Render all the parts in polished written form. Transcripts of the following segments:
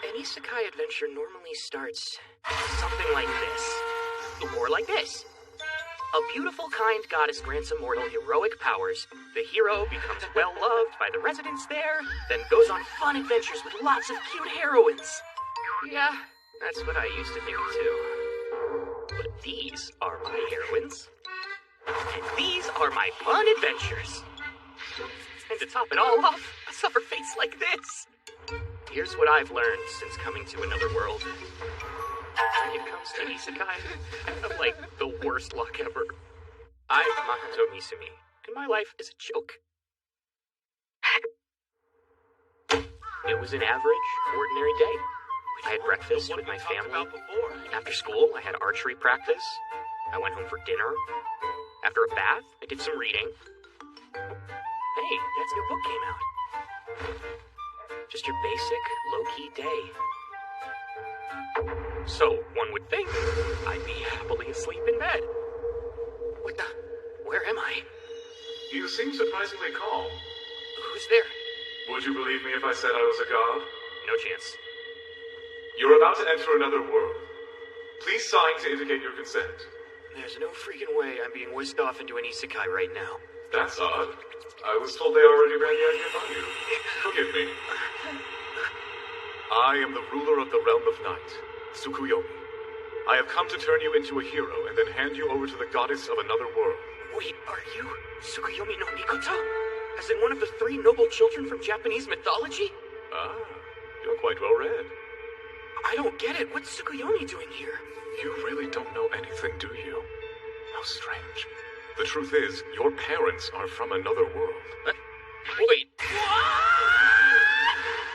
An isekai adventure normally starts something like this. Or like this. A beautiful, kind goddess grants a mortal heroic powers. The hero becomes well-loved by the residents there, then goes on fun adventures with lots of cute heroines. Yeah, that's what I used to think too. But these are my heroines. And these are my fun adventures. And to top it all off, I suffer fates like this. Here's what I've learned since coming to another world. When it comes to isekai, I have like the worst luck ever. I'm Makoto Misumi, and my life is a joke. It was an average, ordinary day. I had breakfast with my family. After school, I had archery practice. I went home for dinner. After a bath, I did some reading. Hey, Dad's new book came out. Just your basic, low-key day. So, one would think I'd be happily asleep in bed. What the? Where am I? You seem surprisingly calm. Who's there? Would you believe me if I said I was a god? No chance. You're about to enter another world. Please sign to indicate your consent. There's no freaking way I'm being whisked off into an isekai right now. That's odd. I was told they already ran the idea by you. Forgive me. I am the ruler of the realm of night, Tsukuyomi. I have come to turn you into a hero and then hand you over to the goddess of another world. Wait, are you Tsukuyomi no Mikoto? As in one of the 3 noble children from Japanese mythology? Ah, you're quite well read. I don't get it. What's Tsukuyomi doing here? You really don't know anything, do you? How strange. The truth is, your parents are from another world. Wait. What?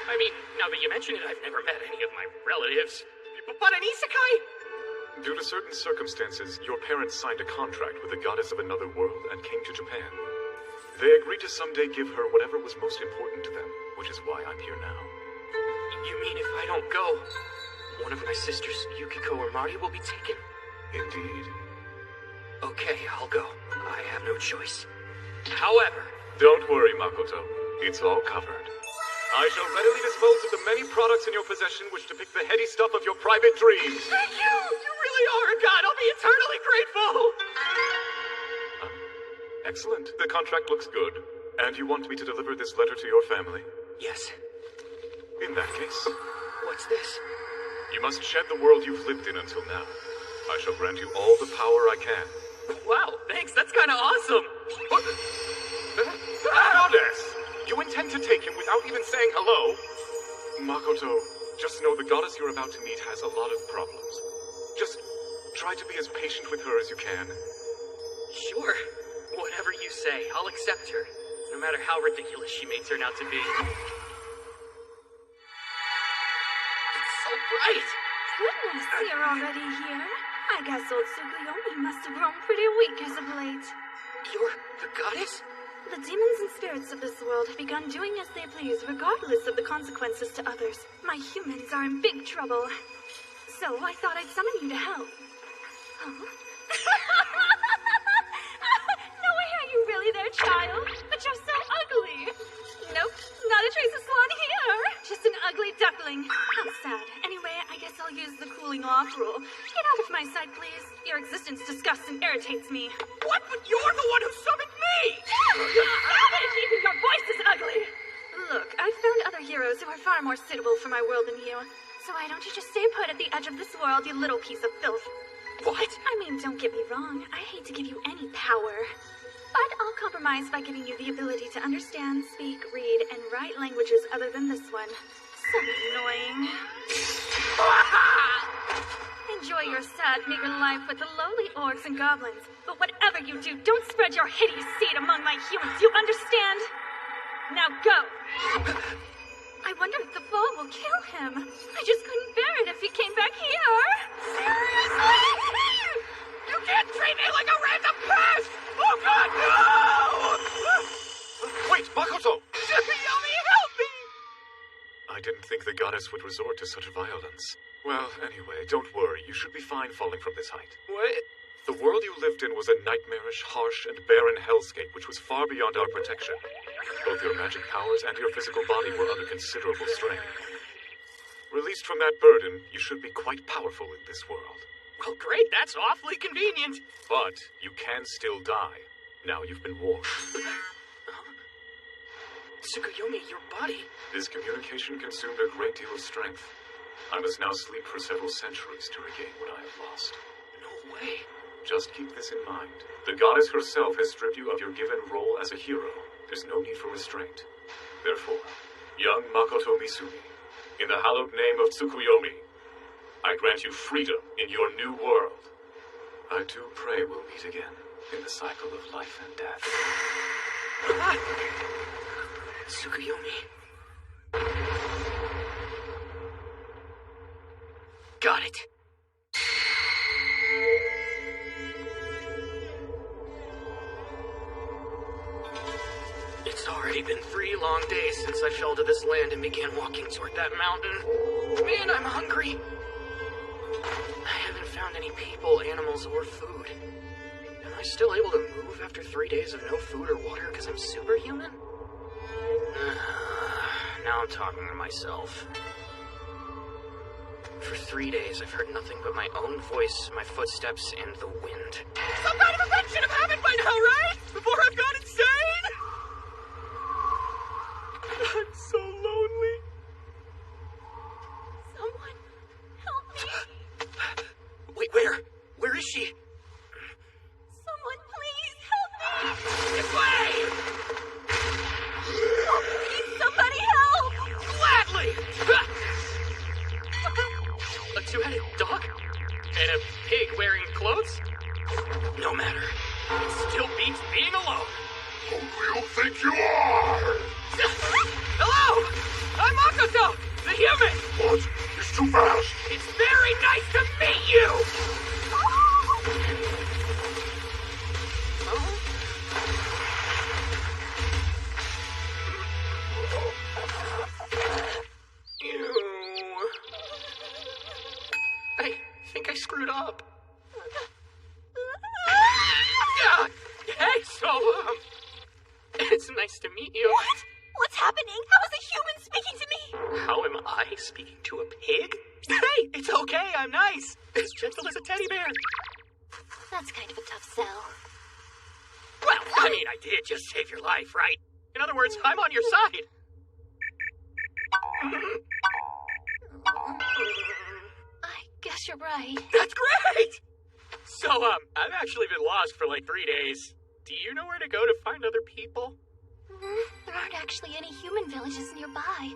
I mean, now that you mention it, I've never met any of my relatives. But an isekai? Due to certain circumstances, your parents signed a contract with the goddess of another world and came to Japan. They agreed to someday give her whatever was most important to them, which is why I'm here now. You mean if I don't go, one of my sisters, Yukiko or Mari, will be taken? Indeed. Okay, I'll go. I have no choice. However... Don't worry, Makoto. It's all covered. I shall readily dispose of the many products in your possession which depict the heady stuff of your private dreams. Thank you! You really are a god! I'll be eternally grateful! Excellent. The contract looks good. And you want me to deliver this letter to your family? Yes. In that case... What's this? You must shed the world you've lived in until now. I shall grant you all the power I can. Wow, thanks. That's kind of awesome. Goddess! You intend to take him without even saying hello? Makoto, just know the goddess you're about to meet has a lot of problems. Just try to be as patient with her as you can. Sure. Whatever you say, I'll accept her. No matter how ridiculous she may turn out to be. It's so bright! Goodness, you're already here. I guess old Tsukuyomi must have grown pretty weak as of late. You're the goddess? The demons and spirits of this world have begun doing as they please, regardless of the consequences to others. My humans are in big trouble. So I thought I'd summon you to help. Huh? No way are you really there, child. But you're so ugly. Nope, not a trace of swan here. Just an ugly duckling. How sad. Anyway, I guess I'll use the cooling off rule. Get out of my sight, please. Your existence disgusts and irritates me. What? But you're the one who summoned me! Savage! Even your voice is ugly! Look, I've found other heroes who are far more suitable for my world than you. So why don't you just stay put at the edge of this world, you little piece of filth? What? I mean, don't get me wrong. I hate to give you any power. But I'll compromise by giving you the ability to understand, speak, read, and write languages other than this one. So annoying. Enjoy your sad, meager life with the lowly orcs and goblins. But whatever you do, don't spread your hideous seed among my humans, you understand? Now go! I wonder if the fall will kill him. I just couldn't bear it if he came back here. Seriously? You can't treat me like a random pest! Oh god, no! Wait, Makoto! Tsukuyomi, help me! I didn't think the goddess would resort to such violence. Well, anyway, don't worry. You should be fine falling from this height. What? The world you lived in was a nightmarish, harsh, and barren hellscape which was far beyond our protection. Both your magic powers and your physical body were under considerable strain. Released from that burden, you should be quite powerful in this world. Well, great, that's awfully convenient. But you can still die. Now you've been warned. Tsukuyomi, your body. This communication consumed a great deal of strength. I must now sleep for several centuries to regain what I have lost. No way. Just keep this in mind. The goddess herself has stripped you of your given role as a hero. There's no need for restraint. Therefore, young Makoto Misumi, in the hallowed name of Tsukuyomi, I grant you freedom in your new world. I do pray we'll meet again in the cycle of life and death. Tsukuyomi. Got it. It's already been 3 long days since I fell to this land and began walking toward that mountain. Man, I'm hungry. I haven't found any people, animals, or food. Am I still able to move after 3 days of no food or water because I'm superhuman? Now I'm talking to myself. For 3 days, I've heard nothing but my own voice, my footsteps, and the wind. Some kind of event should have happened by now, right? Before I've gone insane? I'm so lonely. Someone help me. Wait, where? Where is she? Someone please help me. This way! Please, somebody help. Gladly! A 2-headed dog? And a pig wearing clothes? No matter. It still beats being alone. Who do you think you are? Hello! I'm Makoto, the human! What? It's too fast. It's very nice to meet you! Ew. I think I screwed up. Yeah. Hey, so, it's nice to meet you. What? What's happening? How is a human speaking to me? How am I speaking to a pig? Hey, it's okay, I'm nice. As gentle as a teddy bear. That's kind of a tough sell. Well, I mean, I did just save your life, right? In other words, I'm on your side. I guess you're right. That's great! So, I've actually been lost for like 3 days. Do you know where to go to find other people? There aren't actually any human villages nearby.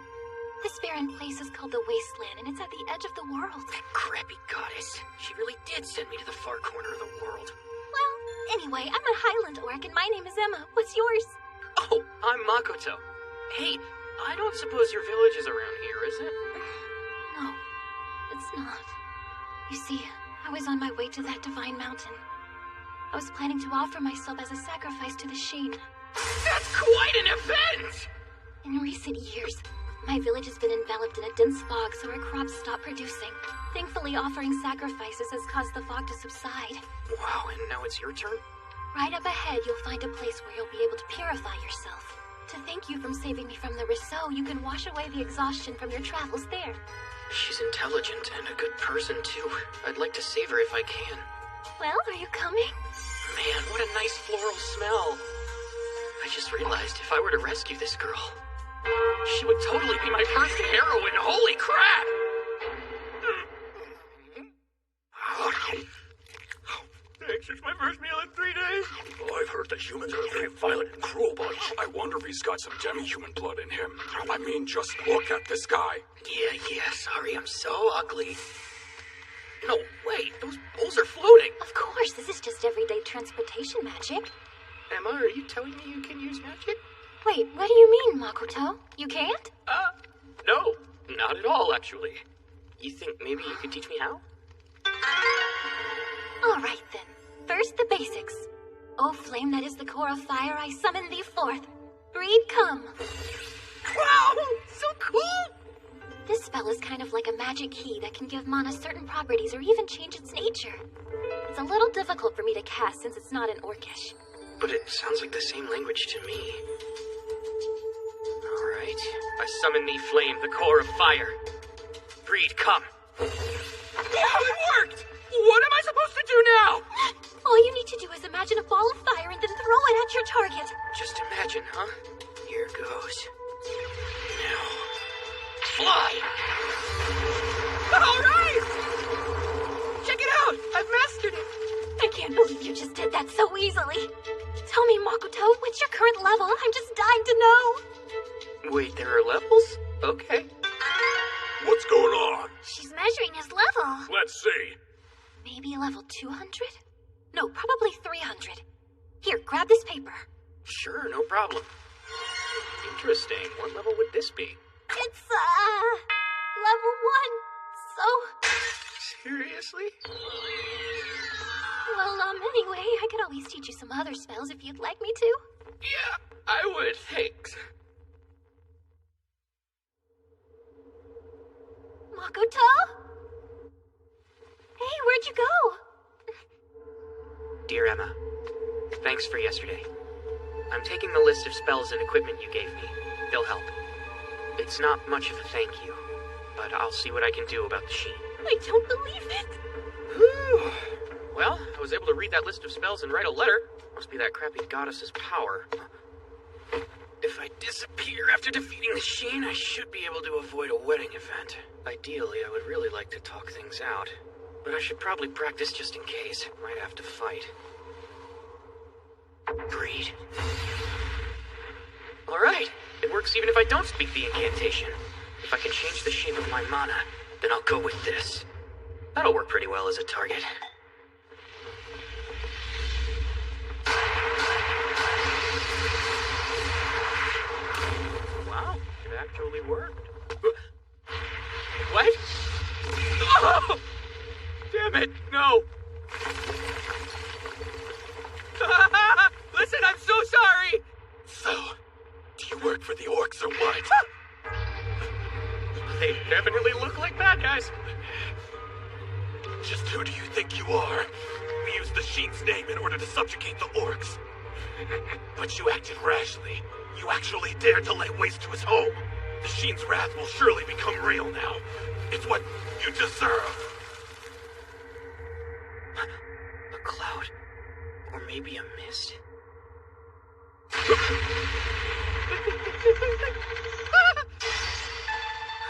This barren place is called the Wasteland, and it's at the edge of the world. That crappy goddess. She really did send me to the far corner of the world. Well, anyway, I'm a Highland Orc, and my name is Emma. What's yours? Oh, I'm Makoto. Hey, I don't suppose your village is around here, is it? No, it's not. You see, I was on my way to that divine mountain. I was planning to offer myself as a sacrifice to the Sheen. That's quite an event! In recent years, my village has been enveloped in a dense fog, so our crops stopped producing. Thankfully, offering sacrifices has caused the fog to subside. Wow, and now it's your turn? Right up ahead, you'll find a place where you'll be able to purify yourself. To thank you from saving me from the Rousseau, you can wash away the exhaustion from your travels there. She's intelligent and a good person, too. I'd like to save her if I can. Well, are you coming? Man, what a nice floral smell. I just realized if I were to rescue this girl, she would totally be my first heroine. Holy crap! Thanks, it's my first meal in 3 days. Oh, I've heard that humans are a very violent and cruel bunch. I wonder if he's got some demi-human blood in him. I mean, just look at this guy. Yeah, sorry, I'm so ugly. No, wait, those bowls are floating. Of course, this is just everyday transportation magic. Emma, are you telling me you can use magic? Wait, what do you mean, Makoto? You can't? No, not at all, actually. You think maybe you could teach me how? All right, then. First, the basics. O flame that is the core of fire, I summon thee forth. Breed, come. Wow, so cool! This spell is kind of like a magic key that can give mana certain properties or even change its nature. It's a little difficult for me to cast since it's not in Orcish. But it sounds like the same language to me. Alright, I summon thee flame, the core of fire. Greed, come. Oh, it worked! What am I supposed to do now? All you need to do is imagine a ball of fire and then throw it at your target. Just imagine, huh? Here goes. Now, fly! All right! Check it out! I've mastered it! I can't believe you just did that so easily. Tell me, Makoto, what's your current level? I'm just dying to know. Wait, there are levels? Okay. What's going on? She's measuring his level. Let's see. Maybe level 200? No, probably 300. Here, grab this paper. Sure, no problem. Interesting. What level would this be? It's, level 1. So... Seriously? Well, anyway, I could always teach you some other spells if you'd like me to. Yeah, I would. Thanks. Makoto? Hey, where'd you go? Dear Emma, thanks for yesterday. I'm taking the list of spells and equipment you gave me. They'll help. It's not much of a thank you, but I'll see what I can do about the sheen. I don't believe it. Whew. Well, I was able to read that list of spells and write a letter. Must be that crappy goddess's power. If I disappear after defeating the Sheen, I should be able to avoid a wedding event. Ideally, I would really like to talk things out. But I should probably practice just in case. Might have to fight. Greed. Alright, it works even if I don't speak the incantation. If I can change the shape of my mana, then I'll go with this. That'll work pretty well as a target. Wow, it actually worked. What? Oh! Damn it, no! Listen, I'm so sorry! So, do you work for the orcs or what? They definitely look like bad guys. Just who do you think you are? We used the Sheen's name in order to subjugate the orcs. But you acted rashly. You actually dared to lay waste to his home. The Sheen's wrath will surely become real now. It's what you deserve. A cloud. Or maybe a mist?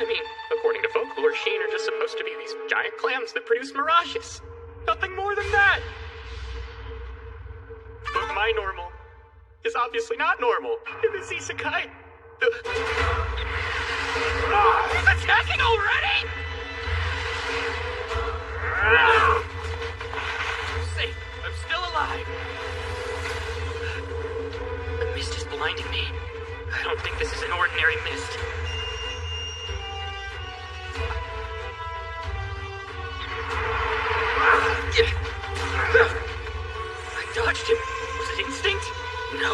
I mean, according to folklore, Sheen are just supposed to be these giant clams that produce mirages. Nothing more than that. But my normal is obviously not normal. In this isekai, he's attacking already? I'm safe. I'm still alive. The mist is blinding me. I don't think this is an ordinary mist. I dodged him. Was it instinct? No.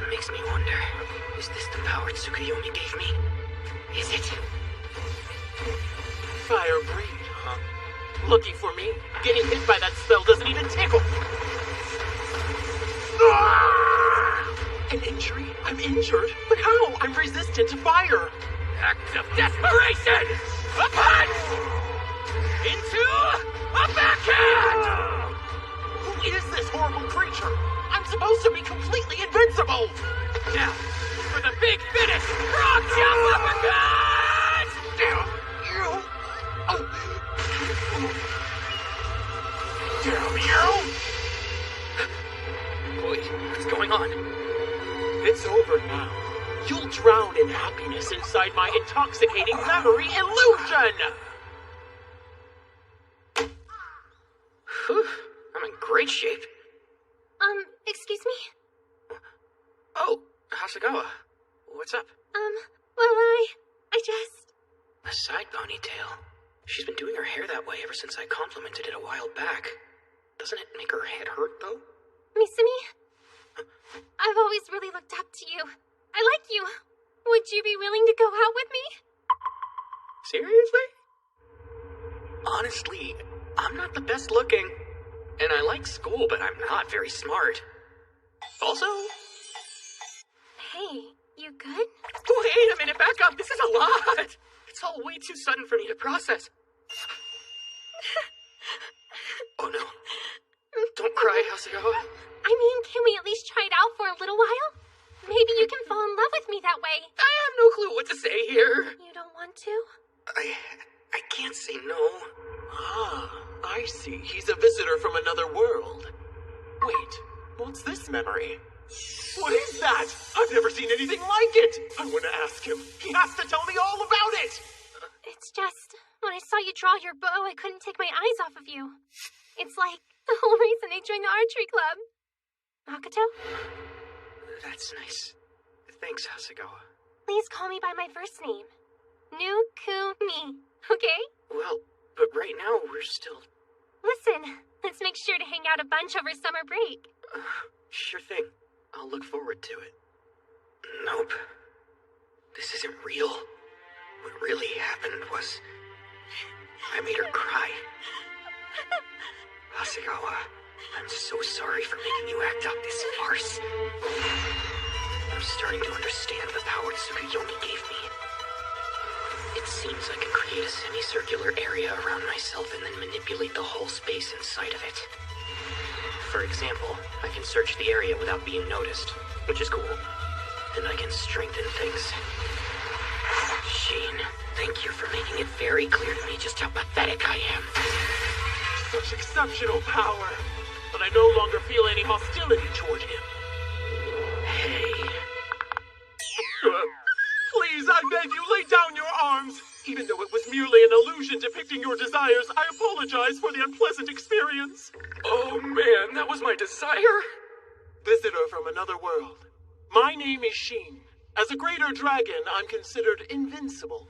Makes me wonder, is this the power Tsukuyomi gave me? Is it? Fire breed, huh? Lucky for me, getting hit by that spell doesn't even tickle. An injury? I'm injured? But how? I'm resistant to fire. Act of desperation! A punch! Into a backhand! Who is this horrible creature? I'm supposed to be completely invincible! Now, for the big finish! Frog jump uppercut! Damn you! Oh. Damn you! Wait, what's going on? It's over now. You'll drown in happiness inside my intoxicating memory illusion! Whew, I'm in great shape. Excuse me? Oh, Hasegawa. What's up? Well, I just... A side ponytail. She's been doing her hair that way ever since I complimented it a while back. Doesn't it make her head hurt, though? Misumi? I've always really looked up to you. I like you. Would you be willing to go out with me? Seriously? Honestly, I'm not the best looking. And I like school, but I'm not very smart. Also, You good? Wait a minute, back up. This is a lot. It's all way too sudden for me to process. Oh no. Don't cry, Hasegawa. I mean, can we at least try it out for a little while? Maybe you can fall in love with me that way. I have no clue what to say here. You don't want to? I can't say no. Ah, I see. He's a visitor from another world. Wait, what's this memory? What is that? I've never seen anything like it. I want to ask him. He has to tell me all about it. It's just, when I saw you draw your bow, I couldn't take my eyes off of you. It's like the whole reason I joined the archery club. Makoto? That's nice. Thanks, Hasegawa. Please call me by my first name. Nukumi, okay? Well, but right now we're still... Listen, let's make sure to hang out a bunch over summer break. Sure thing. I'll look forward to it. Nope. This isn't real. What really happened was... I made her cry. Hasegawa, I'm so sorry for making you act out this farce. I'm starting to understand the power Tsukuyomi gave me. It seems I can create a semicircular area around myself and then manipulate the whole space inside of it. For example, I can search the area without being noticed, which is cool. And I can strengthen things. Sheen, thank you for making it very clear to me just how pathetic I am. Such exceptional power. But I no longer feel any hostility toward him. Hey. Please, I beg you, lay down your arms. Even though it was merely an illusion depicting your desires, I apologize for the unpleasant experience. Oh man, that was my desire? Visitor from another world. My name is Sheen. As a greater dragon, I'm considered invincible.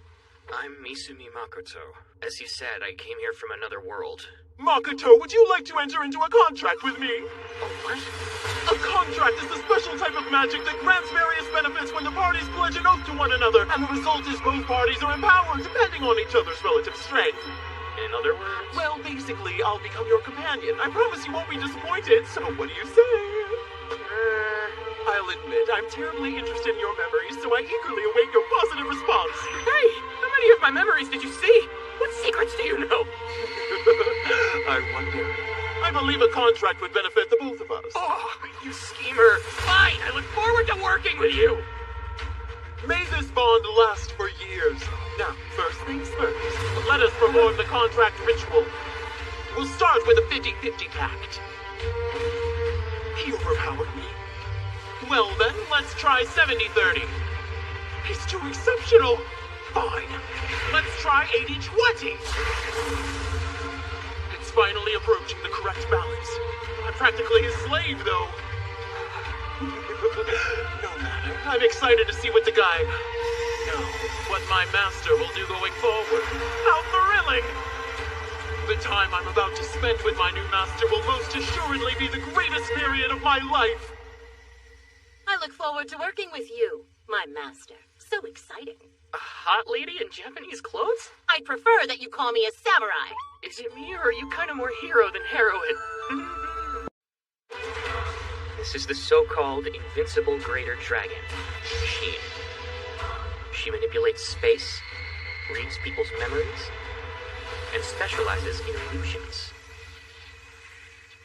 I'm Misumi Makoto. As you said, I came here from another world. Makoto, would you like to enter into a contract with me? A what? A contract is a special type of magic that grants various benefits when the parties pledge an oath to one another, and the result is both parties are empowered depending on each other's relative strength. In other words? Well, basically, I'll become your companion. I promise you won't be disappointed, so what do you say? I'll admit, I'm terribly interested in your memories, so I eagerly await your positive response. Hey, how many of my memories did you see? What secrets do you know? I wonder. I believe a contract would benefit the both of us. Oh, you schemer. Fine, I look forward to working with you. May this bond last for years. Now, first things first, let us perform the contract ritual. We'll start with a 50-50 pact. He overpowered me. Well then, let's try 70-30. He's too exceptional. Fine. Let's try 80-20. It's finally approaching the correct balance. I'm practically his slave, though. No matter. I'm excited to see what what my master will do going forward. How thrilling! The time I'm about to spend with my new master will most assuredly be the greatest period of my life. I look forward to working with you, my master. So exciting. A hot lady in Japanese clothes? I'd prefer that you call me a samurai. Is it me, or are you kind of more hero than heroine? This is the so-called invincible greater dragon, Sheen. She manipulates space, reads people's memories, and specializes in illusions.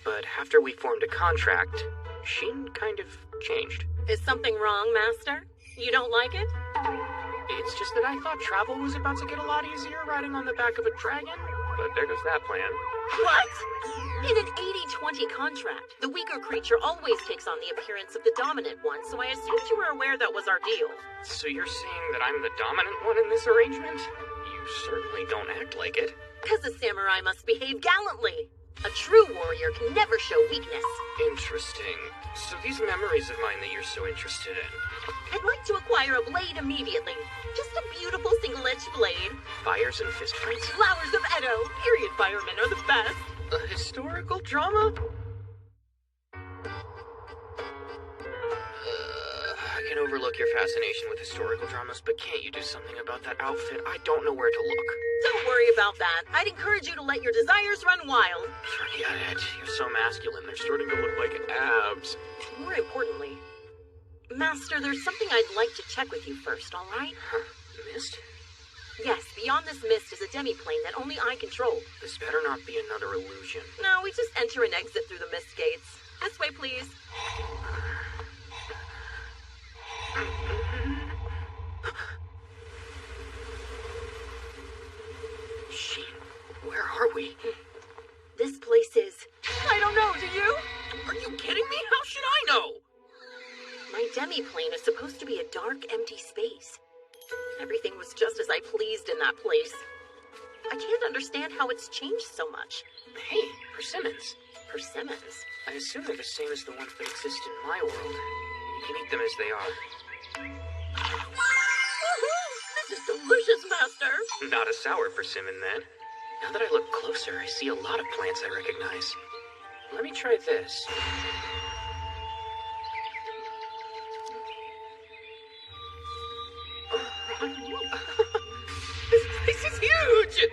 But after we formed a contract, Sheen kind of changed. Is something wrong, master? You don't like it? It's just that I thought travel was about to get a lot easier riding on the back of a dragon, but there goes that plan. What? In an 80-20 contract, the weaker creature always takes on the appearance of the dominant one, so I assumed you were aware that was our deal. So you're saying that I'm the dominant one in this arrangement? You certainly don't act like it. Because a samurai must behave gallantly. A true warrior can never show weakness. Interesting. So these memories of mine that you're so interested in. I'd like to acquire a blade immediately. Just a beautiful single-edged blade. Fires and fistfights? Flowers of Edo. Period firemen are the best. A historical drama? I can overlook your fascination with historical dramas, but can't you do something about that outfit? I don't know where to look. Don't worry about that. I'd encourage you to let your desires run wild. Forget it. You're so masculine, they're starting to look like abs. More importantly, Master, there's something I'd like to check with you first, all right? Huh? Mist? Yes, beyond this mist is a demi-plane that only I control. This better not be another illusion. No, we just enter and exit through the mist gates. This way, please. Sheen, where are we? This place is... I don't know, do you? Are you kidding me? How should I know? My demi-plane is supposed to be a dark, empty space. Everything was just as I pleased in that place. I can't understand how it's changed so much. Hey, persimmons. Persimmons? I assume they're the same as the ones that exist in my world. You can eat them as they are. Woohoo! This is delicious, Master! Not a sour persimmon, then. Now that I look closer, I see a lot of plants I recognize. Let me try this. This place is huge!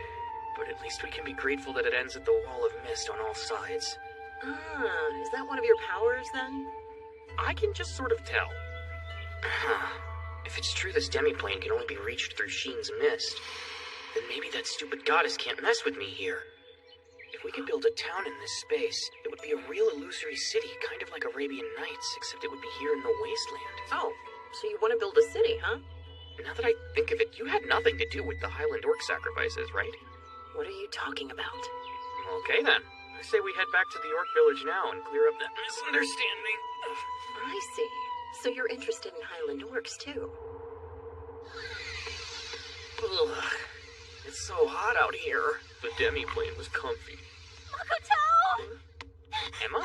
But at least we can be grateful that it ends at the wall of mist on all sides. Ah, is that one of your powers, then? I can just sort of tell. If it's true this demi-plane can only be reached through Sheen's mist, then maybe that stupid goddess can't mess with me here. If we could build a town in this space, it would be a real illusory city, kind of like Arabian Nights, except it would be here in the wasteland. Oh, so you want to build a city, huh? Now that I think of it, you had nothing to do with the Highland Orc sacrifices, right? What are you talking about? Okay then. I say we head back to the Orc village now and clear up that misunderstanding. I see. So you're interested in Highland Orcs, too? Ugh. It's so hot out here. The demi-plane was comfy. Makoto! Emma?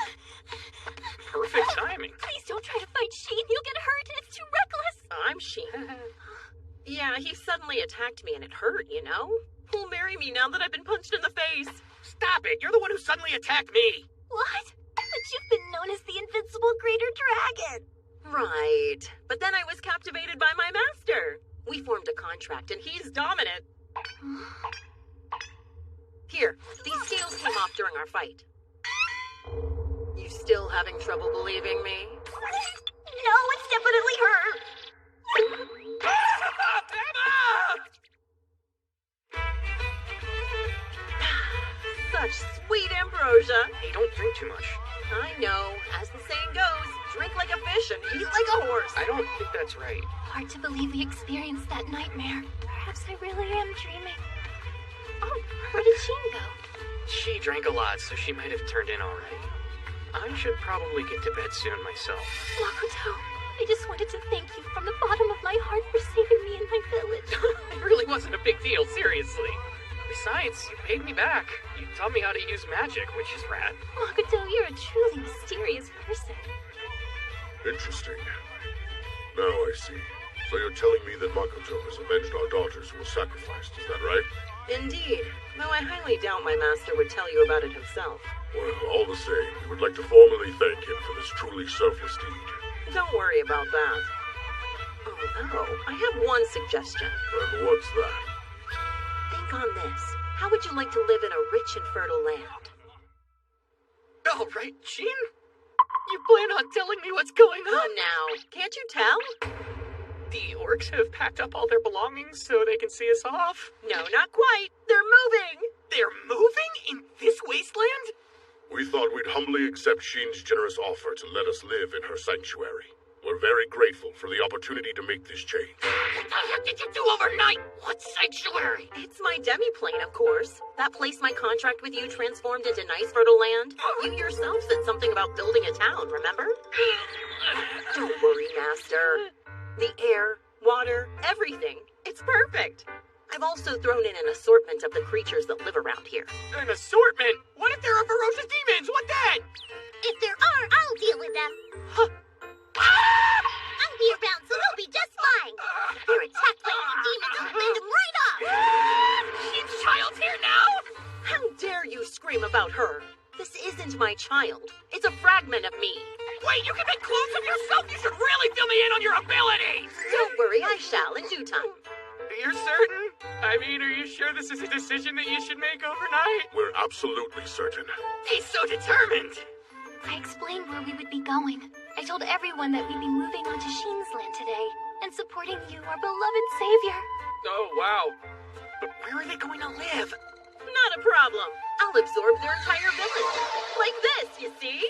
Perfect timing. Please don't try to fight Sheen. You'll get hurt. It's too reckless. I'm Sheen. Yeah, he suddenly attacked me and it hurt, you know? Who'll marry me now that I've been punched in the face? Stop it! You're the one who suddenly attacked me! What? But you've been known as the invincible greater dragon. Right. But then I was captivated by my master. We formed a contract and he's dominant. Here, these scales came off during our fight. You still having trouble believing me? No, it's definitely her. Such sweet ambrosia. Hey, don't drink too much. I know. As the saying goes, drink like a fish and eat like a horse. I don't think that's right. Hard to believe we experienced that nightmare. Perhaps I really am dreaming. Oh, where did Sheen go? She drank a lot, so she might have turned in already. I should probably get to bed soon myself. Makoto, I just wanted to thank you from the bottom of my heart for saving me and my village. It really wasn't a big deal, seriously. Besides, you paid me back. You taught me how to use magic, which is rad. Makoto, you're a truly mysterious person. Interesting. Now I see. So you're telling me that Makoto has avenged our daughters who were sacrificed, is that right? Indeed. Though I highly doubt my master would tell you about it himself. Well, all the same, we would like to formally thank him for this truly selfless deed. Don't worry about that. Oh no, I have one suggestion. And what's that? Think on this. How would you like to live in a rich and fertile land? All right, Sheen. You plan on telling me what's going on? Come now, can't you tell? The orcs have packed up all their belongings so they can see us off? No, not quite. They're moving. They're moving in this wasteland? We thought we'd humbly accept Sheen's generous offer to let us live in her sanctuary. We're very grateful for the opportunity to make this change. What the heck did you do overnight? What sanctuary? It's my demi-plane, of course. That place my contract with you transformed into nice fertile land. You yourself said something about building a town, remember? Don't worry, Master. The air, water, everything. It's perfect. I've also thrown in an assortment of the creatures that live around here. An assortment? What if there are ferocious demons? What then? If there are, I'll deal with them. Huh. I'll be around, so they'll be just fine. If they're attacked by any demons, I'll fend them right off. Sheen's child's here now? How dare you scream about her? This isn't my child. It's a fragment of me. Wait, you can make clones of yourself? You should really fill me in on your abilities! Don't worry, I shall in due time. You're certain? I mean, are you sure this is a decision that you should make overnight? We're absolutely certain. He's so determined! I explained where we would be going. I told everyone that we'd be moving on to Sheen's Land today and supporting you, our beloved savior. Oh, wow. But where are they going to live? Not a problem. I'll absorb their entire village. Like this, you see?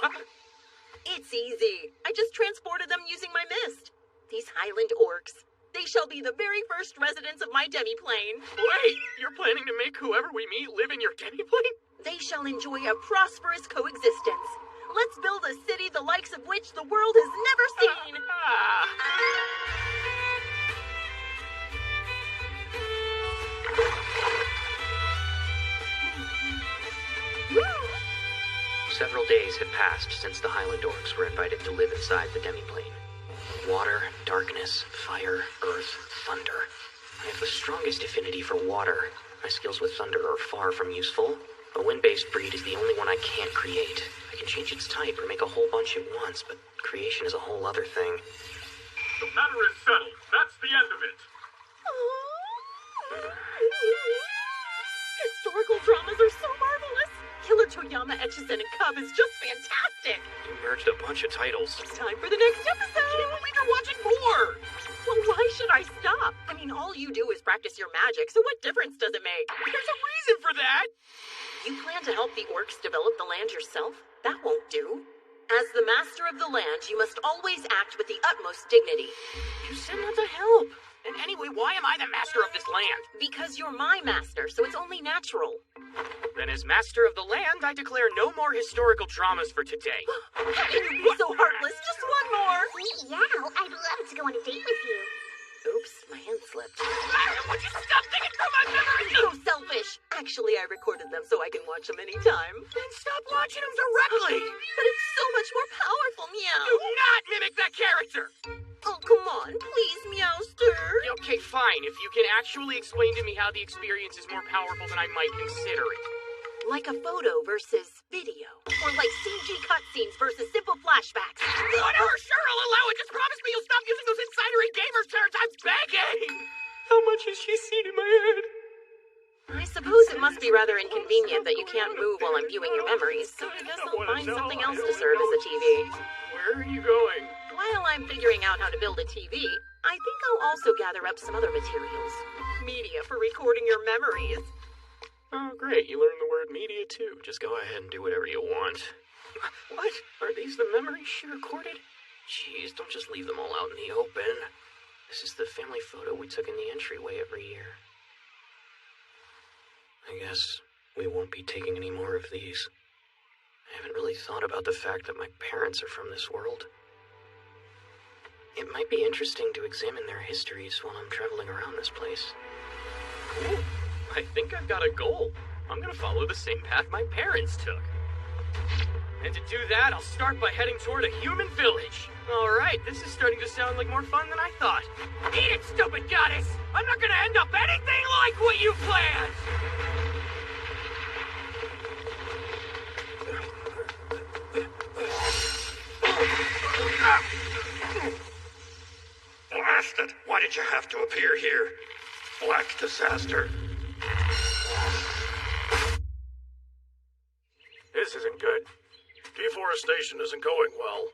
It's easy. I just transported them using my mist. These Highland orcs, they shall be the very first residents of my demiplane. Wait, you're planning to make whoever we meet live in your demiplane? They shall enjoy a prosperous coexistence. Let's build a city the likes of which the world has never seen. Several days had passed since the Highland Orcs were invited to live inside the demiplane. Water, darkness, fire, earth, thunder. I have the strongest affinity for water. My skills with thunder are far from useful. A wind-based breed is the only one I can't create. I can change its type or make a whole bunch at once, but creation is a whole other thing. The matter is settled. That's the end of it. Historical dramas are so marvelous. Killer Toyama Echizen and Cub is just fantastic. You merged a bunch of titles. It's time for the next episode. I can't believe you're watching more! Well, why should I stop? I mean, all you do is practice your magic, so what difference does it make? There's a reason for that! You plan to help the orcs develop the land yourself? That won't do. As the master of the land, you must always act with the utmost dignity. You said not to help. And anyway, why am I the master of this land? Because you're my master, so it's only natural. Then as master of the land, I declare no more historical dramas for today. How can you be so heartless? Just one more! Meow, I'd love to go on a date with you. Oops, my hand slipped. Would you stop thinking through my memories? So selfish! Actually, I recorded them so I can watch them anytime. Then stop watching them directly! But it's so much more powerful, Meow! Do not mimic that character! Oh, come on, please, Meowster! Okay, fine. If you can actually explain to me how the experience is more powerful than I might consider it. Like a photo versus video. Or like CG cutscenes versus simple flashbacks. Whatever, sure, I'll allow it. Just promise me you'll stop using those insidery gamers terms. I'm begging! How much has she seen in my head? I suppose it must be rather inconvenient that you can't move while I'm viewing your memories, so I guess I'll find something else to serve as a TV. Where are you going? While I'm figuring out how to build a TV, I think I'll also gather up some other materials. Media for recording your memories. Oh, great. You learned the word media, too. Just go ahead and do whatever you want. What? Are these the memories she recorded? Jeez, don't just leave them all out in the open. This is the family photo we took in the entryway every year. I guess we won't be taking any more of these. I haven't really thought about the fact that my parents are from this world. It might be interesting to examine their histories while I'm traveling around this place. Cool. I think I've got a goal. I'm gonna follow the same path my parents took. And to do that, I'll start by heading toward a human village. Alright, this is starting to sound like more fun than I thought. Eat it, stupid goddess! I'm not gonna end up anything like what you planned! Blasted! Why did you have to appear here? Black disaster. This isn't good. Deforestation isn't going well.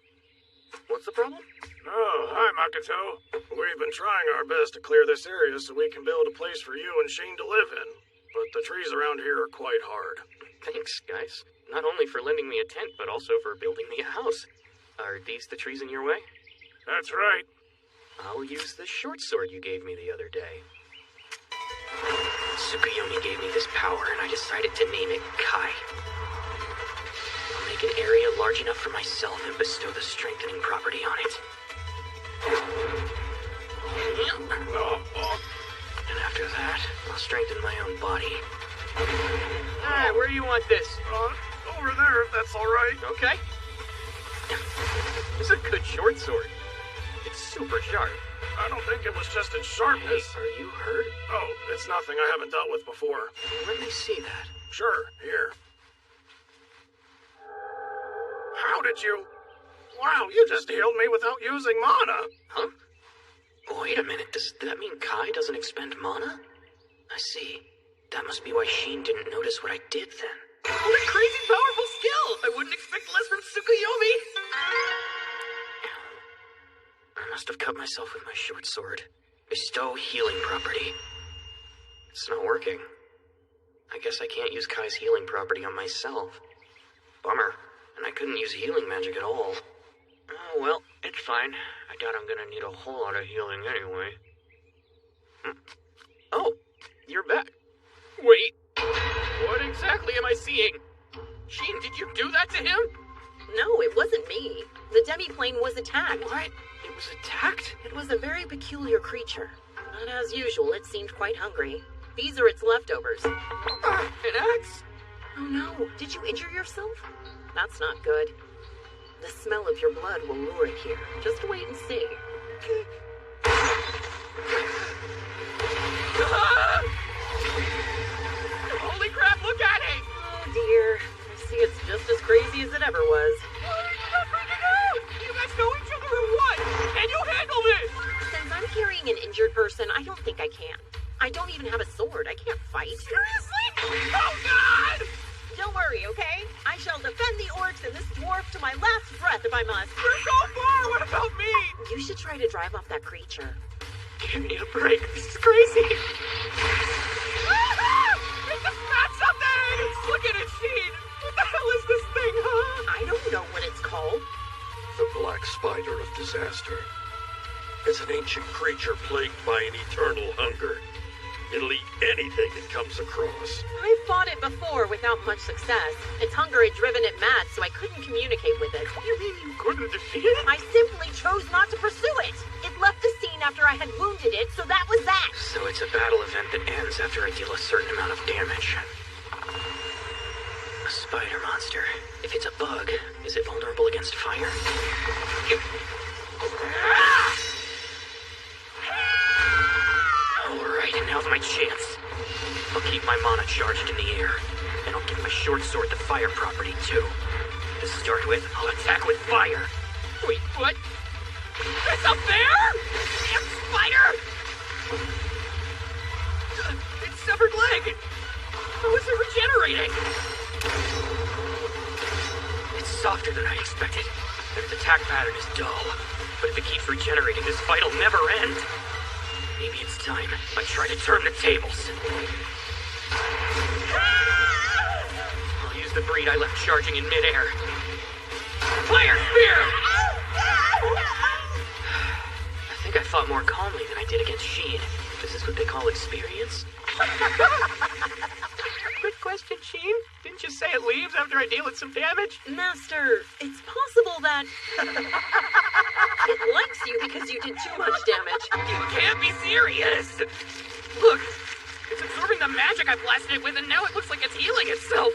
What's the problem? Oh, hi, Makoto. We've been trying our best to clear this area so we can build a place for you and Sheen to live in. But the trees around here are quite hard. Thanks, guys. Not only for lending me a tent, but also for building me a house. Are these the trees in your way? That's right. I'll use the short sword you gave me the other day. Tsukuyomi gave me this power, and I decided to name it Kai. I'll make an area large enough for myself and bestow the strengthening property on it. And after that, I'll strengthen my own body. Alright, where do you want this? Over there, if that's all right. Okay. This is a good short sword. It's super sharp. I don't think it was just its sharpness. Hey, are you hurt? Oh, it's nothing I haven't dealt with before. Let me see that. Sure, here. How did you... Wow, you just healed me without using mana. Huh? Wait a minute, does that mean Kai doesn't expend mana? I see. That must be why Sheen didn't notice what I did then. What a crazy powerful skill! I wouldn't expect less from Tsukuyomi! must have cut myself with my short sword. Bestow healing property. It's not working. I guess I can't use Kai's healing property on myself. Bummer. And I couldn't use healing magic at all. Oh, well, it's fine. I doubt I'm gonna need a whole lot of healing anyway. Oh, you're back. Wait, what exactly am I seeing? Sheen, did you do that to him? No, it wasn't me. The demi-plane was attacked. What? It was attacked? It was a very peculiar creature. But as usual, it seemed quite hungry. These are its leftovers. An axe? Oh no, did you injure yourself? That's not good. The smell of your blood will lure it here. Just wait and see. Holy crap, look at it! Oh dear. I see it's just as crazy as it ever was. I'm freaking out! You guys know each other or what? Can you handle this? Since I'm carrying an injured person, I don't think I can. I don't even have a sword. I can't fight. Seriously? Oh god! Don't worry, okay? I shall defend the orcs and this dwarf to my last breath if I must. You're so far! What about me? You should try to drive off that creature. Give me a break. This is crazy. It just got something! Look at it, Sheen! What the hell is this thing, huh? I don't know what it's called. The Black Spider of Disaster. It's an ancient creature plagued by an eternal hunger. It'll eat anything it comes across. I've fought it before without much success. Its hunger had driven it mad, so I couldn't communicate with it. You mean you couldn't defeat it? I simply chose not to pursue it. It left the scene after I had wounded it, so that was that. So it's a battle event that ends after I deal a certain amount of damage. A spider monster. If it's a bug, is it vulnerable against fire? Alright, now's my chance. I'll keep my mana charged in the air, and I'll give my short sword the fire property too. To start with, I'll attack with fire. Wait, what? It's a bear? Damn spider! Its severed leg! How is it regenerating? It's softer than I expected, and its attack pattern is dull. But if it keeps regenerating, this fight'll never end. Maybe it's time I try to turn the tables. I'll use the breed I left charging in midair. Fire spear! I think I fought more calmly than I did against Sheen. Is this what they call experience? Good question, Sheen. Didn't you say it leaves after I deal it some damage? Master, it's possible that it likes you because you did too much damage. You can't be serious! Look, it's absorbing the magic I blasted it with, and now it looks like it's healing itself.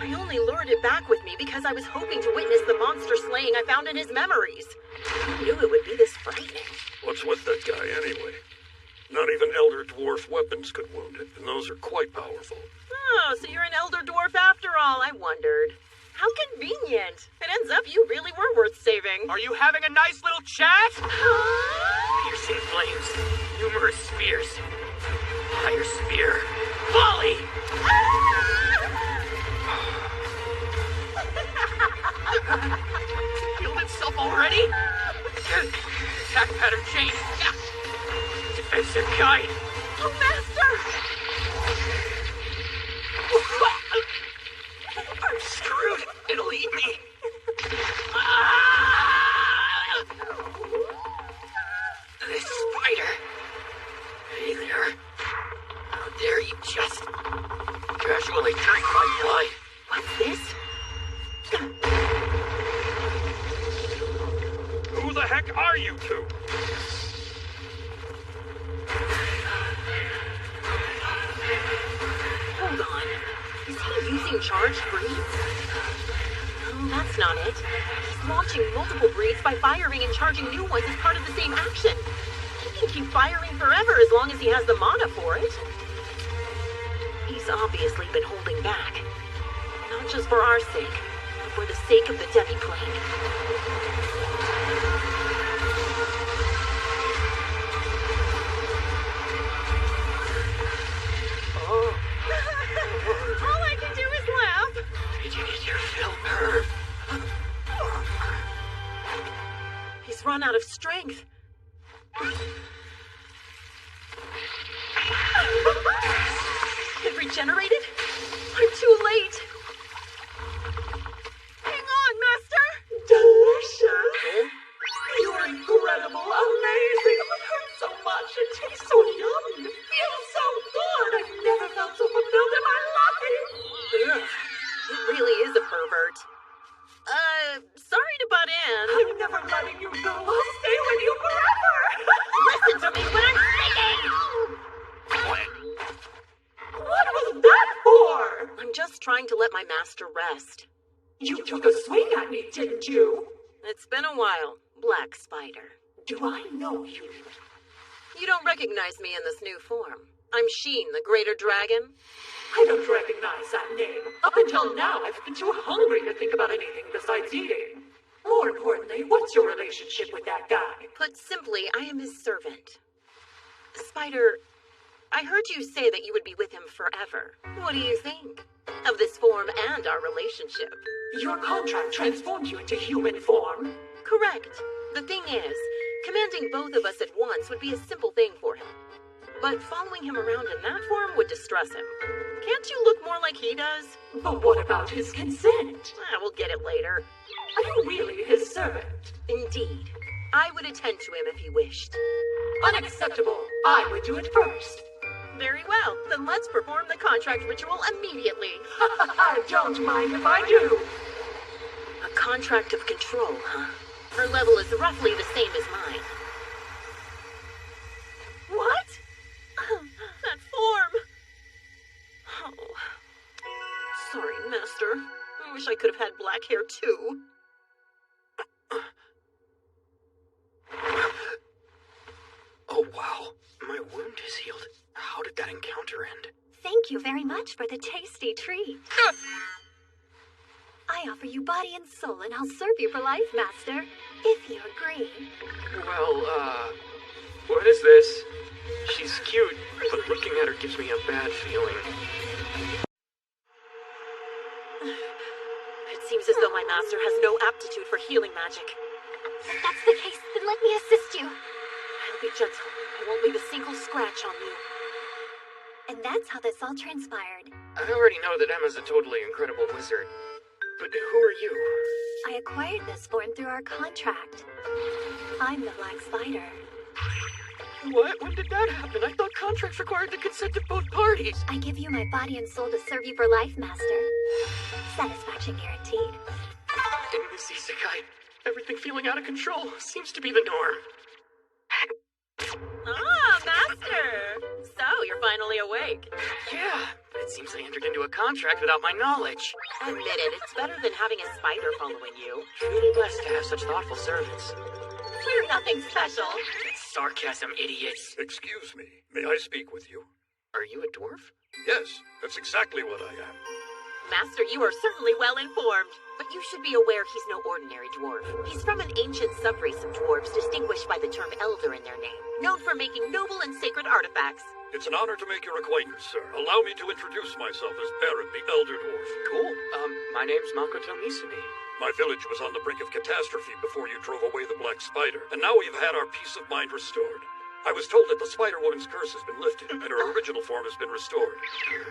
I only lured it back with me because I was hoping to witness the monster slaying I found in his memories. Who knew it would be this frightening? What's with that guy anyway? Not even Elder Dwarf weapons could wound it, and those are quite powerful. Oh, so you're an elder dwarf after all, I wondered. How convenient. It ends up you really were worth saving. Are you having a nice little chat? Piercing flames, numerous spears, fire spear, volley! Healed itself already? Attack pattern changed. Defensive guide. Oh, Master! I'm screwed. It'll eat me. This spider. Hey there. How dare you just casually drink my blood? What's this? Who the heck are you two? Hold on. Is he using charged breeds? No, that's not it. He's launching multiple breeds by firing and charging new ones as part of the same action. He can keep firing forever as long as he has the mana for it. He's obviously been holding back. Not just for our sake, but for the sake of the demi-plane. All I can do is laugh. Did you get your fill, Herb? run out of strength. It regenerated? I'm too late. Hang on, Master! Delicious! You are incredible, amazing! It hurts so much, it tastes so yummy, it feels so good! I've never felt so fulfilled in my life! Ugh, it really is a pervert. Sorry to butt in. I'm never letting you go. I'll stay with you forever! Listen to me when I'm speaking! What was that for? I'm just trying to let my master rest. You took a swing at me, didn't you? It's been a while, Black Spider. Do I know you? You don't recognize me in this new form. I'm Sheen, the Greater Dragon. I don't recognize that name. Up until now, I've been too hungry to think about anything besides eating. More importantly, what's your relationship with that guy? Put simply, I am his servant. Spider, I heard you say that you would be with him forever. What do you think of this form and our relationship? Your contract transformed you into human form. Correct. The thing is, commanding both of us at once would be a simple thing for him. But following him around in that form would distress him. Can't you look more like he does? But what about his consent? We'll get it later. Are you really his servant? Indeed. I would attend to him if he wished. Unacceptable. I would do it first. Very well. Then let's perform the contract ritual immediately. I don't mind if I do. A contract of control, huh? Her level is roughly the same as mine. What? That form. Oh. Sorry, Master. I wish I could have had black hair, too. Oh, wow. My wound is healed. How did that encounter end? Thank you very much for the tasty treat. I offer you body and soul, and I'll serve you for life, Master, if you agree. Well, what is this? She's cute, but looking at her gives me a bad feeling. It seems as though my master has no aptitude for healing magic. If that's the case, then let me assist you. I'll be gentle. I won't leave a single scratch on you. And that's how this all transpired. I already know that Emma's a totally incredible wizard. But who are you? I acquired this form through our contract. I'm the Black Spider. What? When did that happen? I thought contracts required the consent of both parties. I give you my body and soul to serve you for life, Master. Satisfaction guaranteed. In this isekai, everything feeling out of control seems to be the norm. Ah, Master! So, you're finally awake. Yeah, it seems I entered into a contract without my knowledge. Admit it, it's better than having a spider following you. Truly blessed to have such thoughtful servants. We're nothing special. Sarcasm, idiots. Excuse me, may I speak with you? Are you a dwarf? Yes, that's exactly what I am. Master, you are certainly well informed. But you should be aware he's no ordinary dwarf. He's from an ancient subrace of dwarves distinguished by the term elder in their name, known for making noble and sacred artifacts. It's an honor to make your acquaintance, sir. Allow me to introduce myself as Baron, the Elder Dwarf. Cool. My name's Makoto Misumi. My village was on the brink of catastrophe before you drove away the Black Spider, and now we've had our peace of mind restored. I was told that the Spider-Woman's curse has been lifted, and her original form has been restored.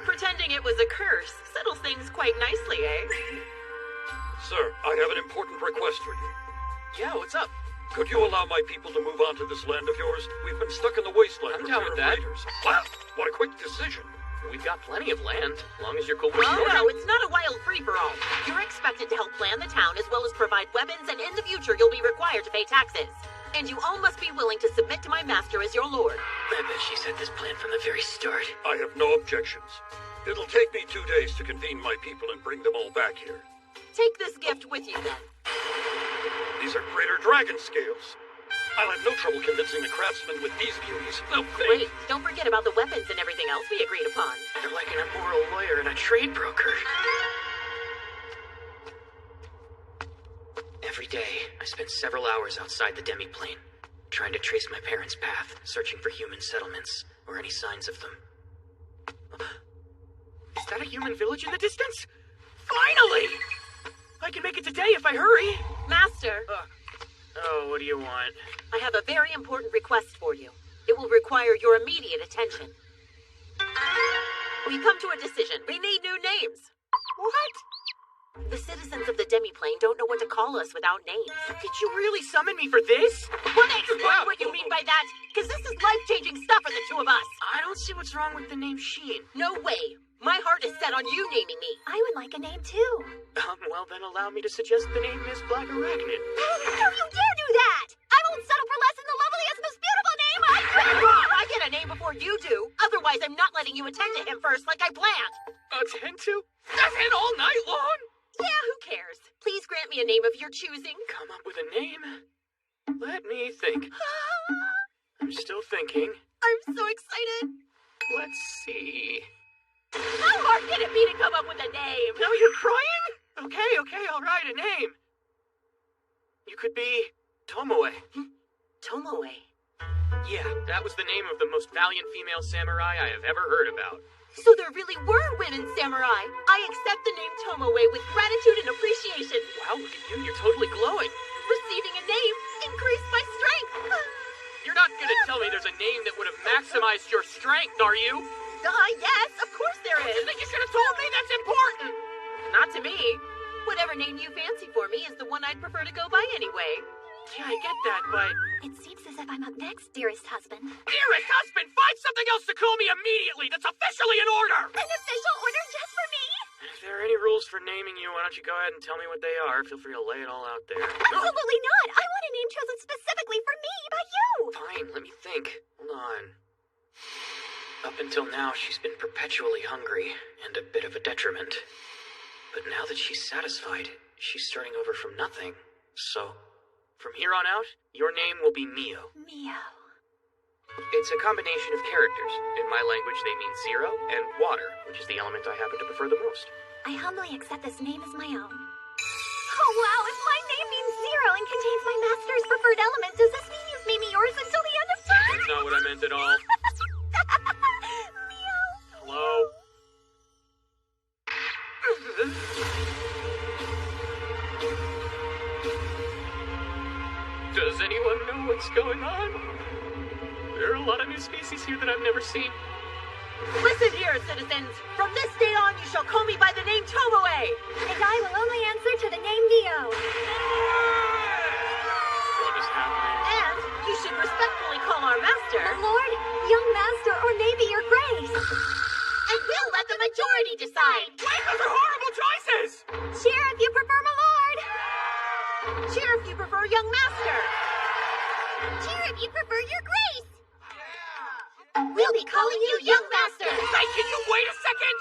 Pretending it was a curse settles things quite nicely, eh? Sir, I have an important request for you. Yeah, what's up? Could you allow my people to move on to this land of yours? We've been stuck in the wasteland I'm for down fear with of that. raiders. Wow, what a quick decision. We've got plenty of land, as long as you're cool with Oh, it. no, it's not a wild free-for-all. You're expected to help plan the town as well as provide weapons, and in the future you'll be required to pay taxes. And you all must be willing to submit to my master as your lord. I bet she set this plan from the very start. I have no objections. It'll take me 2 days to convene my people and bring them all back here. Take this gift with you, then. These are greater dragon scales. I'll have no trouble convincing the craftsmen with these beauties. They'll pay. Wait, don't forget about the weapons and everything else we agreed upon. They're like an immoral lawyer and a trade broker. Every day, I spend several hours outside the demiplane, trying to trace my parents' path, searching for human settlements, or any signs of them. Is that a human village in the distance? Finally! I can make it today if I hurry! Master! Oh, what do you want? I have a very important request for you. It will require your immediate attention. We come to a decision. We need new names. What? The citizens of the demiplane don't know what to call us without names. Did you really summon me for this? Want to explain what you mean by that? Because this is life-changing stuff for the two of us. I don't see what's wrong with the name Sheen. No way. My heart is set on you naming me. I would like a name too. Well then allow me to suggest the name Miss Black Arachnid. Don't you dare do that! I won't settle for less than the loveliest, most beautiful name I get a name before you do. Otherwise, I'm not letting you attend to him first like I planned. Attend to? That's it all night long? Yeah, who cares? Please grant me a name of your choosing. Come up with a name? Let me think. I'm still thinking. I'm so excited. Let's see. How hard can it be to come up with a name? No, you're crying? Okay, all right, a name. You could be Tomoe. Tomoe. Yeah, that was the name of the most valiant female samurai I have ever heard about. So there really were women samurai. I accept the name Tomoe with gratitude and appreciation. Wow, look at you, you're totally glowing. Receiving a name increased my strength. You're not gonna tell me there's a name that would have maximized your strength, are you? Yes, of course there is. Then you should have told me that's important. Not to me. Whatever name you fancy for me is the one I'd prefer to go by anyway. Yeah, I get that, but... It seems as if I'm up next, dearest husband. Dearest husband, find something else to call me immediately! That's officially an order! An official order just for me? If there are any rules for naming you, why don't you go ahead and tell me what they are? Feel free to lay it all out there. Absolutely not! I want a name chosen specifically for me by you! Fine, let me think. Hold on. Up until now, she's been perpetually hungry, and a bit of a detriment. But now that she's satisfied, she's starting over from nothing. So, from here on out, your name will be Mio. Mio. It's a combination of characters. In my language, they mean zero and water, which is the element I happen to prefer the most. I humbly accept this name as my own. Oh wow, if my name means zero and contains my master's preferred element, does this mean you've made me yours until the end of time? That's not what I meant at all. Mio. Hello? Does anyone know what's going on? There are a lot of new species here that I've never seen. Listen here, citizens. From this day on, you shall call me by the name Tomoe. And I will only answer to the name Mio. What is happening? And you should respectfully call our master. My lord, young master, or maybe your grace. And we'll let the majority decide. Wait, those are horrible choices! Cheer if you prefer my lord. Cheer if you prefer young master. Cheer if you prefer your grace. We'll be calling you young master. Hey, can you wait a second?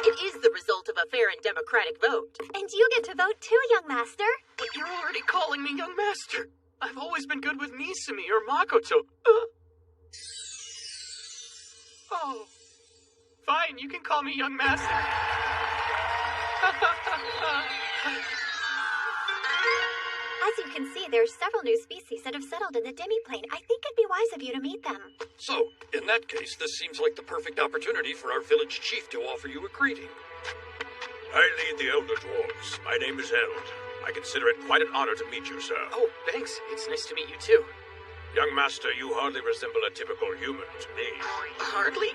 It is the result of a fair and democratic vote. And you get to vote too, young master. But you're already calling me young master. I've always been good with Misumi or Makoto. Oh. Fine, you can call me young master. As you can see, there are several new species that have settled in the demiplane. I think it'd be wise of you to meet them. So, in that case, this seems like the perfect opportunity for our village chief to offer you a greeting. I lead the Elder Dwarves. My name is Eld. I consider it quite an honor to meet you, sir. Oh, thanks. It's nice to meet you too. Young master, you hardly resemble a typical human to me. Hardly?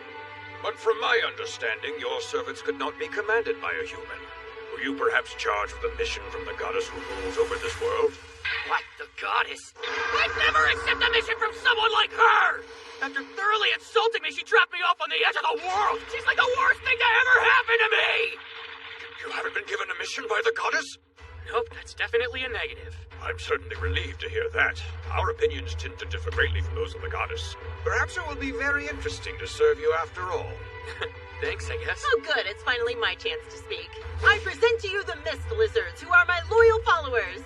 But from my understanding, your servants could not be commanded by a human. Were you perhaps charged with a mission from the goddess who rules over this world? What, the goddess? I'd never accept a mission from someone like her! After thoroughly insulting me, she dropped me off on the edge of the world! She's like the worst thing to ever happen to me! You haven't been given a mission by the goddess? Nope, that's definitely a negative. I'm certainly relieved to hear that. Our opinions tend to differ greatly from those of the goddess. Perhaps it will be very interesting to serve you after all. Thanks, I guess. Oh, good. It's finally my chance to speak. I present to you the Mist Lizards, who are my loyal followers.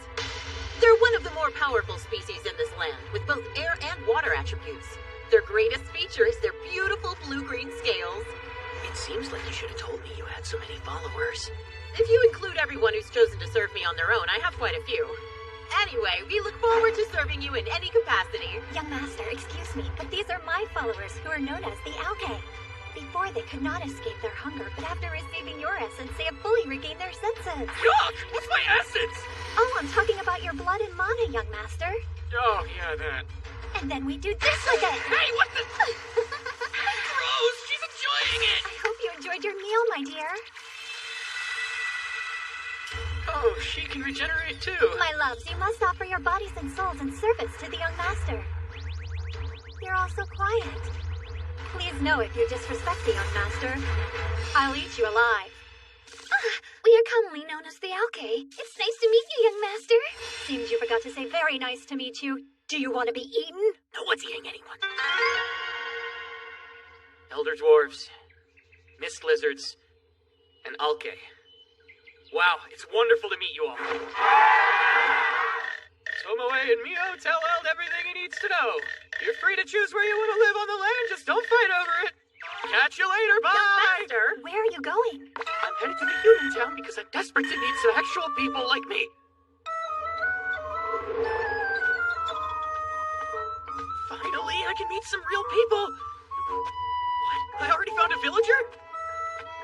They're one of the more powerful species in this land, with both air and water attributes. Their greatest feature is their beautiful blue-green scales. It seems like you should have told me you had so many followers. If you include everyone who's chosen to serve me on their own, I have quite a few. Anyway, we look forward to serving you in any capacity. Young master, excuse me, but these are my followers who are known as the Algae. Before, they could not escape their hunger, but after receiving your essence, they have fully regained their senses. Yuck! What's my essence? Oh, I'm talking about your blood and mana, young master. Oh, yeah, that. And then we do this with it. Hey, what the? Gross! She's enjoying it! I hope you enjoyed your meal, my dear. Oh, she can regenerate too. My loves, you must offer your bodies and souls in service to the young master. You're all so quiet. Please know if you disrespect the young master, I'll eat you alive. We are commonly known as the Alke. It's nice to meet you, young master. Seems you forgot to say very nice to meet you. Do you want to be eaten? No one's eating anyone. Elder dwarves, mist lizards, and Alke. Wow, it's wonderful to meet you all. Tomoe and Mio tell Eld everything he needs to know. You're free to choose where you want to live on the land, just don't fight over it. Catch you later, bye! Young master! Where are you going? I'm headed to the human town because I'm desperate to meet some actual people like me. Finally, I can meet some real people. What? I already found a villager?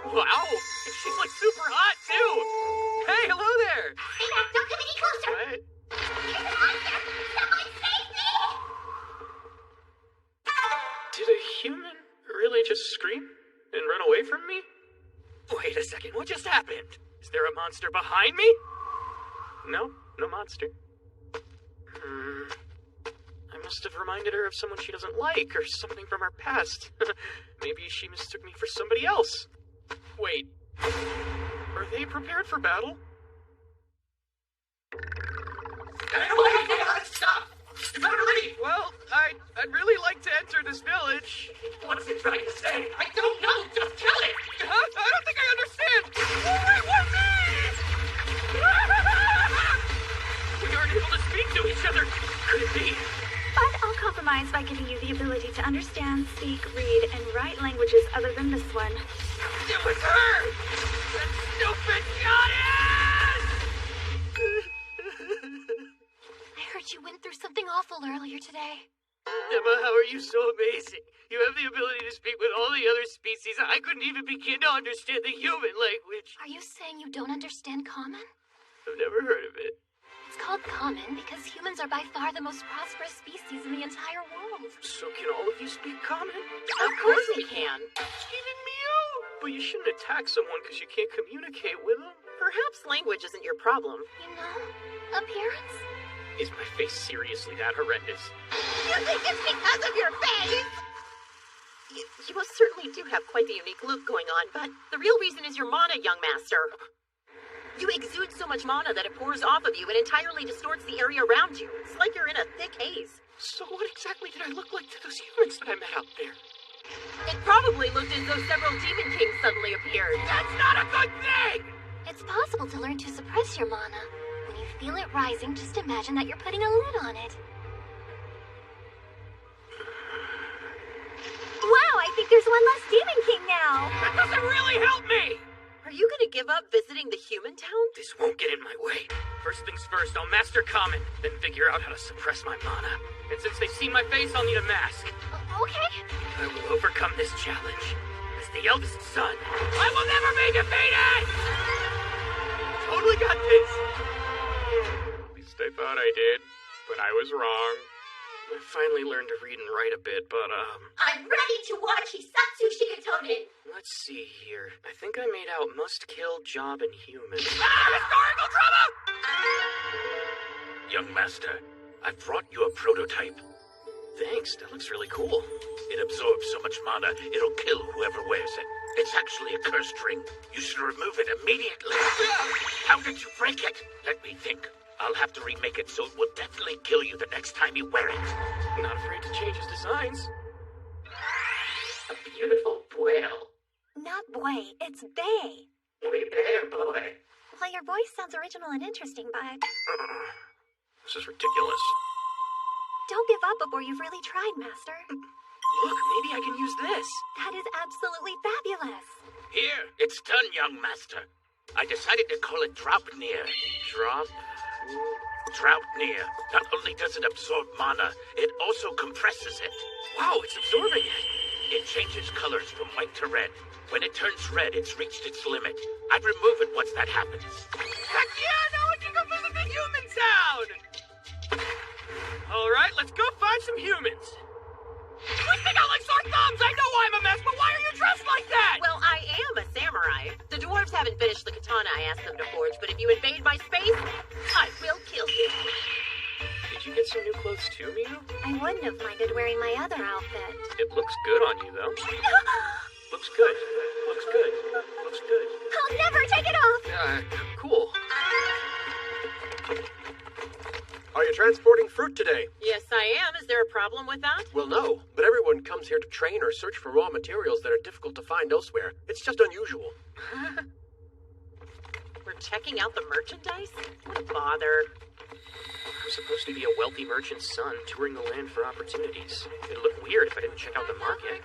Wow, and she's like super hot too. Hey, hello there. Stay back, don't come any closer. What? There's a monster! Someone save me! Did a human really just scream and run away from me? Wait a second, what just happened? Is there a monster behind me? No, no monster. I must have reminded her of someone she doesn't like, or something from her past. Maybe she mistook me for somebody else. Wait, are they prepared for battle? Stop! You better leave! Well, I'd really like to enter this village. What's it trying to say? I don't know! Just kill it! Huh? I don't think I understand! Wait, what's this? We aren't able to speak to each other. Could it be? But I'll compromise by giving you the ability to understand, speak, read, and write languages other than this one. It was her! That stupid goddess! I heard you went through something awful earlier today. Emma, how are you so amazing? You have the ability to speak with all the other species. I couldn't even begin to understand the human language. Are you saying you don't understand Common? I've never heard of it. It's called Common because humans are by far the most prosperous species in the entire world. So can all of you speak common? Of course we can. Even Mew! But you shouldn't attack someone because you can't communicate with them. Perhaps language isn't your problem. You know, appearance? Is my face seriously that horrendous? You think it's because of your face? You most certainly do have quite the unique look going on, but the real reason is your mana, young master. You exude so much mana that it pours off of you and entirely distorts the area around you. It's like you're in a thick haze. So what exactly did I look like to those humans that I met out there? It probably looked as though several demon kings suddenly appeared. That's not a good thing! It's possible to learn to suppress your mana. When you feel it rising, just imagine that you're putting a lid on it. Wow, I think there's one less demon king now. That doesn't really help me! Are you gonna give up visiting the human town? This won't get in my way. First things first, I'll master Common, then figure out how to suppress my mana. And since they've seen my face, I'll need a mask. Okay. I will overcome this challenge. As the eldest son, I will never be defeated! Totally got this! At least I thought I did, but I was wrong. I finally learned to read and write a bit, but, I'm ready to watch Hisatsu Shigetonen. let's see here. I think I made out must kill, job, and human. Historical drama! Young master, I've brought you a prototype. Thanks, that looks really cool. It absorbs so much mana, it'll kill whoever wears it. It's actually a cursed ring. You should remove it immediately. How did you break it? Let me think. I'll have to remake it so it will definitely kill you the next time you wear it. Not afraid to change his designs. A beautiful whale. Not boy, it's Bay. We there, boy. Well, your voice sounds original and interesting, but This is ridiculous. don't give up before you've really tried, Master. Look, maybe I can use this. That is absolutely fabulous. Here, it's done, young master. I decided to call it Draupnir. Draupnir. Not only does it absorb mana, it also compresses it. Wow, it's absorbing it. It changes colors from white to red. When it turns red, it's reached its limit. I'd remove it once that happens. Heck yeah, now I can go visit the human town! All let's go find some humans. We stick out like sore thumbs! I know I'm a mess, but why are you dressed like that? Well, I am a samurai. The dwarves haven't finished the katana I asked them to forge, but if you invade my space, I will kill you. Did you get some new clothes too, Miu? I wouldn't have minded wearing my other outfit. It looks good on you, though. Looks good. Looks good. Looks good. I'll never take it off! Cool. Are you transporting fruit today? Yes, I am. Is there a problem with that? Well, no, but everyone comes here to train or search for raw materials that are difficult to find elsewhere. It's just unusual. We're checking out the merchandise? What a bother. I'm supposed to be a wealthy merchant's son touring the land for opportunities. It'd look weird if I didn't check out the market.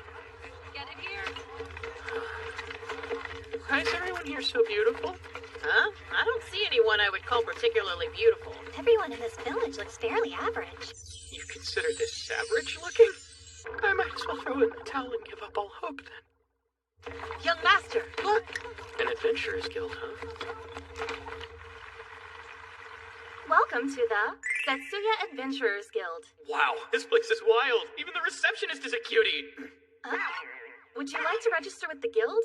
Get it here. Why is everyone here so beautiful? Huh? I don't see anyone I would call particularly beautiful. Everyone in this village looks fairly average. You consider this average looking? I might as well throw in the towel and give up all hope then. Young master, look! An adventurer's guild, huh? Welcome to the Setsuya Adventurers Guild. Wow, this place is wild. Even the receptionist is a cutie. Would you like to register with the guild?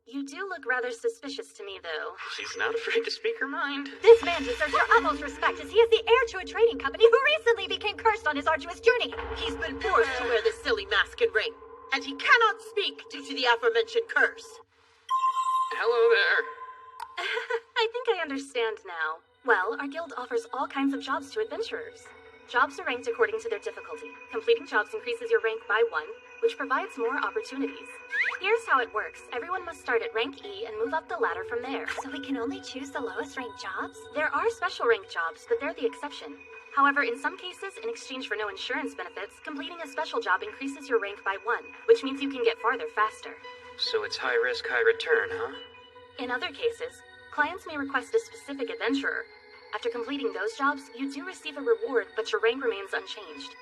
You do look rather suspicious to me, though. She's not afraid to speak her mind. This man deserves your utmost respect, as he is the heir to a trading company who recently became cursed on his arduous journey. He's been forced to wear this silly mask and ring, and he cannot speak due to the aforementioned curse. Hello there. I think I understand now. Well, our guild offers all kinds of jobs to adventurers. Jobs are ranked according to their difficulty. Completing jobs increases your rank by 1, which provides more opportunities. Here's how it works. Everyone must start at rank E and move up the ladder from there. So we can only choose the lowest ranked jobs? There are special rank jobs, but they're the exception. However, in some cases, in exchange for no insurance benefits, completing a special job increases your rank by 1, which means you can get farther faster. So it's high risk, high return, huh? In other cases, clients may request a specific adventurer. After completing those jobs, you do receive a reward, but your rank remains unchanged.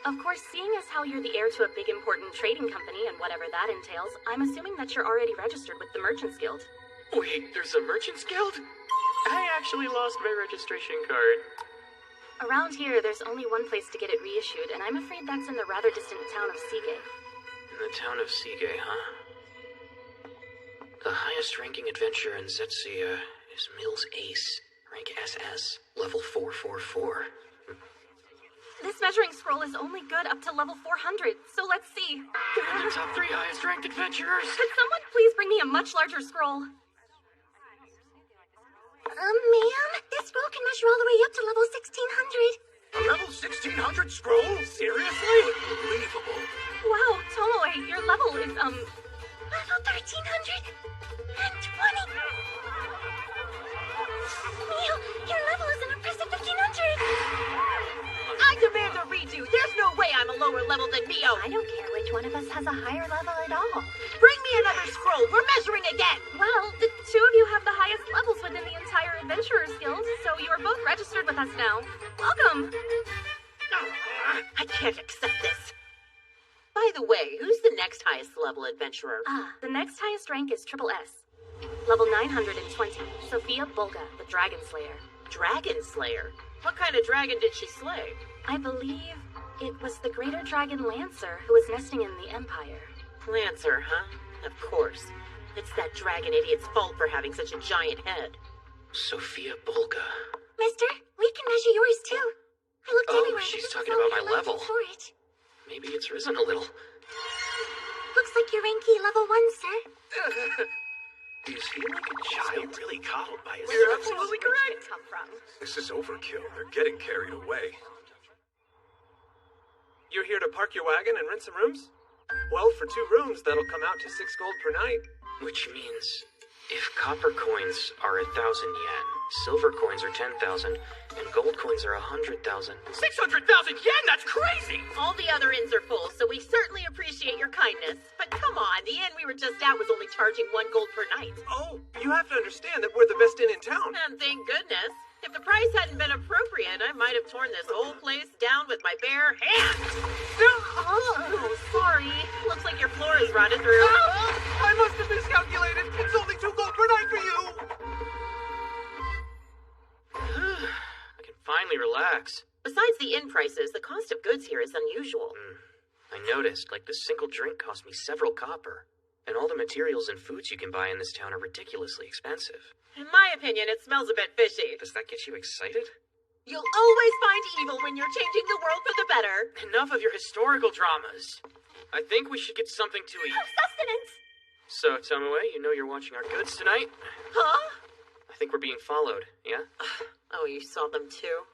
Of course, seeing as how you're the heir to a big important trading company and whatever that entails, I'm assuming that you're already registered with the Merchants Guild. Wait, there's a merchant's guild? I actually lost my registration card. Around here, there's only one place to get it reissued, and I'm afraid that's in the rather distant town of Sige. In the town of Sige, huh? The highest ranking adventurer in Zetsuya is Mills Ace, rank SS, level 444. This measuring scroll is only good up to level 400, so let's see. They're the top 3 highest ranked adventurers. Could someone please bring me a much larger scroll? Ma'am, this scroll can measure all the way up to level 1600. A level 1600 scroll? Seriously? Unbelievable. Wow, Tomoe, your level is, level 1320. Mio, your level is an impressive 1500. I demand a redo. There's no way I'm a lower level than Mio. I don't care which one of us has a higher level at all. Bring me another scroll. We're measuring again. Well, the two of you have the highest levels within the entire Adventurers Guild, so you are both registered with us now. Welcome. I can't accept this. By the way, who's the next highest level adventurer? The next highest rank is Triple S. Level 920, Sophia Bulga, the Dragon Slayer. Dragon Slayer? What kind of dragon did she slay? I believe it was the Greater Dragon Lancer who was nesting in the Empire. Lancer, huh? Of course. It's that dragon idiot's fault for having such a giant head. Sophia Bulga. Mister, we can measure yours too. I looked everywhere. She's but this talking is all about we my could level. find For it. Maybe it's risen a little. Looks like you're rank E level 1, sir. Is he like a child? Really coddled by his You're absolutely correct. Come from. This is overkill. They're getting carried away. You're here to park your wagon and rent some rooms? Well, for 2 rooms, that'll come out to 6 gold per night. Which means if copper coins are 1,000 yen, silver coins are 10,000, and gold coins are 100,000. 600,000 yen? That's crazy! All the other inns are full, so we certainly appreciate your kindness. But come on, the inn we were just at was only charging 1 gold per night. Oh, you have to understand that we're the best inn in town. And thank goodness. If the price hadn't been appropriate, I might have torn this whole place down with my bare hands. Oh, sorry. Looks like your floor is rotted through. I must have miscalculated. It's only 2 gold per night for you. I can finally relax. Besides the inn prices, the cost of goods here is unusual. I noticed, like, the single drink cost me several copper. And all the materials and foods you can buy in this town are ridiculously expensive. In my opinion, it smells a bit fishy. Does that get you excited? You'll always find evil when you're changing the world for the better. Enough of your historical dramas. I think we should get something to eat. Sustenance! So, Tomoe, you know you're watching our goods tonight? Huh? I think we're being followed, yeah? Oh, you saw them too?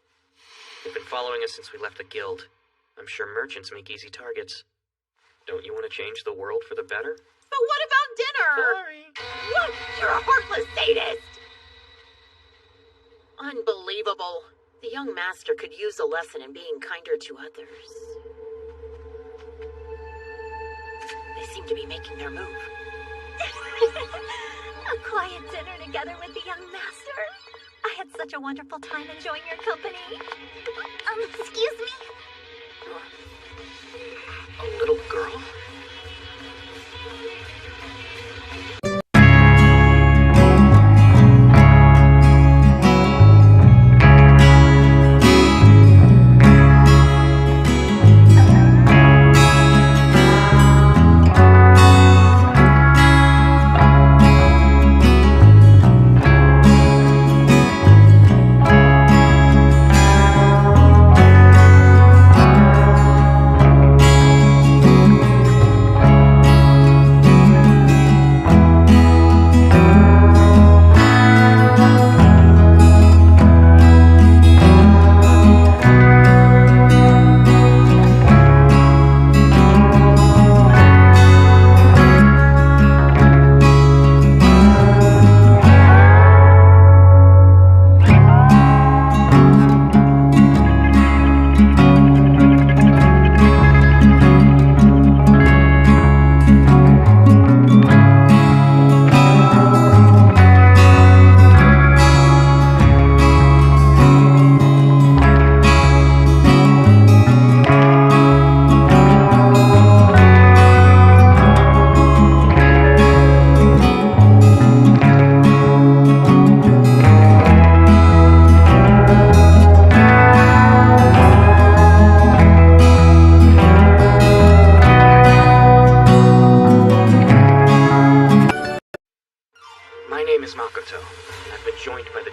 They've been following us since we left the guild. I'm sure merchants make easy targets. Don't you want to change the world for the better? But what about dinner? Sorry. What? You're a heartless sadist! Unbelievable. The young master could use a lesson in being kinder to others. They seem to be making their move. A quiet dinner together with the young master. I had such a wonderful time enjoying your company. Excuse me? A little girl?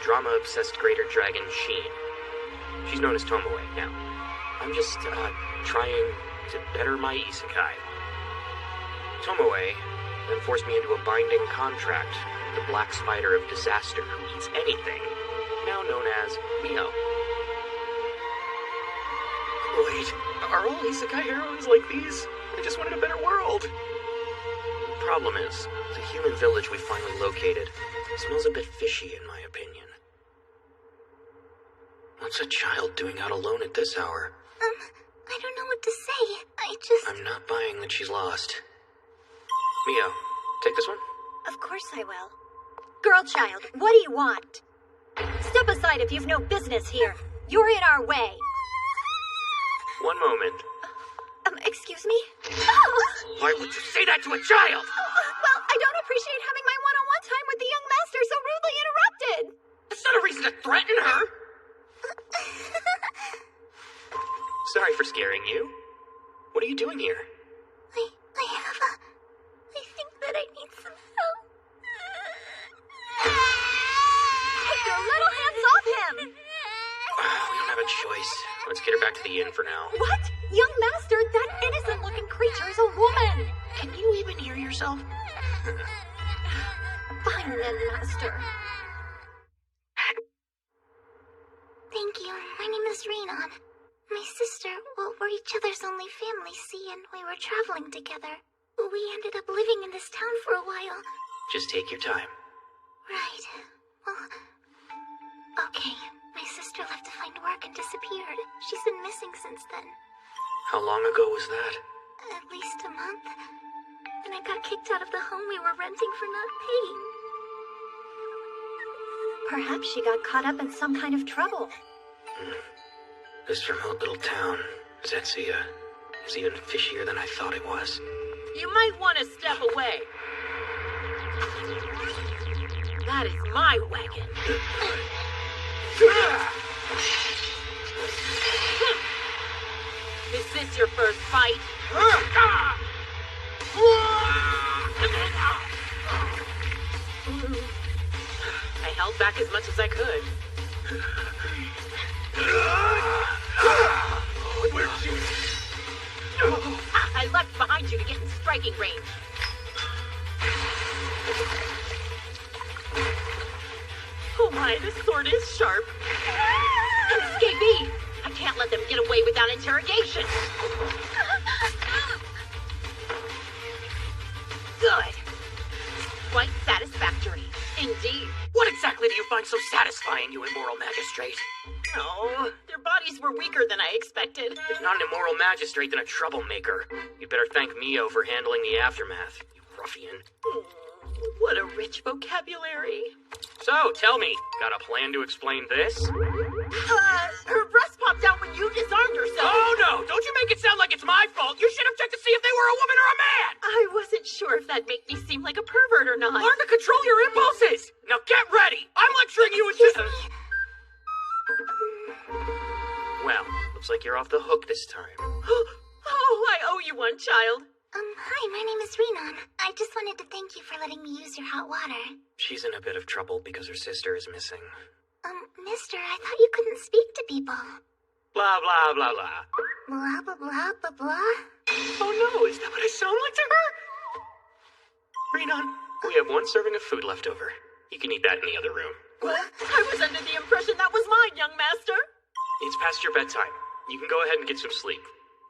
Drama-obsessed greater dragon, Sheen. She's known as Tomoe now. I'm just, trying to better my isekai. Tomoe then forced me into a binding contract with the Black Spider of Disaster who eats anything, now known as Mio. Wait, are all isekai heroines like these? I just wanted a better world. The problem is, the human village we finally located smells a bit fishy in my opinion. What's a child doing out alone at this hour? I don't know what to say. I'm not buying that she's lost. Mio, take this one? Of course I will. Girl child, what do you want? Step aside if you've no business here. You're in our way. One moment. Excuse me? Why would you say that to a child? Well, I don't appreciate having my one-on-one time with the young master so rudely interrupted. That's not a reason to threaten her. Sorry for scaring you. What are you doing here? I think that I need some help. Take your little hands off him! We don't have a choice. Let's get her back to the inn for now. What? Young master, that innocent-looking creature is a woman! Can you even hear yourself? Fine then, master. Thank you. My name is Renan. My sister, well, we're each other's only family, see, and we were traveling together. We ended up living in this town for a while. Just take your time. Right. Well, okay. My sister left to find work and disappeared. She's been missing since then. How long ago was that? At least a month. And I got kicked out of the home we were renting for not paying. Perhaps she got caught up in some kind of trouble. This remote little town, Zetsuya, is even fishier than I thought it was. You might want to step away. That is my wagon. this your first fight? I held back as much as I could. I left behind you to get in striking range. Oh my, this sword is sharp. Escapee! I can't let them get away without interrogation. Good. Quite satisfactory, indeed. What exactly do you find so satisfying, you immoral magistrate? Oh, their bodies were weaker than I expected. If not an immoral magistrate, then a troublemaker. You'd better thank Mio for handling the aftermath, you ruffian. What a rich vocabulary. So, tell me, got a plan to explain this? Her breast popped out when you disarmed her, so... Oh no! Don't you make it sound like it's my fault! You should have checked to see if they were a woman or a man! I wasn't sure if that'd make me seem like a pervert or not. Learn to control your impulses! Now get ready! I'm lecturing you in just... Well, looks like you're off the hook this time. Oh, I owe you one, child. Hi, my name is Renan. I just wanted to thank you for letting me use your hot water. She's in a bit of trouble because her sister is missing. Mister, I thought you couldn't speak to people. Blah, blah, blah, blah. Blah, blah, blah, blah, blah. Oh no, is that what I sound like to her? Renan, we have one serving of food left over. You can eat that in the other room. What? I was under the impression that was mine, young master. It's past your bedtime. You can go ahead and get some sleep.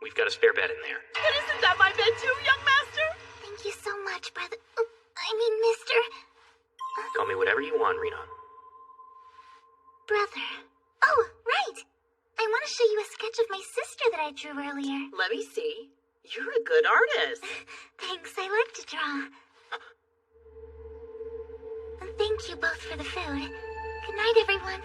We've got a spare bed in there. But isn't that my bed too, young master? Thank you so much, brother. Mister. Call me whatever you want, Renan. Brother. Oh, right. I want to show you a sketch of my sister that I drew earlier. Let me see. You're a good artist. Thanks, I like to draw. Thank you both for the food. Good night, everyone.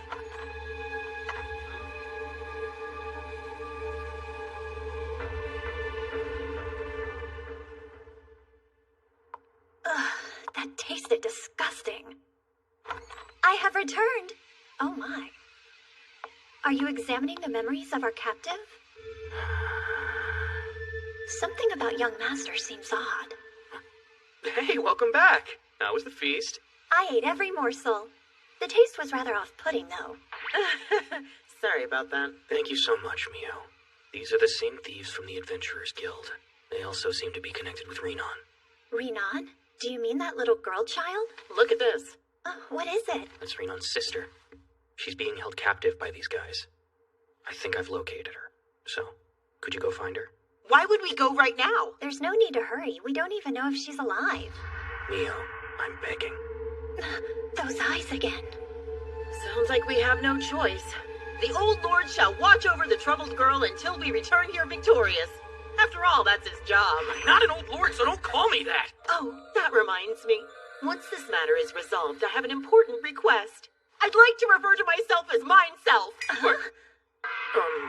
That tasted disgusting. I have returned. Oh my. Are you examining the memories of our captive? Something about young master seems odd. Hey, welcome back. How was the feast? I ate every morsel. The taste was rather off-putting, though. Sorry about that. Thank you so much, Mio. These are the same thieves from the Adventurers Guild. They also seem to be connected with Renan. Renan? Do you mean that little girl child? Look at this. What is it? That's Renan's sister. She's being held captive by these guys. I think I've located her. So, could you go find her? Why would we go right now? There's no need to hurry. We don't even know if she's alive. Mio, I'm begging. Those eyes again. Sounds like we have no choice. The old lord shall watch over the troubled girl until we return here victorious. After all, that's his job. I'm not an old lord, so don't call me that. Oh, that reminds me. Once this matter is resolved, I have an important request. I'd like to refer to myself as mine self.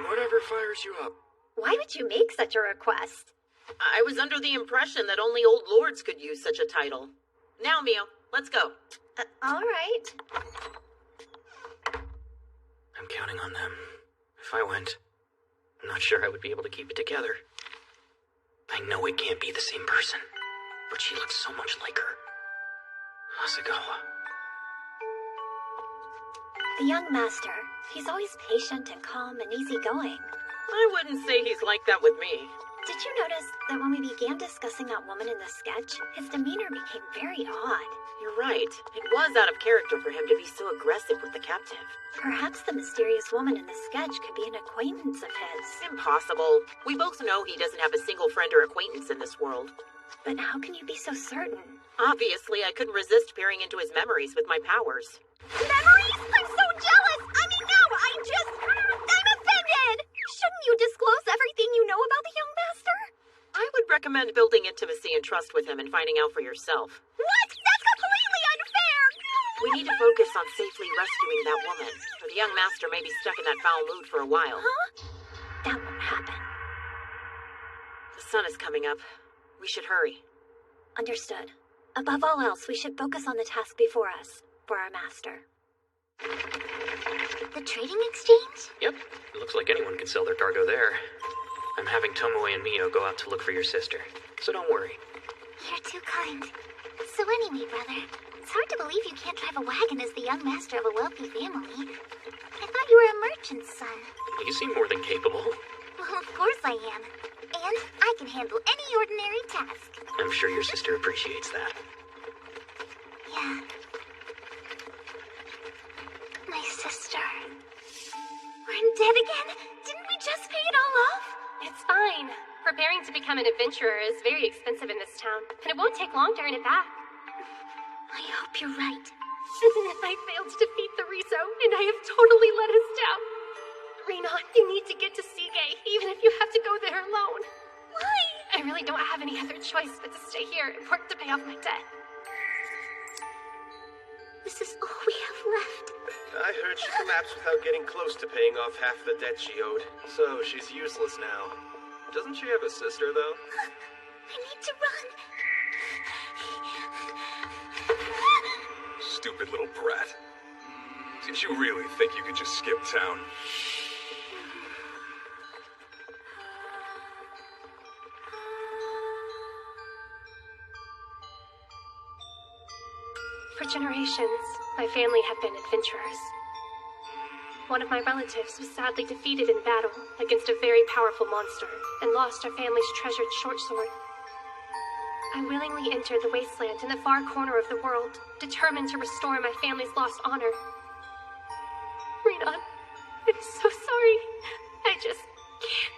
Whatever fires you up. Why would you make such a request? I was under the impression that only old lords could use such a title. Now, Mio, let's go. All right. I'm counting on them. If I went, I'm not sure I would be able to keep it together. I know it can't be the same person, but she looks so much like her. Hasegawa. The young master, he's always patient and calm and easygoing. I wouldn't say he's like that with me. Did you notice that when we began discussing that woman in the sketch, his demeanor became very odd? You're right. It was out of character for him to be so aggressive with the captive. Perhaps the mysterious woman in the sketch could be an acquaintance of his. Impossible. We both know he doesn't have a single friend or acquaintance in this world. But how can you be so certain? Obviously, I couldn't resist peering into his memories with my powers. Memories? I'm so jealous! I'm offended! Shouldn't you disclose everything you know about the young master? I would recommend building intimacy and trust with him and finding out for yourself. What? That's completely unfair! We need to focus on safely rescuing that woman, or the young master may be stuck in that foul mood for a while. Huh? That won't happen. The sun is coming up. We should hurry. Understood. Above all else, we should focus on the task before us, for our master. The trading exchange? Yep, it looks like anyone can sell their cargo there. I'm having Tomoe and Mio go out to look for your sister, so don't worry. You're too kind. So anyway, brother, it's hard to believe you can't drive a wagon as the young master of a wealthy family. I thought you were a merchant's son. You seem more than capable. Well, of course I am. And I can handle any ordinary task. I'm sure your sister appreciates that. Yeah. My sister. We're in debt again? Didn't we just pay it all off? It's fine. Preparing to become an adventurer is very expensive in this town, and it won't take long to earn it back. I hope you're right. I failed to defeat the Rizo, and I have totally let us down. Rena, you need to get to Seagay, even if you have to go there alone. Why? I really don't have any other choice but to stay here and work to pay off my debt. This is all we have left. I heard she collapsed without getting close to paying off half the debt she owed. So she's useless now. Doesn't she have a sister, though? I need to run. Stupid little brat. Did you really think you could just skip town? For generations, my family have been adventurers. One of my relatives was sadly defeated in battle against a very powerful monster and lost our family's treasured short sword. I willingly entered the wasteland in the far corner of the world, determined to restore my family's lost honor. Renan, I'm so sorry. I just can't.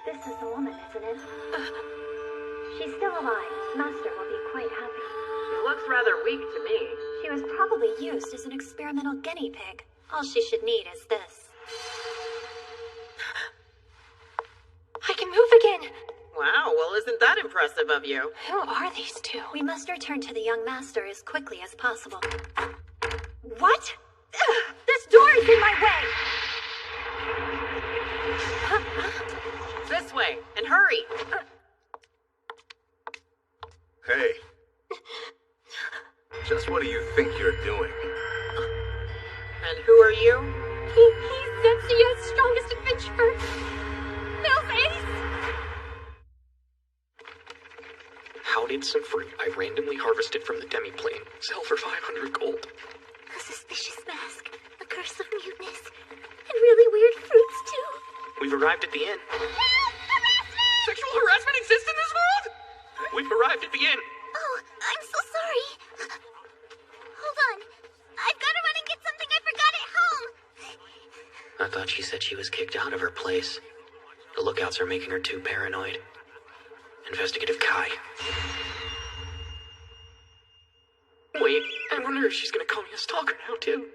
This is the woman, isn't it? She's still alive. Master will be quite happy. She looks rather weak to me. She was probably used as an experimental guinea pig. All she should need is this. I can move again! Wow, well, isn't that impressive of you? Who are these two? We must return to the young master as quickly as possible. What? This door is in my way! This way, and hurry! Hey. Just what do you think you're doing? And who are you? He's Zetsuya's strongest adventurer. Mills Ace! How did some fruit I randomly harvested from the demi-plane sell for 500 gold? A suspicious mask, a curse of muteness, and really weird fruits, too. We've arrived at the inn. Sexual harassment exists in this world? We've arrived at the inn. Oh, I'm so sorry. Hold on. I've got to run and get something I forgot at home. I thought she said she was kicked out of her place. The lookouts are making her too paranoid. Investigative Kai. Wait, I wonder if she's gonna call me a stalker now, too.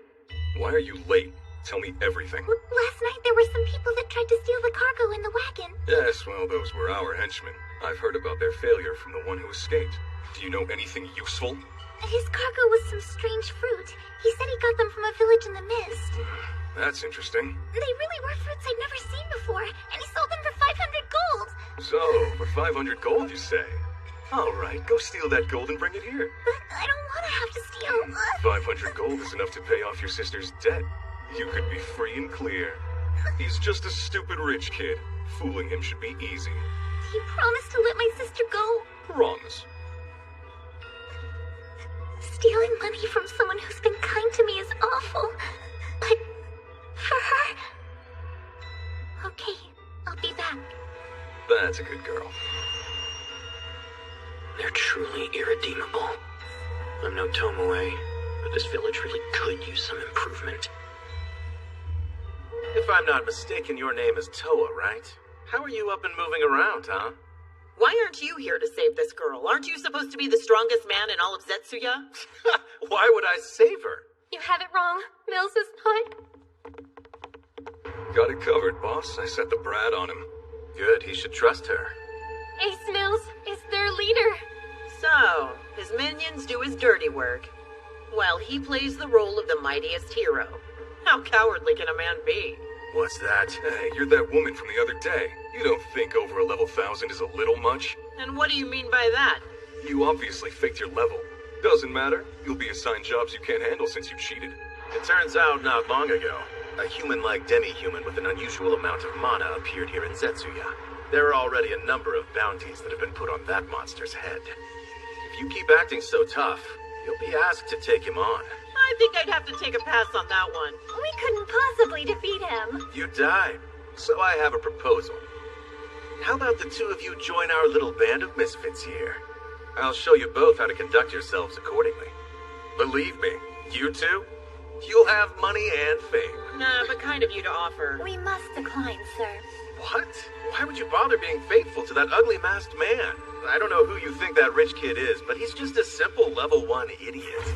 Why are you late? Tell me everything. Last night there were some people that tried to steal the cargo in the wagon. Yes, well, those were our henchmen. I've heard about their failure from the one who escaped. Do you know anything useful? His cargo was some strange fruit. He said he got them from a village in the mist. That's interesting. They really were fruits I'd never seen before, and he sold them for 500 gold. So, for 500 gold, you say? All right, go steal that gold and bring it here. But I don't want to have to steal. 500 gold is enough to pay off your sister's debt. You could be free and clear. He's just a stupid rich kid. Fooling him should be easy. He promised to let my sister go. Promise. Stealing money from someone who's been kind to me is awful. But for her... Okay, I'll be back. That's a good girl. They're truly irredeemable. I'm no Tomoe, but this village really could use some improvement. If I'm not mistaken, your name is Toa, right? How are you up and moving around, huh? Why aren't you here to save this girl? Aren't you supposed to be the strongest man in all of Zetsuya? Why would I save her? You have it wrong. Mills is not. Got it covered, boss. I set the brat on him. Good, he should trust her. Ace Mills is their leader. So, his minions do his dirty work, while he plays the role of the mightiest hero. How cowardly can a man be? What's that? Hey, you're that woman from the other day. You don't think over a level 1000 is a little much? And what do you mean by that? You obviously faked your level. Doesn't matter. You'll be assigned jobs you can't handle since you cheated. It turns out not long ago, A human-like demi-human with an unusual amount of mana appeared here in Zetsuya. There are already a number of bounties that have been put on that monster's head. If you keep acting so tough, you'll be asked to take him on. I think I'd have to take a pass on that one. We couldn't possibly defeat him. You died, so I have a proposal. How about the two of you join our little band of misfits here? I'll show you both how to conduct yourselves accordingly. Believe me, you two, you'll have money and fame. Nah, but kind of you to offer. We must decline, sir. What? Why would you bother being faithful to that ugly masked man? I don't know who you think that rich kid is, but he's just a simple level 1 idiot.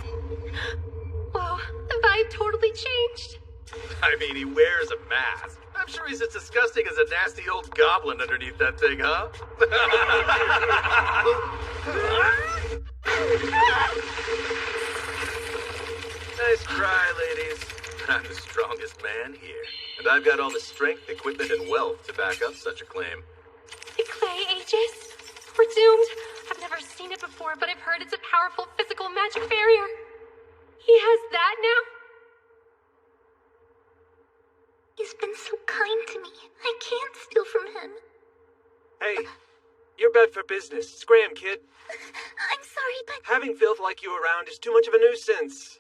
Whoa, the vibe totally changed. I mean, he wears a mask. I'm sure he's as disgusting as a nasty old goblin underneath that thing, huh? Nice try, ladies. I'm the strongest man here, and I've got all the strength, equipment, and wealth to back up such a claim. The clay ages? We're doomed. I've never seen it before, but I've heard it's a powerful physical magic barrier. He has that now? He's been so kind to me. I can't steal from him. Hey, you're bad for business. Scram, kid. I'm sorry, but... Having filth like you around is too much of a nuisance.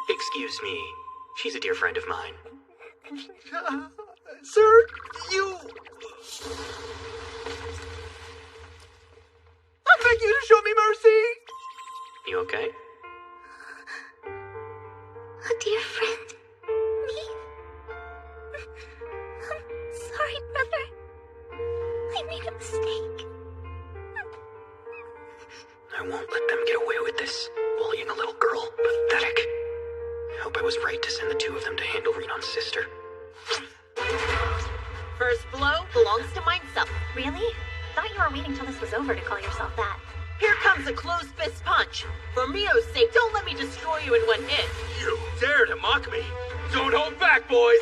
Excuse me. She's a dear friend of mine. Sir, you... I beg you to show me mercy! You okay? A dear friend. Me? I'm sorry, brother. I made a mistake. I won't let them get away with this. Bullying a little girl. Pathetic. I hope I was right to send the two of them to handle Renon's sister. First blow belongs to myself. Really? Thought you were waiting till this was over to call yourself that. Here comes a closed fist punch. For Mio's sake, don't let me destroy you in one hit. You dare to mock me? Don't hold back, boys!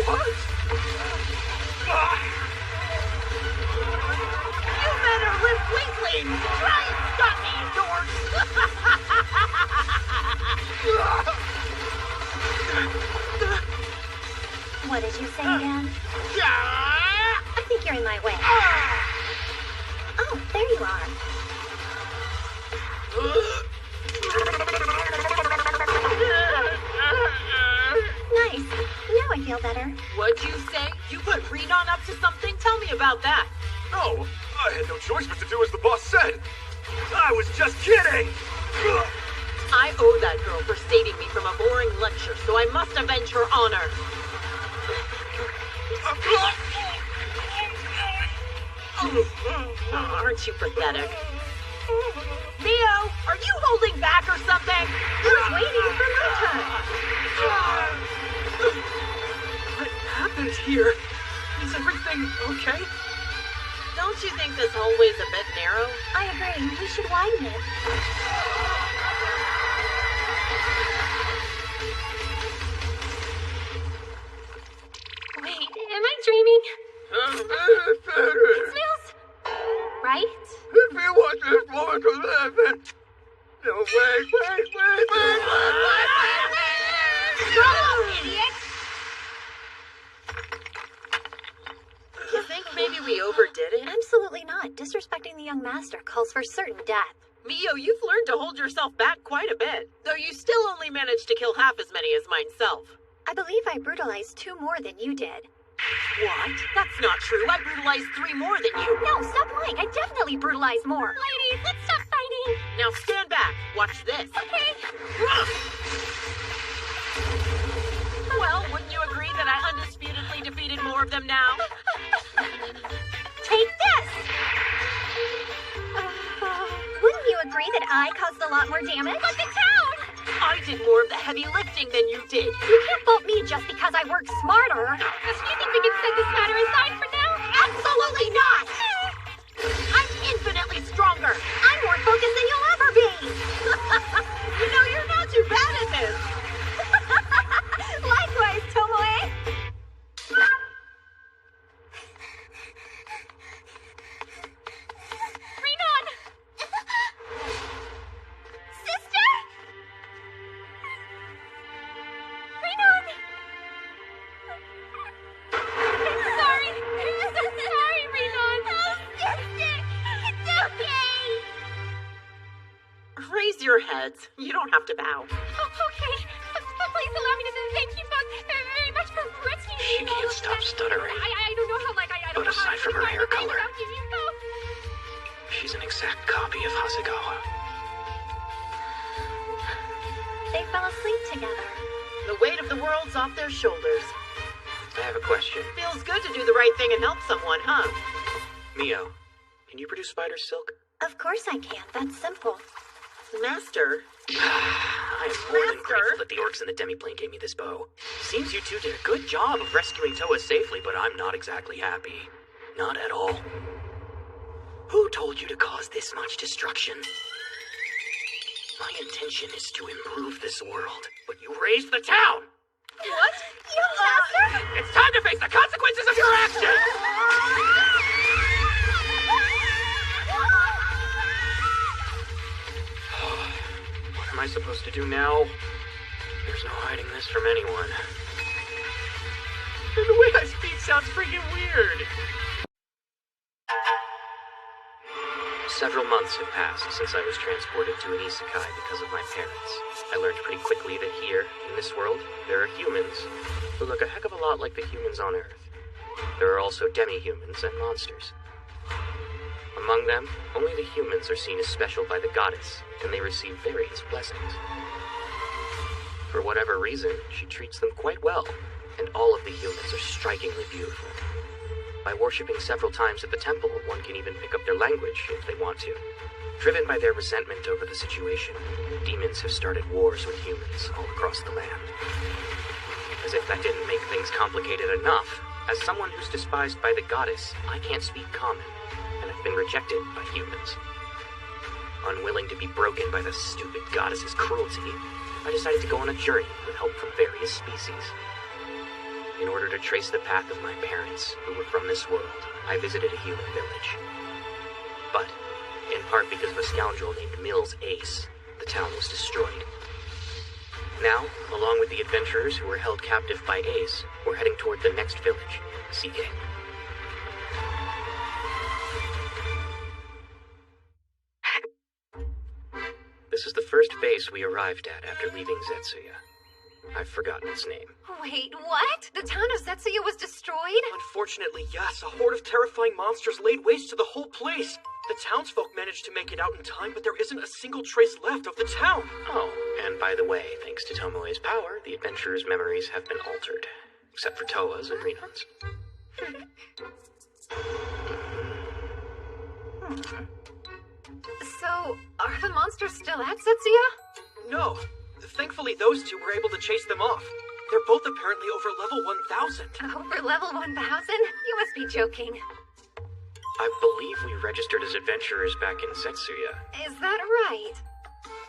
What? You men are limp weaklings! Try and stop me, you dorks! What did you say again? I think you're in my way. Oh, there you are. Nice. Now I feel better. What'd you say? You put Renon up to something? Tell me about that. No, I had no choice but to do as the boss said. I was just kidding. I owe that girl for saving me from a boring lecture, so I must avenge her honor. Aren't you pathetic? Mio, are you holding back or something? I was waiting for my turn. What happened here? Is everything okay? Don't you think this hallway's a bit narrow? I agree. We should widen it. Wait, am I dreaming? It smells... right? If you want this woman to live, no, wait. Shut up, idiot! You think maybe we overdid it? Absolutely not. Disrespecting the young master calls for certain death. Mio, you've learned to hold yourself back quite a bit, though you still only managed to kill half as many as myself. I believe I brutalized 2 more than you did. What? That's not true. I brutalized 3 more than you. No, stop lying. I definitely brutalized more. Ladies, let's stop fighting. Now stand back. Watch this. Okay. Well, wouldn't you agree that I undisputedly defeated more of them now? Take this! Wouldn't you agree that I caused a lot more damage? Look at town! I did more of the heavy lifting than you did. You can't fault me just because I worked smarter. Do you think we can set this matter aside for now? Absolutely not! I'm infinitely stronger. I'm more focused than you'll ever be. You know, you're not too bad at this. Likewise, Tomoe. Renon! Sister? heads. You don't have to bow. Oh, okay. Please allow me to thank you both very much for rescuing me. She can't stop stuttering. I don't know how, I don't But know how aside from her hair color, without you both. she's an exact copy of Hasegawa. They fell asleep together. The weight of the world's off their shoulders. I have a question. Feels good to do the right thing and help someone, huh? Mio, can you produce spider silk? Of course I can. That's simple. Master. I am more than Master? grateful that the orcs in the demiplane gave me this bow. Seems you two did a good job of rescuing Toa safely, but I'm not exactly happy. Not at all. Who told you to cause this much destruction? My intention is to improve this world, but you razed the town! What? Young Master? It's time to face the consequences of your actions! What am I supposed to do now? There's no hiding this from anyone. And the way I speak sounds freaking weird. Several months have passed since I was transported to an isekai because of my parents. I learned pretty quickly that here, in this world, there are humans who look a heck of a lot like the humans on Earth. There are also demi-humans and monsters. Among them, only the humans are seen as special by the goddess, and they receive various blessings. For whatever reason, she treats them quite well, and all of the humans are strikingly beautiful. By worshipping several times at the temple, one can even pick up their language if they want to. Driven by their resentment over the situation, demons have started wars with humans all across the land. As if that didn't make things complicated enough, as someone who's despised by the goddess, I can't speak common, and I've been rejected by humans. Unwilling to be broken by the stupid goddess's cruelty, I decided to go on a journey with help from various species. In order to trace the path of my parents, who were from this world, I visited a human village. But, in part because of a scoundrel named Mills Ace, the town was destroyed. Now, along with the adventurers who were held captive by Ace, we're heading toward the next village, Sige. This is the first base we arrived at after leaving Zetsuya. I've forgotten its name. Wait, what? The town of Zetsuya was destroyed? Unfortunately, yes. A horde of terrifying monsters laid waste to the whole place. The townsfolk managed to make it out in time, but there isn't a single trace left of the town. Oh, and by the way, thanks to Tomoe's power, the adventurers' memories have been altered. Except for Toa's and Rinon's. So, are the monsters still at Zetsuya? No. Thankfully, those two were able to chase them off. They're both apparently over level 1000. Over level 1000? You must be joking. I believe we registered as adventurers back in Zetsuya. Is that right?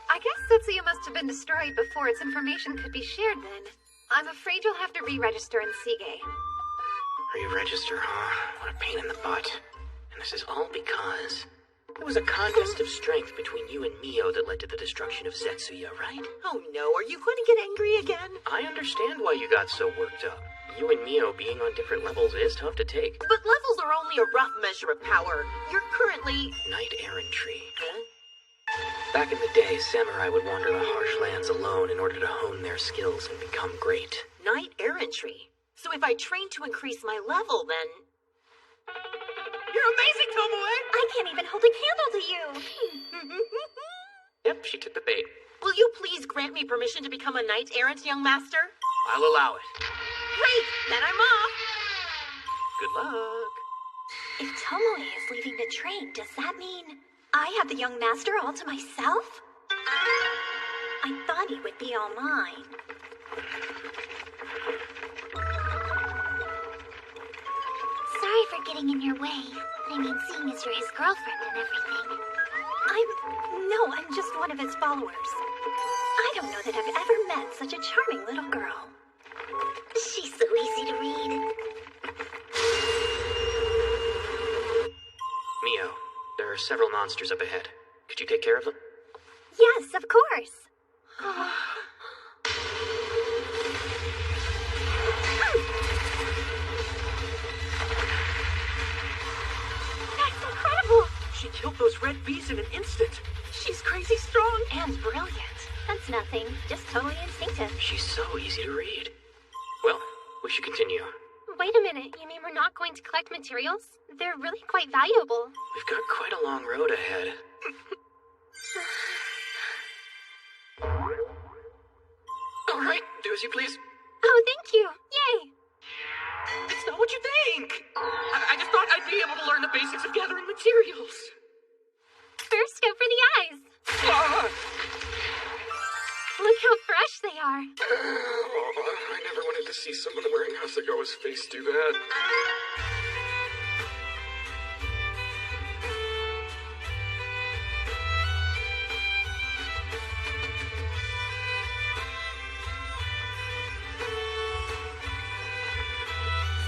I guess Zetsuya must have been destroyed before its information could be shared then. I'm afraid you'll have to re-register in Sige. Re-register, huh? What a pain in the butt. And this is all because it was a contest of strength between you and Mio that led to the destruction of Zetsuya, right? Oh no, are you going to get angry again? I understand why you got so worked up. You and Mio being on different levels is tough to take. But levels are only a rough measure of power. You're currently... Knight errantry. Huh? Back in the day, samurai would wander the harsh lands alone in order to hone their skills and become great. Knight errantry. So if I train to increase my level, then... You're amazing, Tomoe! I can't even hold a candle to you. Yep, she took the bait. Will you please grant me permission to become a knight errant, young master? I'll allow it. Great! Then I'm off! Good luck. If Tomoe is leaving the train, does that mean I have the young master all to myself? I thought he would be all mine. Sorry for getting in your way. But I mean, seeing as you're his girlfriend and everything. I'm just one of his followers. I don't know that I've ever met such a charming little girl. She's so easy to read. Mio, there are several monsters up ahead. Could you take care of them? Yes, of course. That's incredible! She killed those red bees in an instant. She's crazy strong. And brilliant. That's nothing. Just totally instinctive. She's so easy to read. Well, we should continue. Wait a minute, you mean we're not going to collect materials? They're really quite valuable. We've got quite a long road ahead. All right, do as you please. Oh, thank you. Yay! It's not what you think. I just thought I'd be able to learn the basics of gathering materials. First, go for the eyes. Ah! Look how fresh they are. I never wanted to see someone wearing Hasegawa's face do that.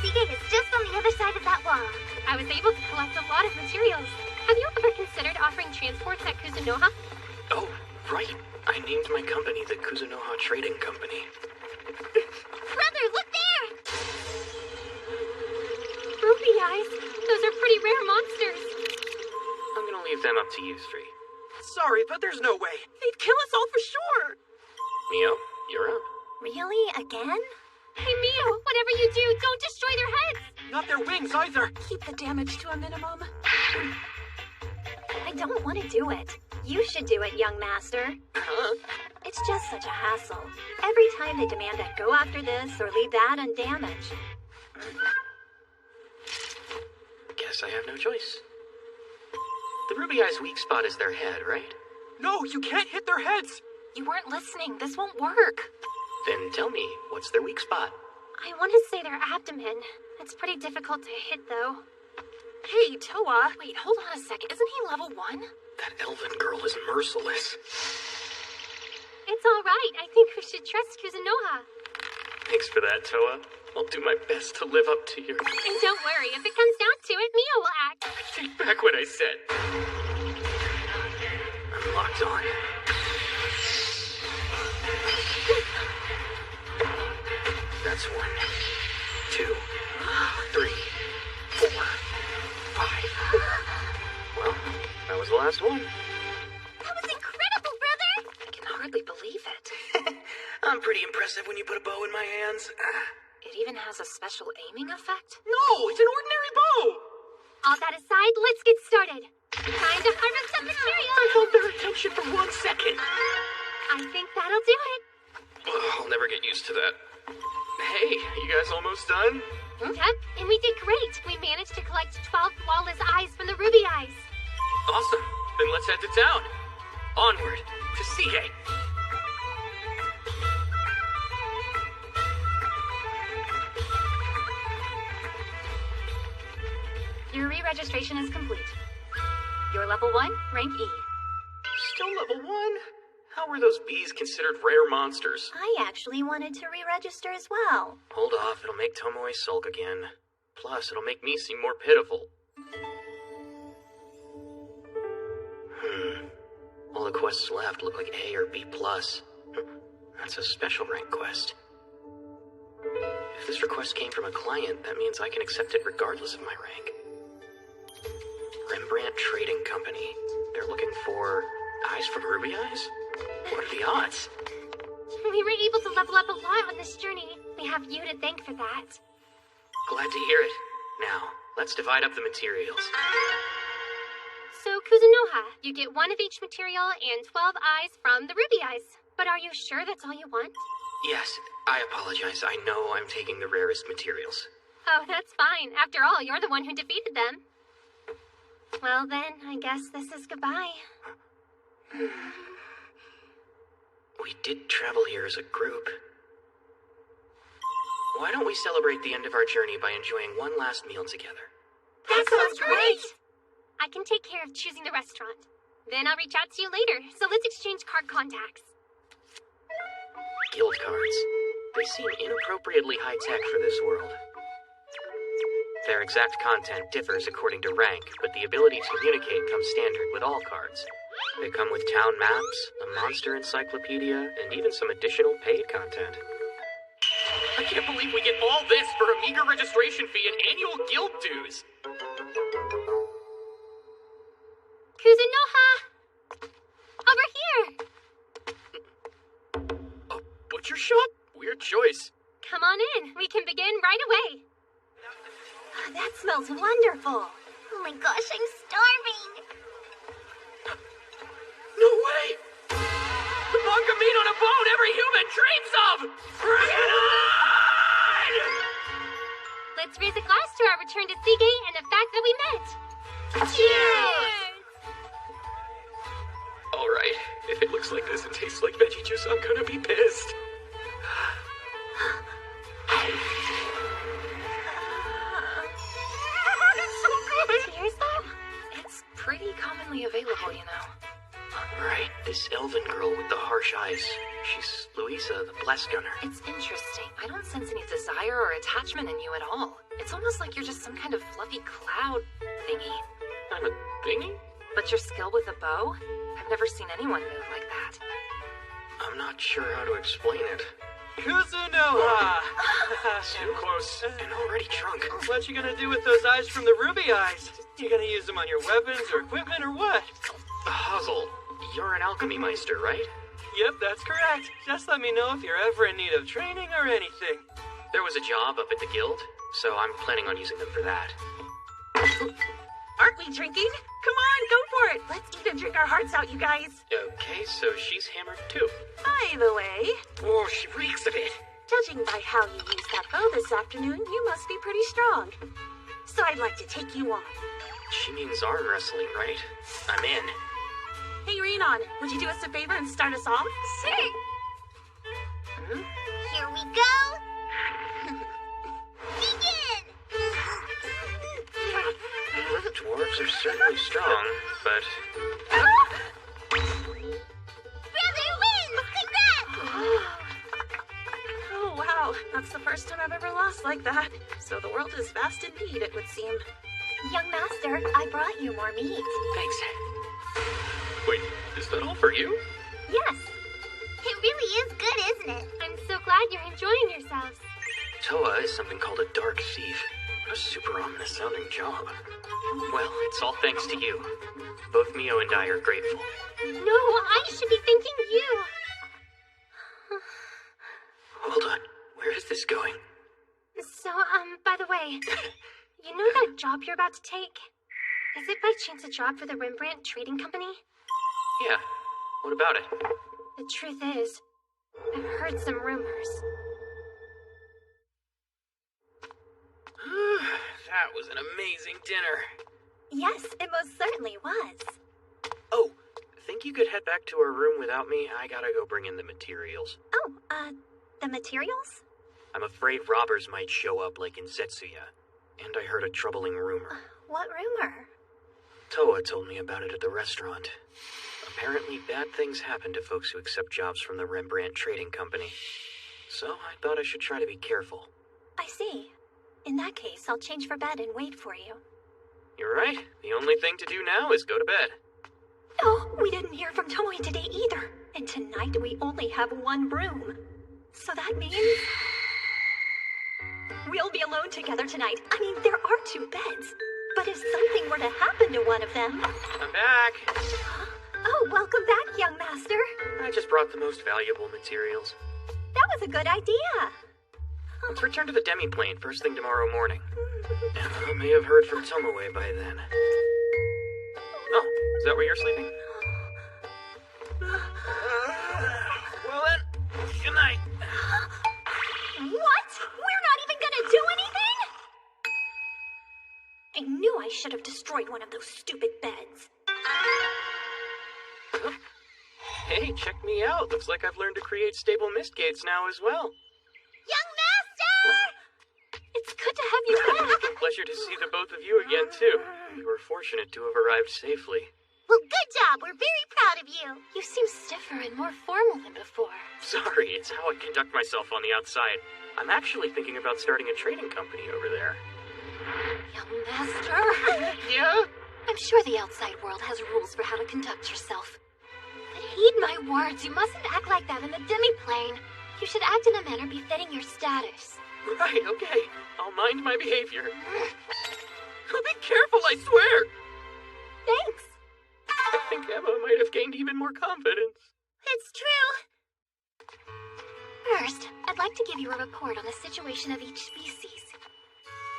Seagate is just on the other side of that wall. I was able to collect a lot of materials. Have you ever considered offering transports at Kuzunoha? Oh, right. I named my company the Kuzunoha Trading Company. Brother, look there! Ruby eyes. Those are pretty rare monsters. I'm gonna leave them up to you three. Sorry, but there's no way. They'd kill us all for sure. Mio, you're up. Really? Again? Hey, Mio, whatever you do, don't destroy their heads. Not their wings either. Keep the damage to a minimum. I don't want to do it. You should do it, young master. Huh? It's just such a hassle. Every time they demand I go after this or leave that undamaged. Guess I have no choice. The Ruby Eye's weak spot is their head, right? No, you can't hit their heads. You weren't listening. This won't work. Then tell me, what's their weak spot? I want to say their abdomen. It's pretty difficult to hit, though. Hey, Toa. Wait, hold on a second. Isn't he level 1? That elven girl is merciless. It's all right. I think we should trust Kuzunoha. Thanks for that, Toa. I'll do my best to live up to your... And don't worry, if it comes down to it, Mio will act. Take back what I said. I'm locked on. That's 1, 2, 3, 4, 5. Well, that was the last one. That was incredible, brother! I can hardly believe it. I'm pretty impressive when you put a bow in my hands. It even has a special aiming effect. No, it's an ordinary bow. All that aside, let's get started. Time to harvest some I materials. held their attention for 1 second. I think that'll do it. I'll never get used to that. Hey, you guys almost done? Yep, and we did great. We managed to collect 12 flawless eyes from the Ruby Eyes. Awesome. Then let's head to town. Onward to Seagate. Your re-registration is complete. You're level 1, rank E. Still level 1? How were those bees considered rare monsters? I actually wanted to re-register as well. Hold off, it'll make Tomoe sulk again. Plus, it'll make me seem more pitiful. All the quests left look like A or B+. That's a special rank quest. If this request came from a client, that means I can accept it regardless of my rank. Rembrandt Trading Company. They're looking for eyes from Ruby Eyes? What are the odds? We were able to level up a lot on this journey. We have you to thank for that. Glad to hear it. Now, let's divide up the materials. So, Kuzunoha, you get 1 of each material and 12 eyes from the Ruby Eyes. But are you sure that's all you want? Yes, I apologize. I know I'm taking the rarest materials. Oh, that's fine. After all, you're the one who defeated them. Well then, I guess this is goodbye. We did travel here as a group. Why don't we celebrate the end of our journey by enjoying one last meal together? That sounds great! I can take care of choosing the restaurant. Then I'll reach out to you later, so let's exchange card contacts. Guild cards. They seem inappropriately high-tech for this world. Their exact content differs according to rank, but the ability to communicate comes standard with all cards. They come with town maps, a monster encyclopedia, and even some additional paid content. I can't believe we get all this for a meager registration fee and annual guild dues! Kuzunoha! Good choice. Come on in. We can begin right away. That smells wonderful. Oh my gosh, I'm starving. No way! Monka meat on a bone every human dreams of! Bring it on! Let's raise a glass to our return to Seagate and the fact that we met. Cheers! Alright, if it looks like this and tastes like veggie juice, I'm gonna be pissed. It's so good! Seriously? It's pretty commonly available, you know. Right, this elven girl with the harsh eyes. She's Louisa, the blessed gunner. It's interesting. I don't sense any desire or attachment in you at all. It's almost like you're just some kind of fluffy cloud thingy. I'm a thingy? But your skill with a bow? I've never seen anyone move like that. I'm not sure how to explain it. Kuzunoha! Too close and already drunk. What you gonna do with those eyes from the ruby eyes? You gonna use them on your weapons or equipment or what? Hazel, you're an alchemy meister, right? Yep, that's correct. Just let me know if you're ever in need of training or anything. There was a job up at the guild, so I'm planning on using them for that. Aren't we drinking? Come on, go for it. Let's eat and drink our hearts out, you guys. Okay, so she's hammered too. By the way, Oh, she reeks of it. judging by how you used that bow this afternoon, you must be pretty strong. So I'd like to take you on. She means arm wrestling, right? I'm in. Hey, Renan, would you do us a favor and start us off? Sure. Here we go. Begin! Dwarves are certainly strong, but... Brother wins! Congrats! Oh, wow. That's the first time I've ever lost like that. So the world is vast indeed, it would seem. Young master, I brought you more meat. Thanks. Wait, is that all for you? Yes. It really is good, isn't it? I'm so glad you're enjoying yourselves. Toa is something called a dark thief. What a super ominous sounding job. Well, it's all thanks to you. Both Mio and I are grateful. No, I should be thanking you. Hold on, where is this going? So, by the way, you know that job you're about to take? Is it by chance a job for the Rembrandt Trading Company? Yeah, what about it? The truth is, I've heard some rumors. That was an amazing dinner. Yes, it most certainly was. Oh, think you could head back to our room without me? I gotta go bring in the materials. Oh, the materials? I'm afraid robbers might show up like in Zetsuya. And I heard a troubling rumor. What rumor? Toa told me about it at the restaurant. Apparently bad things happen to folks who accept jobs from the Rembrandt Trading Company. So I thought I should try to be careful. I see. In that case, I'll change for bed and wait for you. You're right. The only thing to do now is go to bed. Oh, we didn't hear from Tomoe today either. And tonight we only have one room. So that means... we'll be alone together tonight. I mean, there are two beds. But if something were to happen to one of them... I'm back. Oh, welcome back, young master. I just brought the most valuable materials. That was a good idea. Let's return to the demi-plane first thing tomorrow morning. I may have heard from Tomoe by then. Oh, is that where you're sleeping? Well then, good night. What? We're not even gonna do anything? I knew I should have destroyed one of those stupid beds. Hey, check me out. Looks like I've learned to create stable mist gates now as well. Young master! It's good to have you back. Pleasure to see the both of you again, too. You were fortunate to have arrived safely. Well, good job. We're very proud of you. You seem stiffer and more formal than before. Sorry, it's how I conduct myself on the outside. I'm actually thinking about starting a trading company over there. Young master. Yeah? I'm sure the outside world has rules for how to conduct yourself. But heed my words. You mustn't act like that in the demi-plane. You should act in a manner befitting your status. Right, okay. I'll mind my behavior. Be careful, I swear! Thanks. I think Emma might have gained even more confidence. It's true. First, I'd like to give you a report on the situation of each species.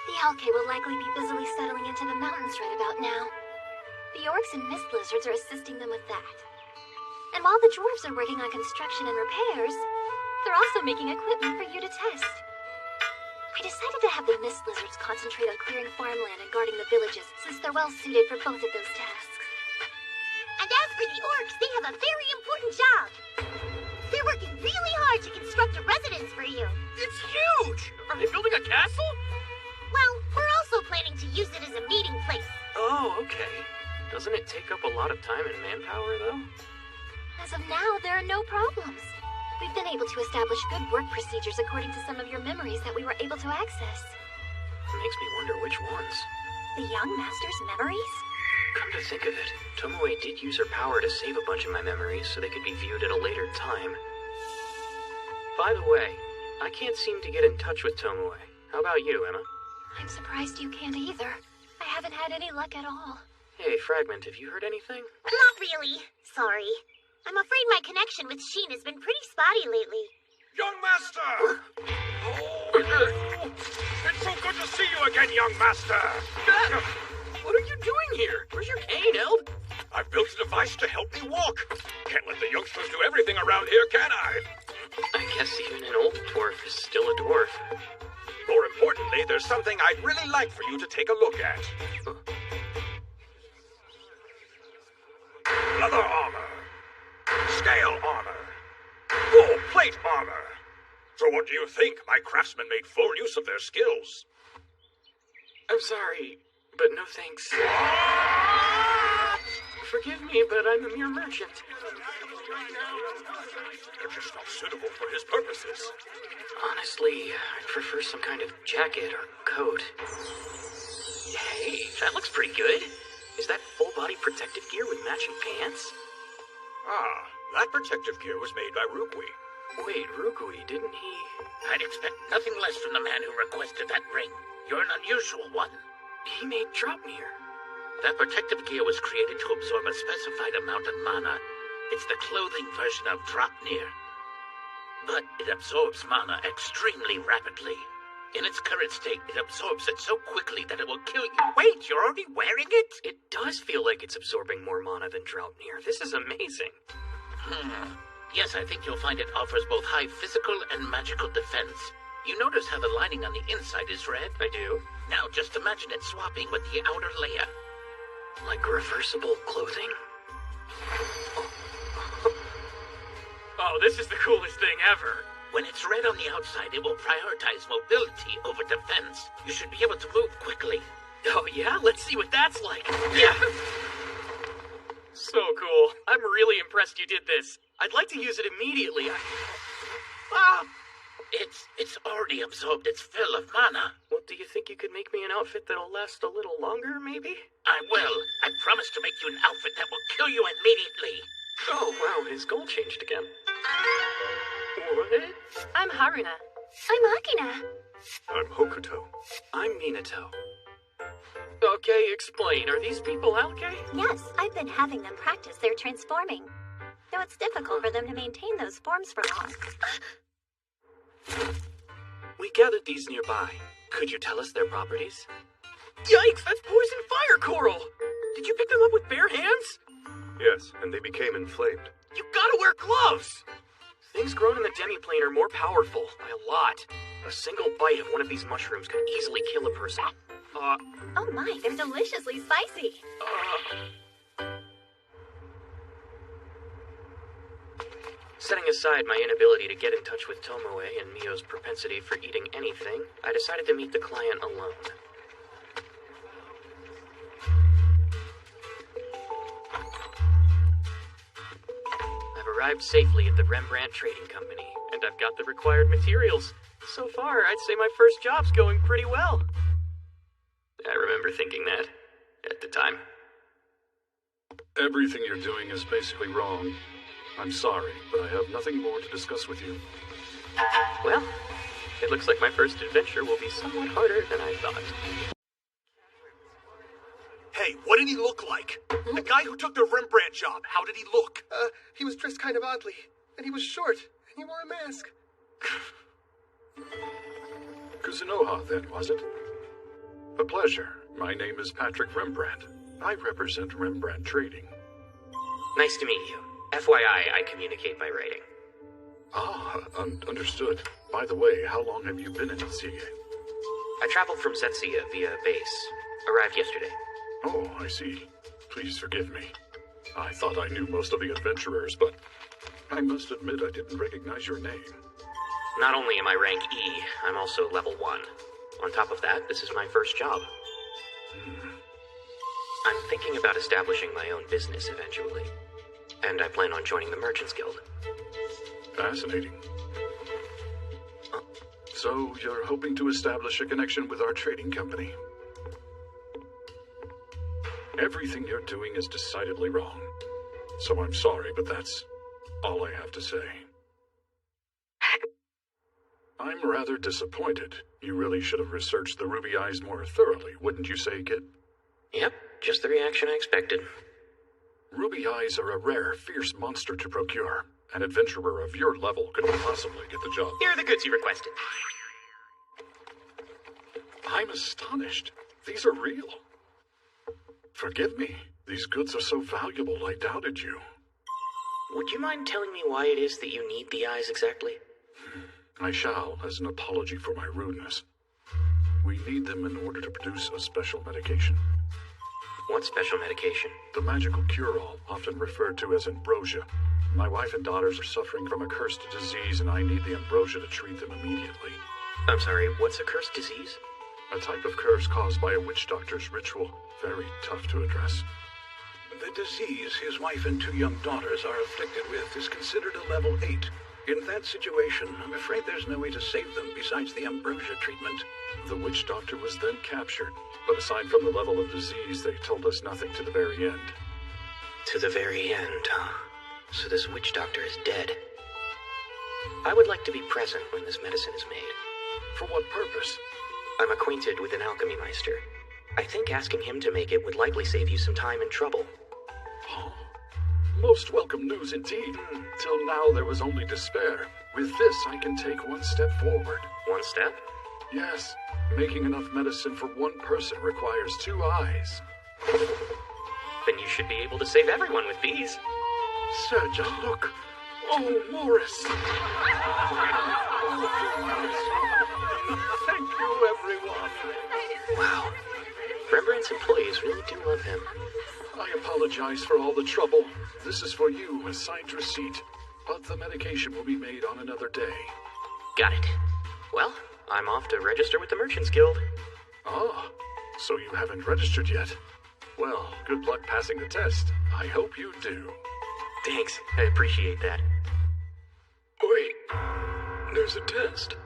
The Alkae will likely be busily settling into the mountains right about now. The orcs and mist lizards are assisting them with that. And while the dwarves are working on construction and repairs, they're also making equipment for you to test. I decided to have the mist lizards concentrate on clearing farmland and guarding the villages, since they're well suited for both of those tasks. And as for the orcs, they have a very important job. They're working really hard to construct a residence for you. It's huge! Are they building a castle? Well, we're also planning to use it as a meeting place. Oh, okay. Doesn't it take up a lot of time and manpower, though? As of now, there are no problems. We've been able to establish good work procedures according to some of your memories that we were able to access. Makes me wonder which ones. The young master's memories? Come to think of it, Tomoe did use her power to save a bunch of my memories so they could be viewed at a later time. By the way, I can't seem to get in touch with Tomoe. How about you, Emma? I'm surprised you can't either. I haven't had any luck at all. Hey, Fragment, have you heard anything? Not really. Sorry. I'm afraid my connection with Sheen has been pretty spotty lately. Young Master! Oh, it's so good to see you again, young Master! What are you doing here? Where's your cane, Eld? I've built a device to help me walk. Can't let the youngsters do everything around here, can I? I guess even an old dwarf is still a dwarf. More importantly, there's something I'd really like for you to take a look at. Leather armor. Scale armor. Full plate armor. So what do you think? My craftsmen made full use of their skills. I'm sorry, but no thanks. Forgive me, but I'm a mere merchant. They're just not suitable for his purposes. Honestly, I'd prefer some kind of jacket or coat. Hey, that looks pretty good. Is that full-body protective gear with matching pants? Ah, that protective gear was made by Rukui. Wait, Rukui, didn't he... I'd expect nothing less from the man who requested that ring. You're an unusual one. He made Dropnir. That protective gear was created to absorb a specified amount of mana. It's the clothing version of Dropnir. But it absorbs mana extremely rapidly. In its current state, it absorbs it so quickly that it will kill you. Wait, you're already wearing it? It does feel like it's absorbing more mana than Dropnir. This is amazing. Yes, I think you'll find it offers both high physical and magical defense. You notice how the lining on the inside is red? I do. Now just imagine it swapping with the outer layer. Like reversible clothing? Oh, this is the coolest thing ever. When it's red on the outside, it will prioritize mobility over defense. You should be able to move quickly. Oh yeah? Let's see what that's like. Yeah! So cool. I'm really impressed you did this. I'd like to use it immediately. It's already absorbed its fill of mana. Well, do you think you could make me an outfit that'll last a little longer, maybe? I will. I promise to make you an outfit that will kill you immediately. Oh, wow, his goal changed again. What? I'm Haruna. I'm Akina. I'm Hokuto. I'm Minato. Okay, explain. Are these people Alkae? Yes, I've been having them practice their transforming. Though it's difficult for them to maintain those forms for long. We gathered these nearby. Could you tell us their properties? Yikes, that's poison fire coral! Did you pick them up with bare hands? Yes, and they became inflamed. You gotta wear gloves! Things grown in the demiplane are more powerful, by a lot. A single bite of one of these mushrooms could easily kill a person. Oh my, they're deliciously spicy. Setting aside my inability to get in touch with Tomoe and Mio's propensity for eating anything, I decided to meet the client alone. I've arrived safely at the Rembrandt Trading Company, and I've got the required materials. So far, I'd say my first job's going pretty well. I remember thinking that at the time. Everything you're doing is basically wrong. I'm sorry, but I have nothing more to discuss with you. Well, it looks like my first adventure will be somewhat harder than I thought. Hey, what did he look like? The guy who took the Rembrandt job, how did he look? He was dressed kind of oddly, and he was short, and he wore a mask. Kuzunoha, then, was it? A pleasure. My name is Patrick Rembrandt. I represent Rembrandt Trading. Nice to meet you. FYI, I communicate by writing. Ah, understood. By the way, how long have you been in Zetsuya? I traveled from Zetsuya via base. Arrived yesterday. Oh, I see. Please forgive me. I thought I knew most of the adventurers, but I must admit I didn't recognize your name. Not only am I rank E, I'm also level 1. On top of that, this is my first job. I'm thinking about establishing my own business eventually. And I plan on joining the Merchants Guild. Fascinating. So, you're hoping to establish a connection with our trading company? Everything you're doing is decidedly wrong. So I'm sorry, but that's all I have to say. I'm rather disappointed. You really should have researched the Ruby Eyes more thoroughly, wouldn't you say, kid? Yep, just the reaction I expected. Ruby Eyes are a rare, fierce monster to procure. An adventurer of your level couldn't possibly get the job. Here are the goods you requested. I'm astonished. These are real. Forgive me. These goods are so valuable, I doubted you. Would you mind telling me why it is that you need the eyes exactly? I shall, as an apology for my rudeness. We need them in order to produce a special medication. What special medication? The magical cure-all, often referred to as ambrosia. My wife and daughters are suffering from a cursed disease, and I need the ambrosia to treat them immediately. I'm sorry, what's a cursed disease? A type of curse caused by a witch doctor's ritual. Very tough to address. The disease his wife and 2 young daughters are afflicted with is considered a level 8. In that situation, I'm afraid there's no way to save them besides the ambrosia treatment. The witch doctor was then captured, but aside from the level of disease, they told us nothing to the very end. To the very end, huh? So this witch doctor is dead. I would like to be present when this medicine is made. For what purpose? I'm acquainted with an alchemy meister. I think asking him to make it would likely save you some time and trouble. Oh, most welcome news indeed. Till now there was only despair. With this I can take one step forward. One step? Yes. Making enough medicine for one person requires 2 eyes. Then you should be able to save everyone with these. Sergia, look! Oh, Morris! Thank you, everyone! Wow. Rembrandt's employees really do love him. I apologize for all the trouble. This is for you, a signed receipt. But the medication will be made on another day. Got it. Well, I'm off to register with the Merchants Guild. Ah, so you haven't registered yet. Well, good luck passing the test. I hope you do. Thanks, I appreciate that. Wait, there's a test?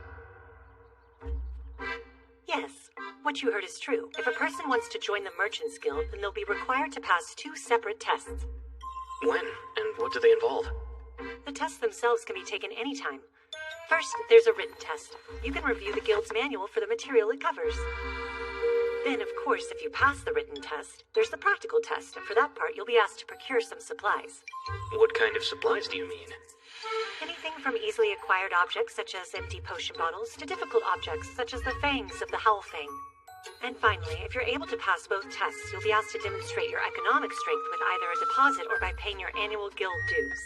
Yes, what you heard is true. If a person wants to join the Merchants Guild, then they'll be required to pass 2 separate tests. When? And what do they involve? The tests themselves can be taken anytime. First, there's a written test. You can review the Guild's manual for the material it covers. Then, of course, if you pass the written test, there's the practical test, and for that part, you'll be asked to procure some supplies. What kind of supplies do you mean? Anything from easily acquired objects, such as empty potion bottles, to difficult objects, such as the fangs of the Howlfang. And finally, if you're able to pass both tests, you'll be asked to demonstrate your economic strength with either a deposit or by paying your annual guild dues.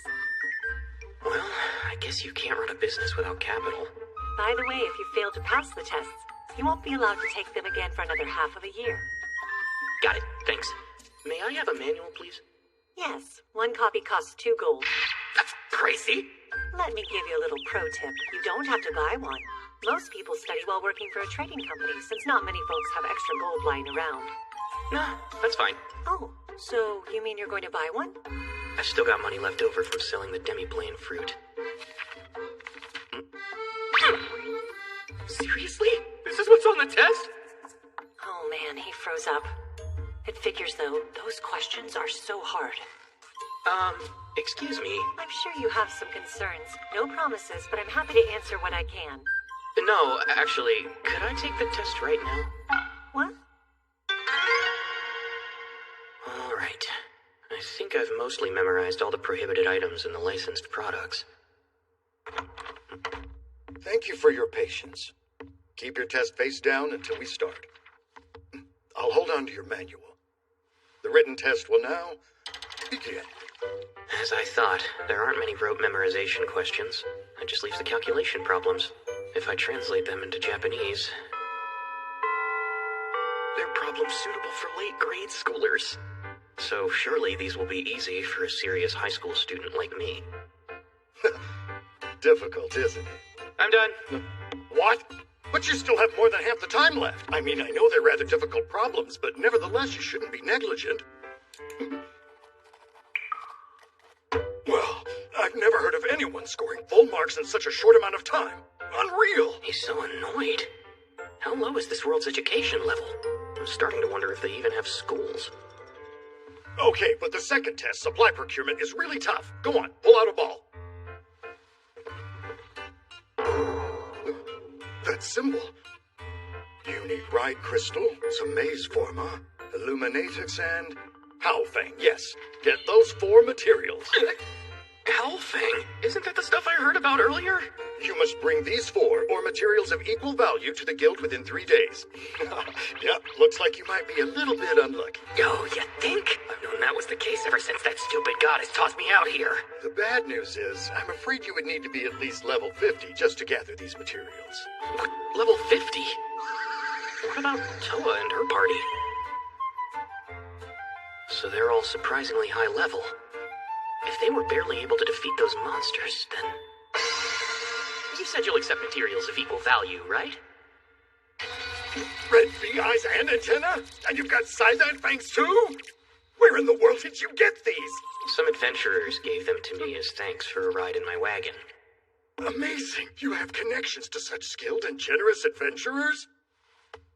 Well, I guess you can't run a business without capital. By the way, if you fail to pass the tests, you won't be allowed to take them again for another half of a year. Got it, thanks. May I have a manual, please? Yes, 1 copy costs 2 gold. That's crazy! Let me give you a little pro tip. You don't have to buy one. Most people study while working for a trading company, since not many folks have extra gold lying around. No, that's fine. Oh, so you mean you're going to buy one? I've still got money left over from selling the demi-plane fruit. Seriously? This is what's on the test? Oh man, he froze up. It figures though, those questions are so hard. Excuse me? I'm sure you have some concerns. No promises, but I'm happy to answer what I can. No, actually, could I take the test right now? What? Alright. I think I've mostly memorized all the prohibited items and the licensed products. Thank you for your patience. Keep your test face down until we start. I'll hold on to your manual. The written test will now begin. As I thought, there aren't many rote memorization questions. It just leaves the calculation problems. If I translate them into Japanese, they're problems suitable for late grade schoolers. So surely these will be easy for a serious high school student like me. Difficult, isn't it? I'm done. What? But you still have more than half the time left. I mean, I know they're rather difficult problems, but nevertheless, you shouldn't be negligent. Well, I've never heard of anyone scoring full marks in such a short amount of time. Unreal! He's so annoyed. How low is this world's education level? I'm starting to wonder if they even have schools. Okay, but the second test, supply procurement, is really tough. Go on, pull out a ball. That symbol. You need ride crystal, some maze forma, illuminatrix, and Howfang. Yes, get those 4 materials. Howfang? Isn't that the stuff I heard about earlier? You must bring these 4 or materials of equal value to the guild within 3 days. Yep, looks like you might be a little bit unlucky. Oh, you think? I've known that was the case ever since that stupid goddess tossed me out here. The bad news is, I'm afraid you would need to be at least level 50 just to gather these materials. What? Level 50? What about Toa and her party? So they're all surprisingly high level. If they were barely able to defeat those monsters, then... You said you'll accept materials of equal value, right? Red bee eyes and antenna? And you've got side-eye fangs too? Where in the world did you get these? Some adventurers gave them to me as thanks for a ride in my wagon. Amazing! You have connections to such skilled and generous adventurers?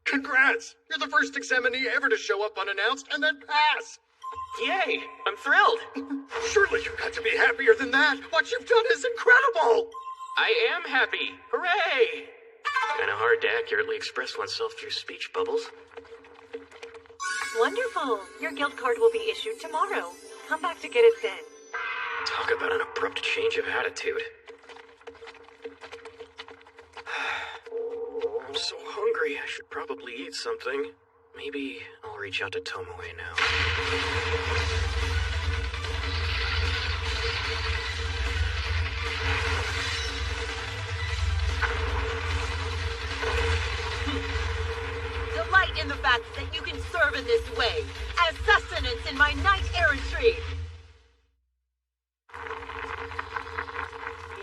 Congrats! You're the first examinee ever to show up unannounced and then pass! Yay! I'm thrilled! Surely you've got to be happier than that! What you've done is incredible! I am happy! Hooray! Kinda hard to accurately express oneself through speech bubbles. Wonderful! Your guild card will be issued tomorrow. Come back to get it then. Talk about an abrupt change of attitude. I'm so hungry, I should probably eat something. Maybe I'll reach out to Tomoe now. Delight in the fact that you can serve in this way, as sustenance in my knight errantry.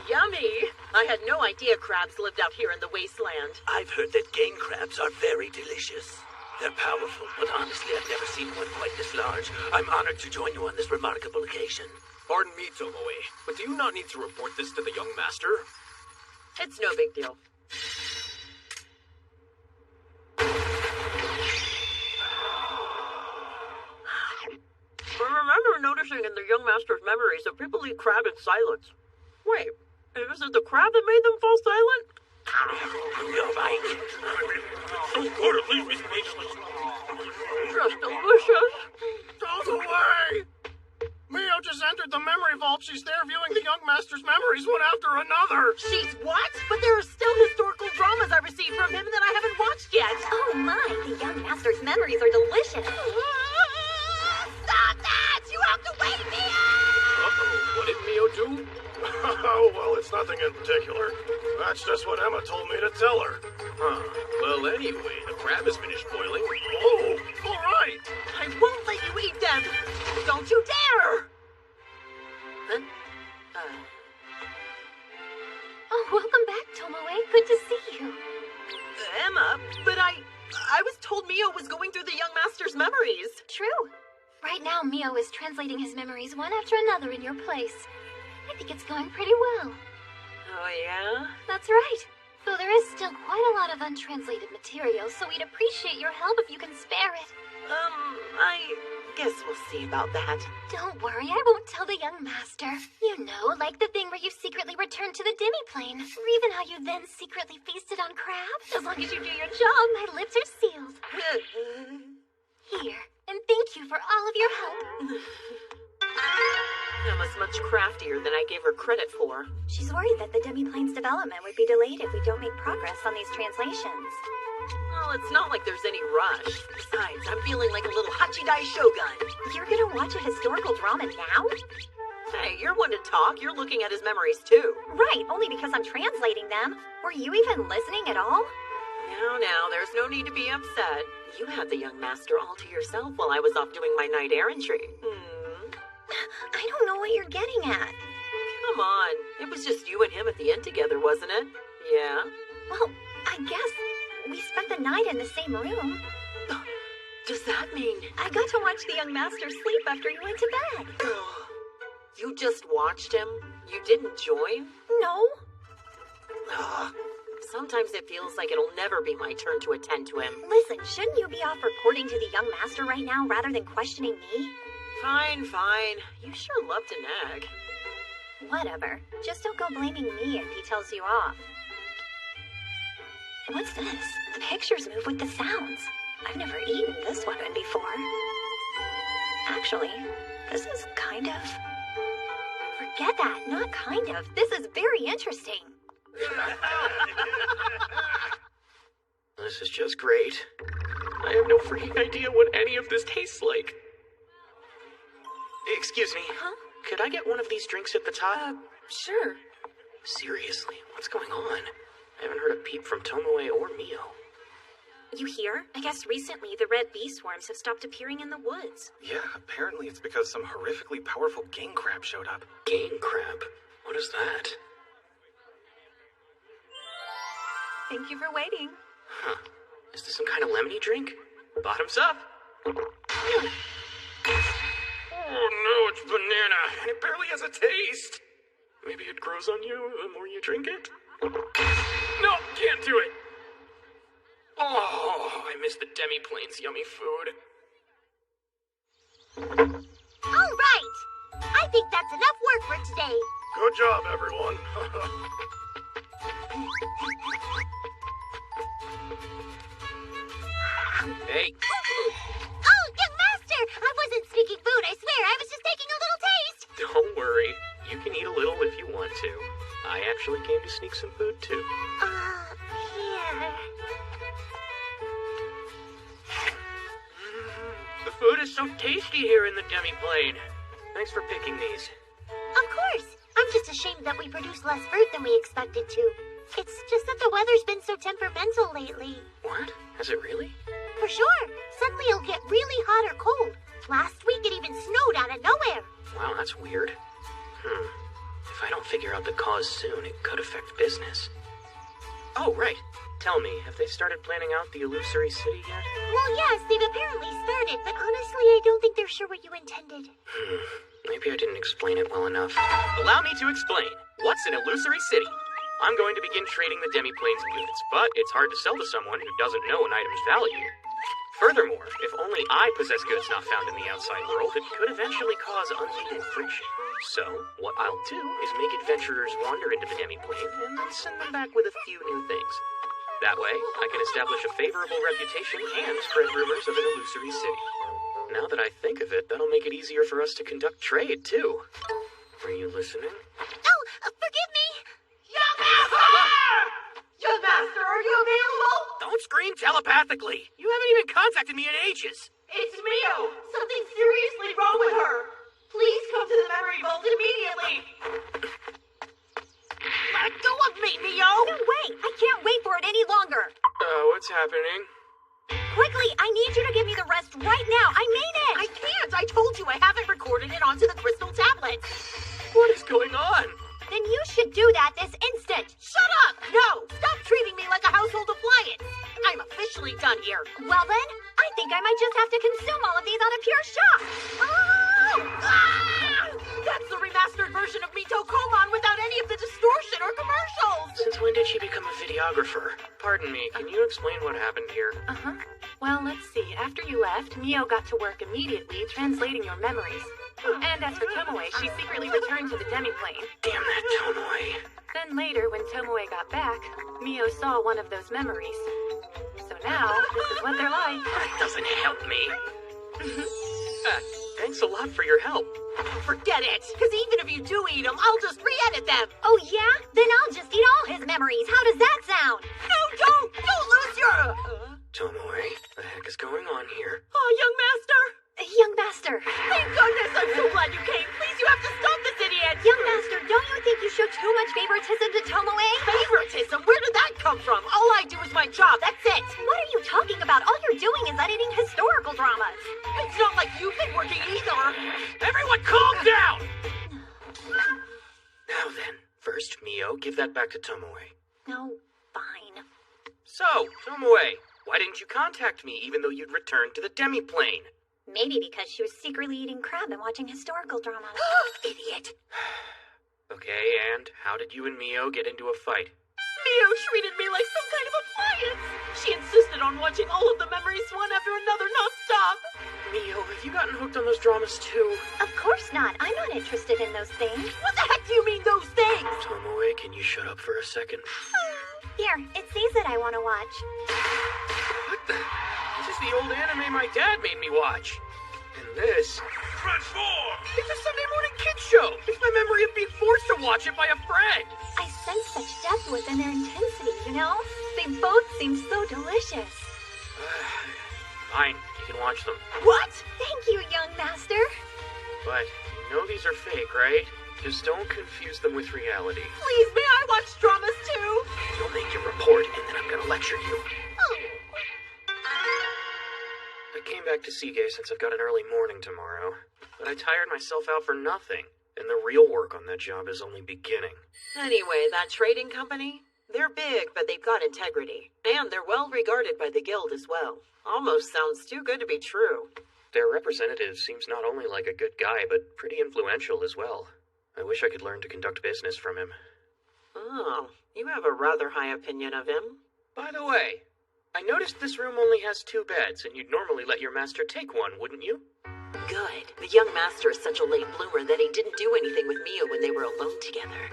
Yummy! I had no idea crabs lived out here in the wasteland. I've heard that game crabs are very delicious. They're powerful, but honestly, I've never seen one quite this large. I'm honored to join you on this remarkable occasion. Pardon me, Tomoe, but do you not need to report this to the young master? It's no big deal. I remember noticing in the young master's memories that people eat crab in silence. Wait, is it the crab that made them fall silent? You're right. So good, it leaves me speechless. Just delicious. Don't away! Mio just entered the memory vault. She's there viewing the young master's memories one after another. She's what? But there are still historical dramas I received from him that I haven't watched yet. Oh my, the young master's memories are delicious. Stop that! You have to wake me up! Uh-oh, what did Mio do? Oh, well, it's nothing in particular. That's just what Emma told me to tell her. Huh. Well, anyway, the crab has finished boiling. Oh, all right. I won't let you eat them. Don't you dare! Huh? Oh, welcome back, Tomoe. Good to see you. Emma, but I was told Mio was going through the young master's memories. True. Right now, Mio is translating his memories one after another in your place. I think it's going pretty well. Oh, yeah? That's right. Though there is still quite a lot of untranslated material, so we'd appreciate your help if you can spare it. I guess we'll see about that. Don't worry, I won't tell the young master. You know, like the thing where you secretly returned to the demi-plane, or even how you then secretly feasted on crab. As long as you do your job, my lips are sealed. Here, and thank you for all of your help. Emma's much craftier than I gave her credit for. She's worried that the demiplane's development would be delayed if we don't make progress on these translations. Well, it's not like there's any rush. Besides, I'm feeling like a little Hachidai Shogun. You're gonna watch a historical drama now? Hey, you're one to talk. You're looking at his memories, too. Right, only because I'm translating them. Were you even listening at all? Now, there's no need to be upset. You had the young master all to yourself while I was off doing my knight errantry. I don't know what you're getting at. Come on. It was just you and him at the end together, wasn't it? Yeah? Well, I guess we spent the night in the same room. Does that mean... I got to watch the young master sleep after he went to bed. You just watched him? You didn't join? No. Sometimes it feels like it'll never be my turn to attend to him. Listen, shouldn't you be off reporting to the young master right now rather than questioning me? Fine. You sure love to nag. Whatever. Just don't go blaming me if he tells you off. What's this? The pictures move with the sounds. I've never eaten this weapon before. Actually, this is kind of... Forget that, not kind of. This is very interesting. This is just great. I have no freaking idea what any of this tastes like. Excuse me. Huh? Could I get one of these drinks at the top? Sure. Seriously, what's going on? I haven't heard a peep from Tomoe or Mio. You hear? I guess recently the red bee swarms have stopped appearing in the woods. Yeah, apparently it's because some horrifically powerful gang crab showed up. Gang crab? What is that? Thank you for waiting. Huh. Is this some kind of lemony drink? Bottoms up! Oh no, it's banana, and it barely has a taste. Maybe it grows on you the more you drink it? No, can't do it. Oh, I miss the demi-plane's yummy food. All right! I think that's enough work for today. Good job, everyone. Hey. Oh, young master! I wasn't sneaking food, I swear. I was just taking a little taste. Don't worry. You can eat a little if you want to. I actually came to sneak some food, too. Here. The food is so tasty here in the demi-plane. Thanks for picking these. Of course. I'm just ashamed that we produce less fruit than we expected to. It's just that the weather's been so temperamental lately. What? Has it really? For sure. Suddenly it'll get really hot or cold. Last week it even snowed out of nowhere. Wow, that's weird. If I don't figure out the cause soon, it could affect business. Oh, right. Tell me, have they started planning out the illusory city yet? Well, yes, they've apparently started, but honestly, I don't think they're sure what you intended. Maybe I didn't explain it well enough. Allow me to explain. What's an illusory city? I'm going to begin trading the demi-plane's goods, but it's hard to sell to someone who doesn't know an item's value. Furthermore, if only I possess goods not found in the outside world, it could eventually cause unneeded friction. So, what I'll do is make adventurers wander into the demi-plane and then send them back with a few new things. That way, I can establish a favorable reputation and spread rumors of an illusory city. Now that I think of it, that'll make it easier for us to conduct trade, too. Are you listening? Oh, forgive me! Young Master! Young Master, are you available? Don't scream telepathically! You haven't even contacted me in ages! It's Mio! Something's seriously wrong with her! Please come to the memory vault immediately! Let go of me, Mio! No way! I can't wait for it any longer! What's happening? Quickly, I need you to give me the rest right now! I mean it! I can't! I told you I haven't recorded it onto the crystal tablet! What is going on? Then you should do that this instant! Shut up! No! Stop treating me like a household appliance! I'm officially done here! Well then, I think I might just have to consume all of these out of pure shock! Oh! Ah! That's the remastered version of Mito Komon without any of the distortion or commercials! Since when did she become a videographer? Pardon me, can you explain what happened here? Well, let's see. After you left, Mio got to work immediately translating your memories. And as for Tomoe, she secretly returned to the demi-plane. Damn that Tomoe. Then later, when Tomoe got back, Mio saw one of those memories. So now, this is what they're like. That doesn't help me. Thanks a lot for your help. Forget it, because even if you do eat them, I'll just re-edit them. Oh, yeah? Then I'll just eat all his memories. How does that sound? No, don't! Don't lose your... Tomoe, the heck is going on here? Oh, young master! Young master. Thank goodness! I'm so glad you came. Please, you have to stop this idiot! Young master, don't you think you show too much favoritism to Tomoe? Favoritism? Where did that come from? All I do is my job, that's it! What are you talking about? All you're doing is editing historical dramas. It's not like you've been working either! Everyone calm down! Now then, first, Mio, give that back to Tomoe. No, fine. So, Tomoe, why didn't you contact me even though you'd returned to the demi-plane? Maybe because she was secretly eating crab and watching historical dramas. Idiot! Okay, and how did you and Mio get into a fight? Mio treated me like some kind of appliance! She insisted on watching all of the memories one after another non-stop! Mio, have you gotten hooked on those dramas too? Of course not. I'm not interested in those things. What the heck do you mean, those things? Tomoe, can you shut up for a second? Here, it's these that I want to watch. What the? This is the old anime my dad made me watch. And this... Transform! It's a Sunday morning kids show! It's my memory of being forced to watch it by a friend! I sense such depth within their intensity, you know? They both seem so delicious. Fine, you can watch them. What? Thank you, young master. But you know these are fake, right? Just don't confuse them with reality. Please, may I watch dramas too? You'll make your report, and then I'm gonna lecture you. I came back to Seagay since I've got an early morning tomorrow, but I tired myself out for nothing, and the real work on that job is only beginning. Anyway, that trading company? They're big, but they've got integrity. And they're well regarded by the guild as well. Almost sounds too good to be true. Their representative seems not only like a good guy, but pretty influential as well. I wish I could learn to conduct business from him. Oh, you have a rather high opinion of him. By the way, I noticed this room only has 2 beds, and you'd normally let your master take one, wouldn't you? Good. The young master is such a late bloomer that he didn't do anything with Mio when they were alone together.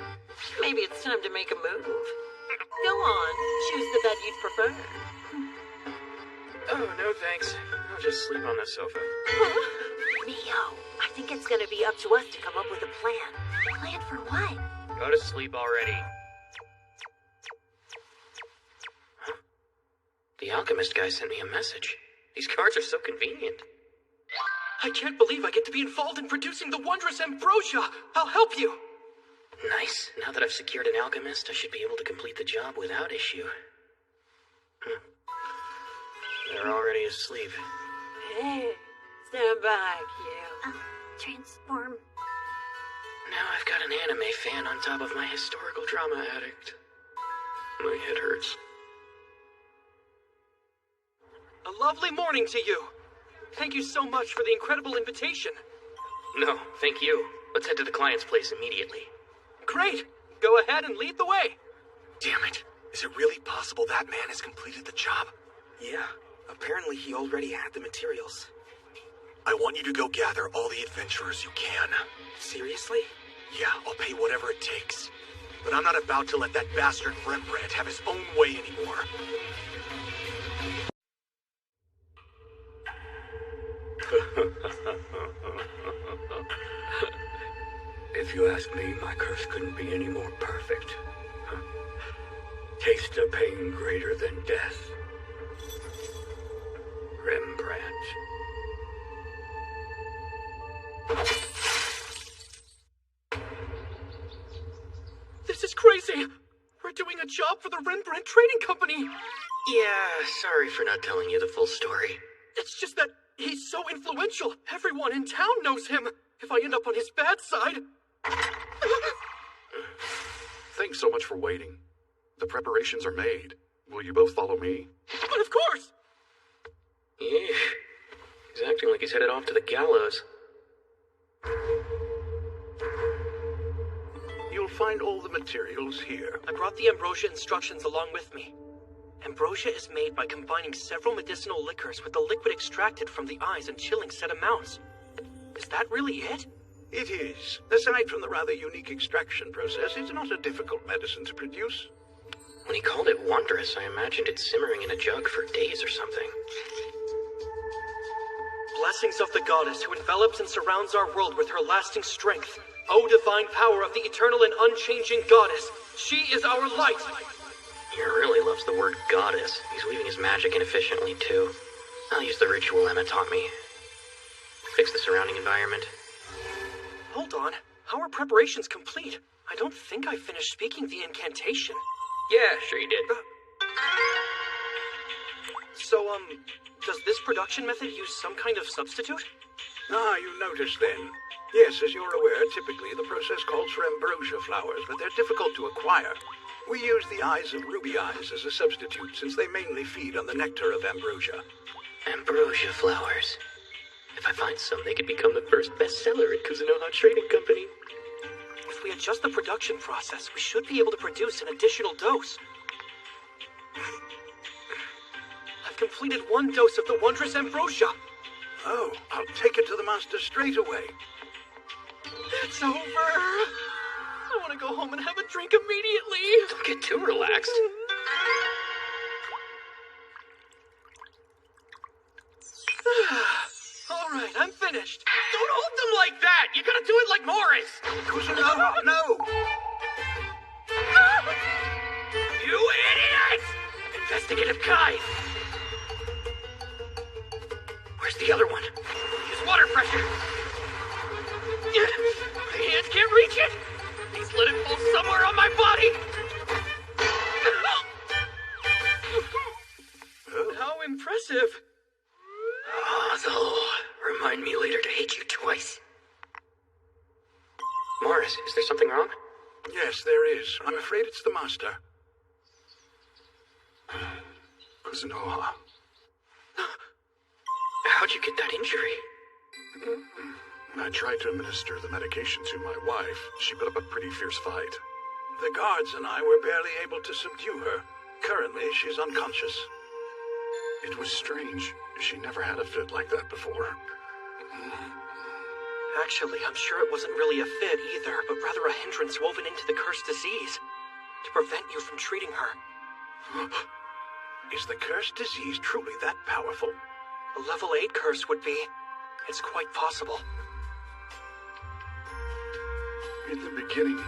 Maybe it's time to make a move. Go on, choose the bed you'd prefer. Oh, no thanks. I'll just sleep on the sofa. Mio, I think it's gonna be up to us to come up with a plan. Plan for what? Go to sleep already. Huh? The alchemist guy sent me a message. These cards are so convenient. I can't believe I get to be involved in producing the wondrous ambrosia. I'll help you. Nice. Now that I've secured an alchemist, I should be able to complete the job without issue. They're already asleep. Hey, stand back, you. Transform. Now I've got an anime fan on top of my historical drama addict. My head hurts. A lovely morning to you. Thank you so much for the incredible invitation. No, thank you. Let's head to the client's place immediately. Great. Go ahead and lead the way. Damn it. Is it really possible that man has completed the job? Yeah, apparently he already had the materials. I want you to go gather all the adventurers you can. Seriously? Yeah, I'll pay whatever it takes. But I'm not about to let that bastard Rembrandt have his own way anymore. If you ask me, my curse couldn't be any more perfect. Taste a pain greater than death. Rembrandt. This is crazy! We're doing a job for the Rembrandt Trading Company! Yeah, sorry for not telling you the full story. It's just that he's so influential. Everyone in town knows him. If I end up on his bad side... Thanks so much for waiting. The preparations are made. Will you both follow me? But of course! Yeah, he's acting like he's headed off to the gallows. You'll find all the materials here. I brought the ambrosia instructions along with me. Ambrosia is made by combining several medicinal liquors with the liquid extracted from the eyes in chilling set amounts. Is that really it? It is. Aside from the rather unique extraction process, it's not a difficult medicine to produce. When he called it wondrous, I imagined it simmering in a jug for days or something. Bless passings of the goddess who envelops and surrounds our world with her lasting strength. O divine power of the eternal and unchanging goddess, she is our light. He really loves the word goddess. He's weaving his magic inefficiently, too. I'll use the ritual Emma taught me. Fix the surrounding environment. Hold on. How are preparations complete? I don't think I finished speaking the incantation. Yeah, sure you did. So, does this production method use some kind of substitute? Ah, you noticed then. Yes, as you're aware, typically the process calls for ambrosia flowers, but they're difficult to acquire. We use the eyes of ruby eyes as a substitute, since they mainly feed on the nectar of ambrosia. Ambrosia flowers. If I find some, they could become the first bestseller at Kuzunoha Trading Company. If we adjust the production process, we should be able to produce an additional dose. I've completed 1 dose of the wondrous ambrosia. Oh, I'll take it to the master straight away. It's over. I want to go home and have a drink immediately. Don't get too relaxed. All right, I'm finished. Don't hold them like that. You gotta do it like Morris. Kuzunoha, no. You idiot! Investigative Kai. Where's the other one? Use water pressure. My hands can't reach it. Please let it fall somewhere on my body. How impressive. Hazel, remind me later to hate you twice. Morris, is there something wrong? Yes, there is. I'm afraid it's the master. Kuzunoha. How'd you get that injury? I tried to administer the medication to my wife. She put up a pretty fierce fight. The guards and I were barely able to subdue her. Currently, she's unconscious. It was strange. She never had a fit like that before. Actually, I'm sure it wasn't really a fit either, but rather a hindrance woven into the cursed disease to prevent you from treating her. Is the cursed disease truly that powerful? A level 8 curse would be. It's quite possible. In the beginning,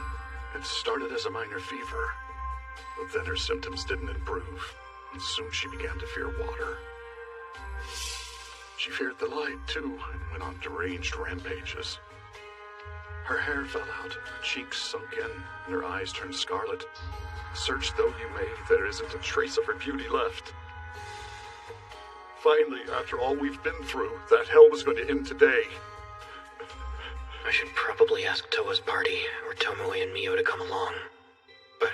it started as a minor fever. But then her symptoms didn't improve, and soon she began to fear water. She feared the light, too, and went on deranged rampages. Her hair fell out, her cheeks sunk in, and her eyes turned scarlet. Search though you may, there isn't a trace of her beauty left. Finally, after all we've been through, that hell was going to end today. I should probably ask Toa's party, or Tomoe and Mio to come along. But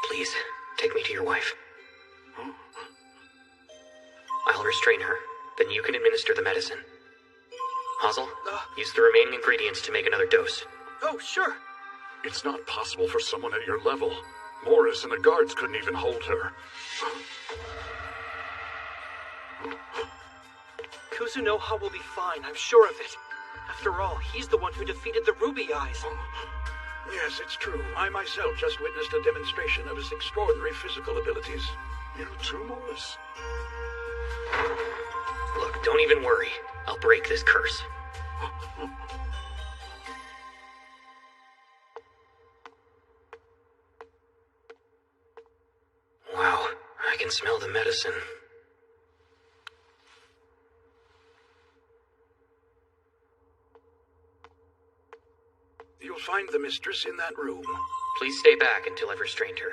please, take me to your wife. I'll restrain her, then you can administer the medicine. Hazel, use the remaining ingredients to make another dose. Oh, sure. It's not possible for someone at your level. Morris and the guards couldn't even hold her. Kuzunoha will be fine, I'm sure of it. After all, he's the one who defeated the Ruby Eyes. Yes, it's true. I myself just witnessed a demonstration of his extraordinary physical abilities. You too, Morris? Look, don't even worry. I'll break this curse. Wow, I can smell the medicine. You'll find the mistress in that room. Please stay back until I've restrained her.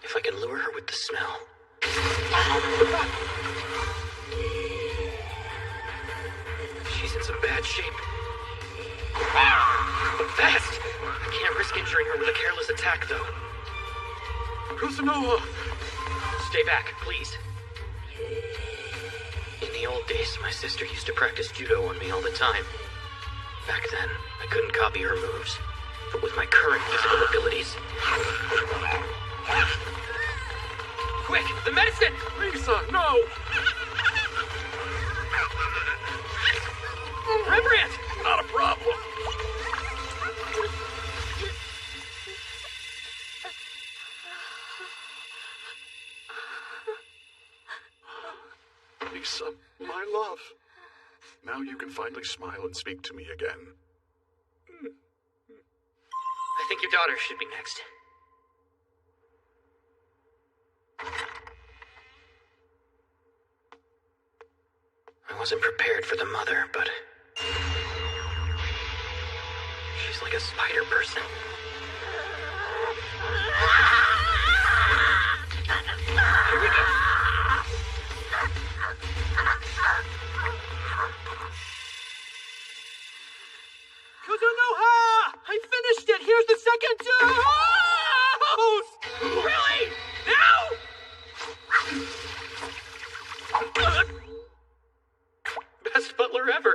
If I can lure her with the smell. She's in some bad shape. But fast! I can't risk injuring her with a careless attack, though. Kuzunoha! Stay back, please. In the old days, my sister used to practice judo on me all the time. Back then, I couldn't copy her moves. But with my current physical abilities... Quick, the medicine! Lisa, no! Rembrandt! Not a problem. Lisa, my love. Now you can finally smile and speak to me again. I think your daughter should be next. I wasn't prepared for the mother, but she's like a spider person. Here we go. Kuzunoha! I finished it! Here's the second dose! Really? Now? Best butler ever.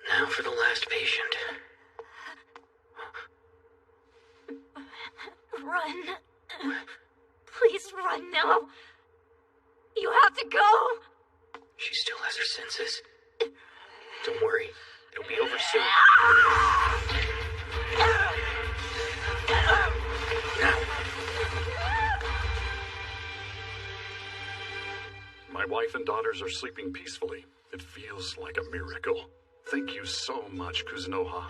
Now for the last patient. Run. Please run now. You have to go. She still has her senses. Don't worry. It'll be over soon. Now. My wife and daughters are sleeping peacefully. It feels like a miracle. Thank you so much, Kuzunoha.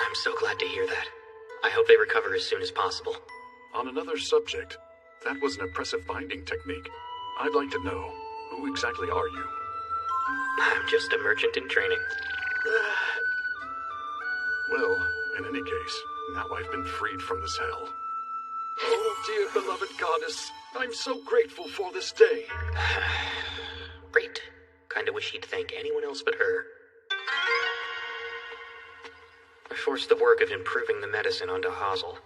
I'm so glad to hear that. I hope they recover as soon as possible. On another subject, that was an impressive binding technique. I'd like to know, who exactly are you? I'm just a merchant in training. Well, in any case, now I've been freed from this hell. Oh, dear beloved goddess, I'm so grateful for this day. Great. Kinda wish he'd thank anyone else but her. I forced the work of improving the medicine onto Hazel.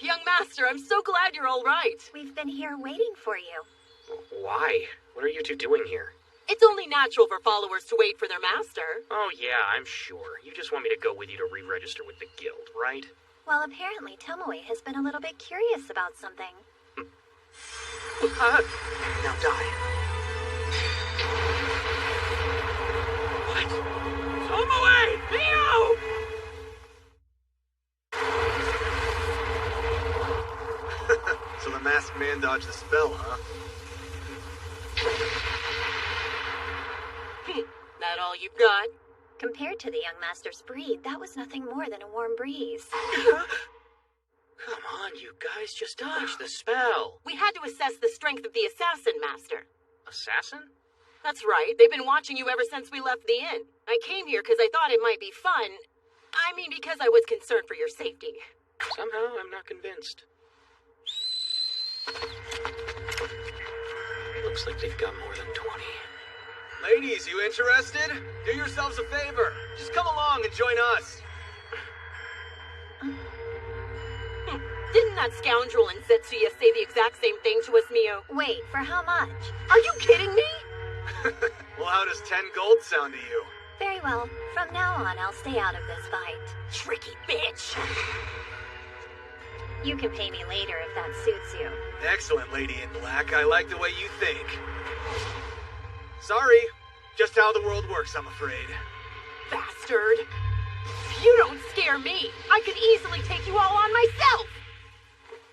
Young master, I'm so glad you're all right. We've been here waiting for you. Why? What are you two doing here? It's only natural for followers to wait for their master. Oh yeah, I'm sure. You just want me to go with you to re-register with the guild, right? Well, apparently Tomoe has been a little bit curious about something. Now die. What? Tomoe! Leo! So the masked man dodged the spell, huh? That all you've got? Compared to the young master's breed, that was nothing more than a warm breeze. Come on, you guys, just dodge the spell. We had to assess the strength of the assassin, master. Assassin? That's right. They've been watching you ever since we left the inn. I came here because I thought it might be fun. I mean, because I was concerned for your safety. Somehow, I'm not convinced. Looks like they've got more than 20. Ladies, you interested? Do yourselves a favor. Just come along and join us. Didn't that scoundrel in Zetsuya say the exact same thing to us, Mio? Wait, for how much? Are you kidding me? Well, how does 10 gold sound to you? Very well. From now on, I'll stay out of this fight. Tricky bitch! You can pay me later if that suits you. Excellent, Lady in Black. I like the way you think. Sorry. Just how the world works, I'm afraid. Bastard! You don't scare me! I could easily take you all on myself!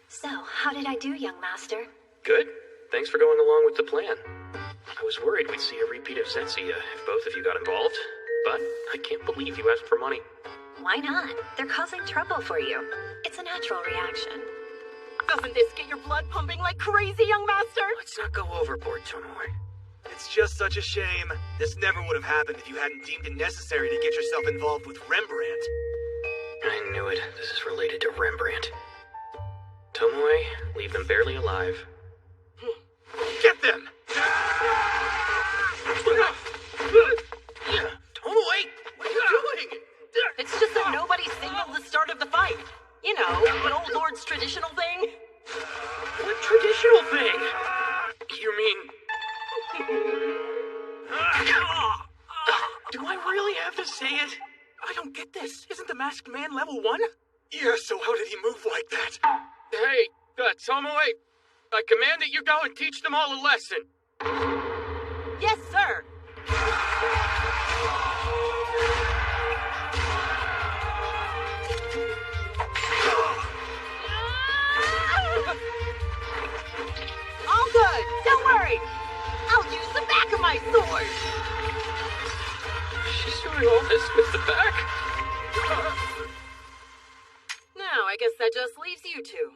So, how did I do, young master? Good. Thanks for going along with the plan. I was worried we'd see a repeat of Zetsuya if both of you got involved, but I can't believe you asked for money. Why not? They're causing trouble for you. It's a natural reaction. Doesn't this get your blood pumping like crazy, young master? Let's not go overboard, Tomoe. It's just such a shame. This never would have happened if you hadn't deemed it necessary to get yourself involved with Rembrandt. I knew it. This is related to Rembrandt. Tomoe, leave them barely alive. Get them! Tomoe, what are you doing? It's just that nobody signaled the start of the fight. You know, the old lord's traditional thing. What traditional thing? You mean... Do I really have to say it? I don't get this. Isn't the masked man level 1? Yeah, so how did he move like that? Hey, Tomoe, I command that you go and teach them all a lesson. Yes, sir. guess that just leaves you two.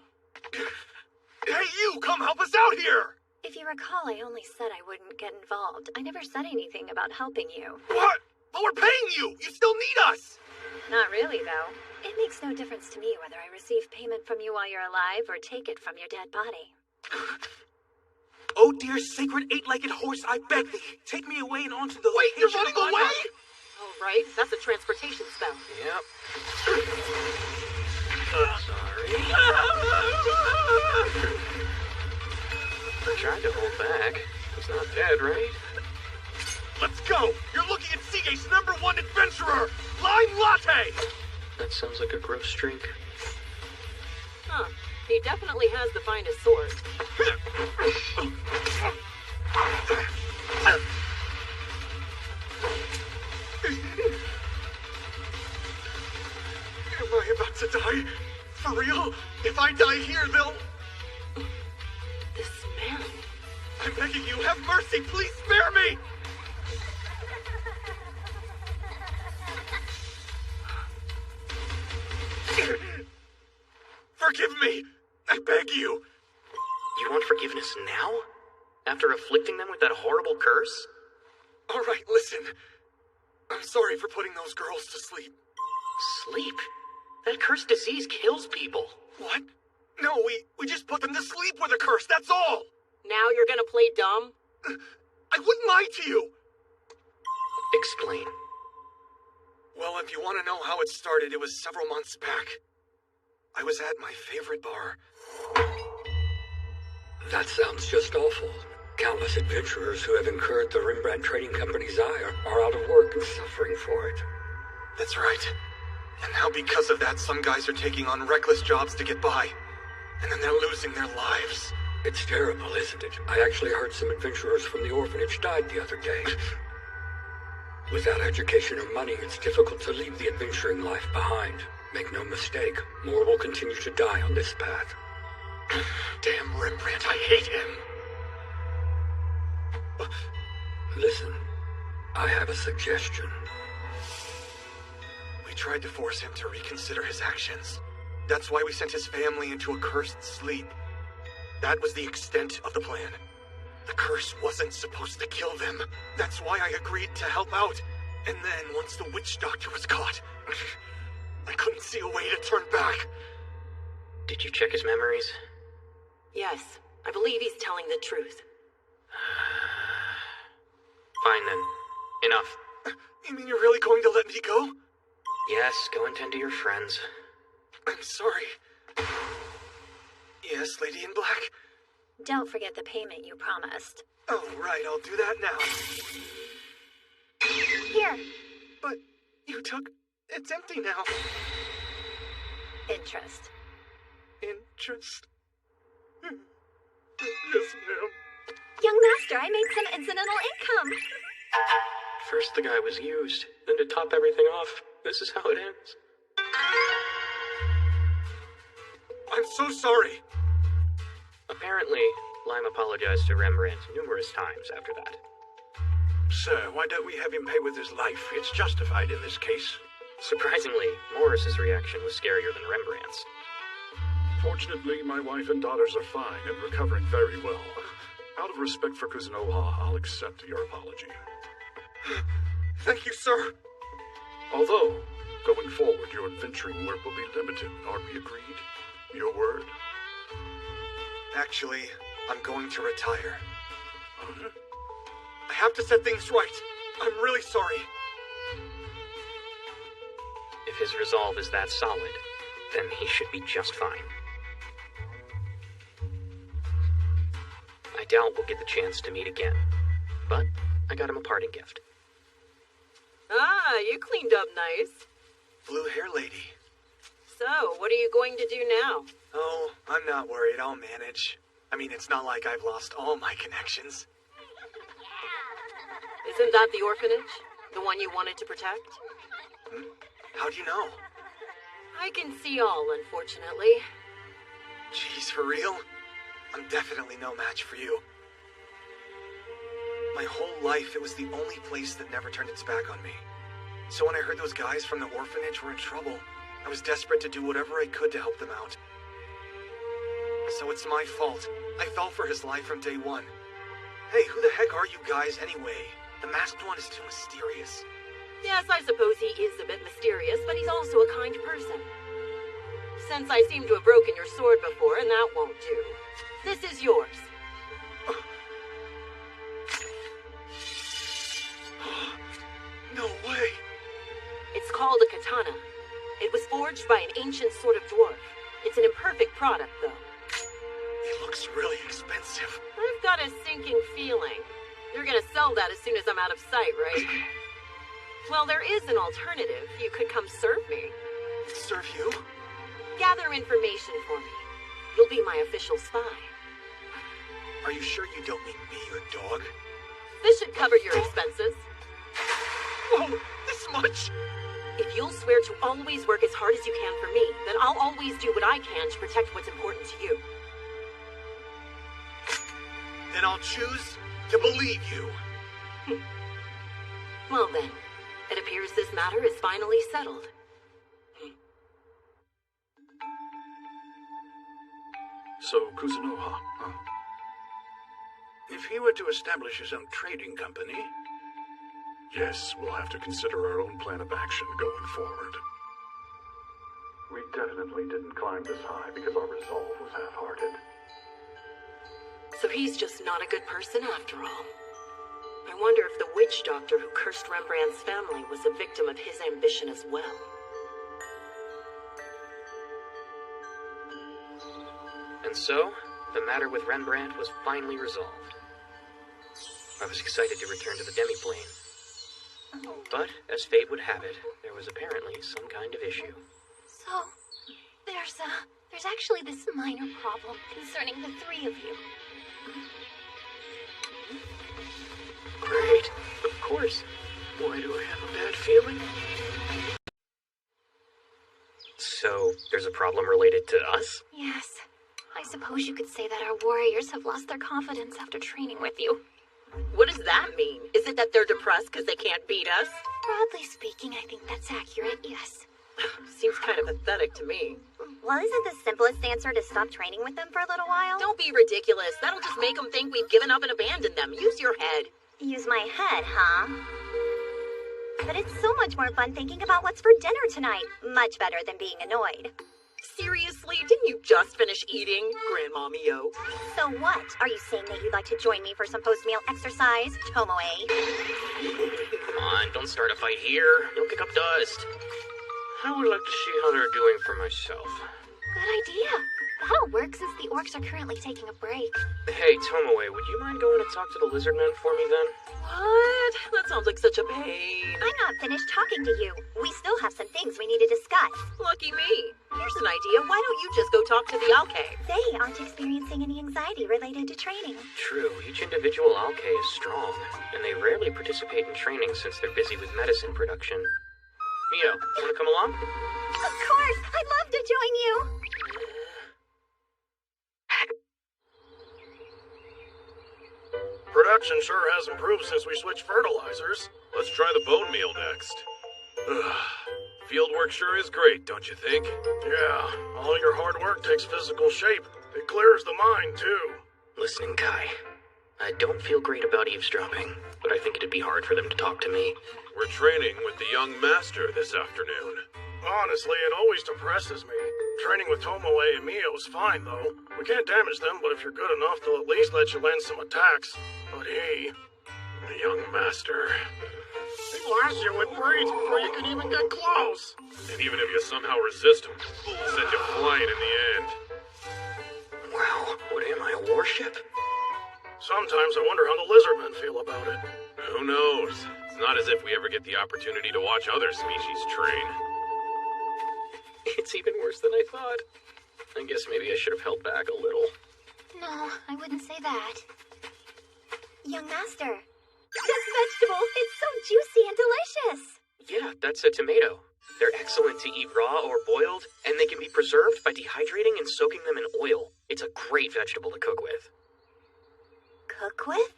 Hey, you! Come help us out here! If you recall, I only said I wouldn't get involved. I never said anything about helping you. What? But we're paying you! You still need us! Not really, though. It makes no difference to me whether I receive payment from you while you're alive or take it from your dead body. Oh, dear sacred eight-legged horse, I beg thee, take me away and onto the Wait, you're running away? Oh, right. That's a transportation spell. Yep. Sorry. I tried to hold back. He's not dead, right? Let's go! You're looking at Seagate's #1 adventurer, Lime Latte! That sounds like a gross drink. Huh. He definitely has the finest sword. Am I about to die? For real? If I die here, they'll... The smell. I'm begging you, have mercy! Please spare me! Forgive me! I beg you! You want forgiveness now? After afflicting them with that horrible curse? All right, listen. I'm sorry for putting those girls to sleep. Sleep? That cursed disease kills people. What? No, we just put them to sleep with a curse, that's all! Now you're gonna play dumb? I wouldn't lie to you! Explain. Well, if you want to know how it started, it was several months back. I was at my favorite bar. That sounds just awful. Countless adventurers who have incurred the Rembrandt Trading Company's ire are out of work and suffering for it. That's right. And now because of that, some guys are taking on reckless jobs to get by. And then they're losing their lives. It's terrible, isn't it? I actually heard some adventurers from the orphanage died the other day. Without education or money, it's difficult to leave the adventuring life behind. Make no mistake, more will continue to die on this path. Damn Rembrandt, I hate him. Listen, I have a suggestion. We tried to force him to reconsider his actions. That's why we sent his family into a cursed sleep. That was the extent of the plan. The curse wasn't supposed to kill them. That's why I agreed to help out. And then, once the witch doctor was caught, I couldn't see a way to turn back. Did you check his memories? Yes, I believe he's telling the truth. Fine then. Enough. You mean you're really going to let me go? Yes, go and tend to your friends. I'm sorry. Yes, Lady in Black? Don't forget the payment you promised. Oh, right, I'll do that now. Here. But you took... It's empty now. Interest. Interest? Yes, ma'am. Young master, I made some incidental income. First the guy was used, then to top everything off, this is how it ends. I'm so sorry. Apparently, Lime apologized to Rembrandt numerous times after that. Sir, why don't we have him pay with his life? It's justified in this case. Surprisingly, Morris's reaction was scarier than Rembrandt's. Fortunately, my wife and daughters are fine and recovering very well. Out of respect for Kuzunoha, I'll accept your apology. Thank you, sir. Although, going forward, your adventuring work will be limited. Are we agreed? Your word? Actually, I'm going to retire. I have to set things right. I'm really sorry. If his resolve is that solid, then he should be just fine. I doubt we'll get the chance to meet again, but I got him a parting gift. Ah, you cleaned up nice. Blue hair lady. So, what are you going to do now? Oh, I'm not worried. I'll manage. I mean, it's not like I've lost all my connections. Isn't that the orphanage? The one you wanted to protect? How do you know? I can see all, unfortunately. Jeez, for real? I'm definitely no match for you. My whole life, it was the only place that never turned its back on me. So when I heard those guys from the orphanage were in trouble, I was desperate to do whatever I could to help them out. So it's my fault. I fell for his lie from day one. Hey, who the heck are you guys anyway? The masked one is too mysterious. Yes, I suppose he is a bit mysterious, but he's also a kind person. Since I seem to have broken your sword before, and that won't do. This is yours. No way! It's called a katana. It was forged by an ancient sort of dwarf. It's an imperfect product, though. It looks really expensive. I've got a sinking feeling. You're gonna sell that as soon as I'm out of sight, right? Well, there is an alternative. You could come serve me. Serve you? Gather information for me. You'll be my official spy. Are you sure you don't mean me, your dog? This should cover your expenses. Whoa, this much? If you'll swear to always work as hard as you can for me, then I'll always do what I can to protect what's important to you. Then I'll choose to believe you. Well then, it appears this matter is finally settled. So, Kuzunoha, huh? If he were to establish his own trading company... Yes, we'll have to consider our own plan of action going forward. We definitely didn't climb this high because our resolve was half-hearted. So he's just not a good person after all. I wonder if the witch doctor who cursed Rembrandt's family was a victim of his ambition as well. And so, the matter with Rembrandt was finally resolved. I was excited to return to the demiplane. But, as fate would have it, there was apparently some kind of issue. So, there's actually this minor problem concerning the three of you. Great. Of course. Why do I have a bad feeling? So, there's a problem related to us? Yes. I suppose you could say that our warriors have lost their confidence after training with you. What does that mean? Is it that they're depressed because they can't beat us? Broadly speaking, I think that's accurate, yes. Seems kind of pathetic to me. Well, isn't the simplest answer to stop training with them for a little while? Don't be ridiculous. That'll just make them think we've given up and abandoned them. Use your head. Use my head, huh? But it's so much more fun thinking about what's for dinner tonight. Much better than being annoyed. Seriously? Didn't you just finish eating, Grandma Mio? So what? Are you saying that you'd like to join me for some post-meal exercise, Tomoe? Come on, don't start a fight here. You'll kick up dust. I would like to see how they're doing for myself. Good idea. That'll work since the orcs are currently taking a break. Hey, Tomoe, would you mind going to talk to the lizard men for me then? What? That sounds like such a pain. I'm not finished talking to you. We still have some things we need to discuss. Lucky me. Here's an idea. Why don't you just go talk to the alkae? They aren't experiencing any anxiety related to training. True, each individual alkae is strong, and they rarely participate in training since they're busy with medicine production. Mio, wanna come along? Of course! I'd love to join you! Production sure has improved since we switched fertilizers. Let's try the bone meal next. Fieldwork sure is great, don't you think? Yeah, all your hard work takes physical shape. It clears the mind, too. Listen, Kai. I don't feel great about eavesdropping, but I think it'd be hard for them to talk to me. We're training with the young master this afternoon. Honestly, it always depresses me. Training with Tomoe and Mio is fine, though. We can't damage them, but if you're good enough, they'll at least let you land some attacks. But he, the young master, he blasts you with braids before you can even get close. And even if you somehow resist him, he'll send you flying in the end. Wow, what am I, a warship? Sometimes I wonder how the lizardmen feel about it. Who knows? It's not as if we ever get the opportunity to watch other species train. It's even worse than I thought. I guess maybe I should have held back a little. No, I wouldn't say that. Young master, this vegetable, it's so juicy and delicious. Yeah, that's a tomato. They're excellent to eat raw or boiled, and they can be preserved by dehydrating and soaking them in oil. It's a great vegetable to cook with. Cook with?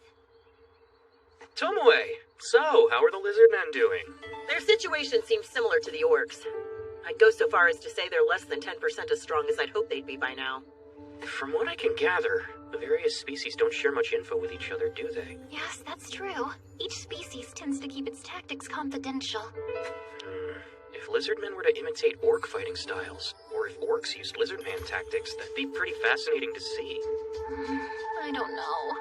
Tomoe, so how are the lizard men doing? Their situation seems similar to the orcs. I'd go so far as to say they're less than 10% as strong as I'd hoped they'd be by now. From what I can gather, the various species don't share much info with each other, do they? Yes, that's true. Each species tends to keep its tactics confidential. If lizardmen were to imitate orc fighting styles, or if orcs used lizardman tactics, that'd be pretty fascinating to see. I don't know.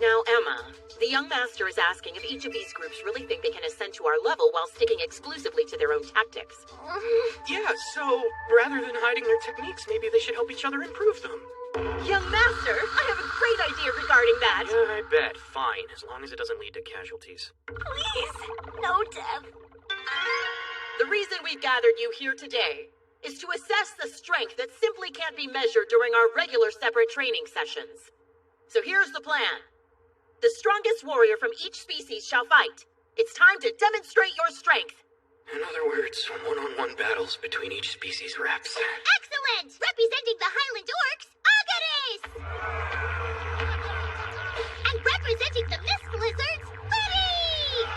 Now, Emma, the young master is asking if each of these groups really think they can ascend to our level while sticking exclusively to their own tactics. Yeah, so rather than hiding their techniques, maybe they should help each other improve them. Young master, I have a great idea regarding that. Yeah, I bet. Fine, as long as it doesn't lead to casualties. Please, no death. The reason we've gathered you here today is to assess the strength that simply can't be measured during our regular separate training sessions. So here's the plan. The strongest warrior from each species shall fight. It's time to demonstrate your strength. In other words, one-on-one battles between each species reps. Excellent! Representing the Highland Orcs, Agares! And representing the Mist Lizards, Liddy!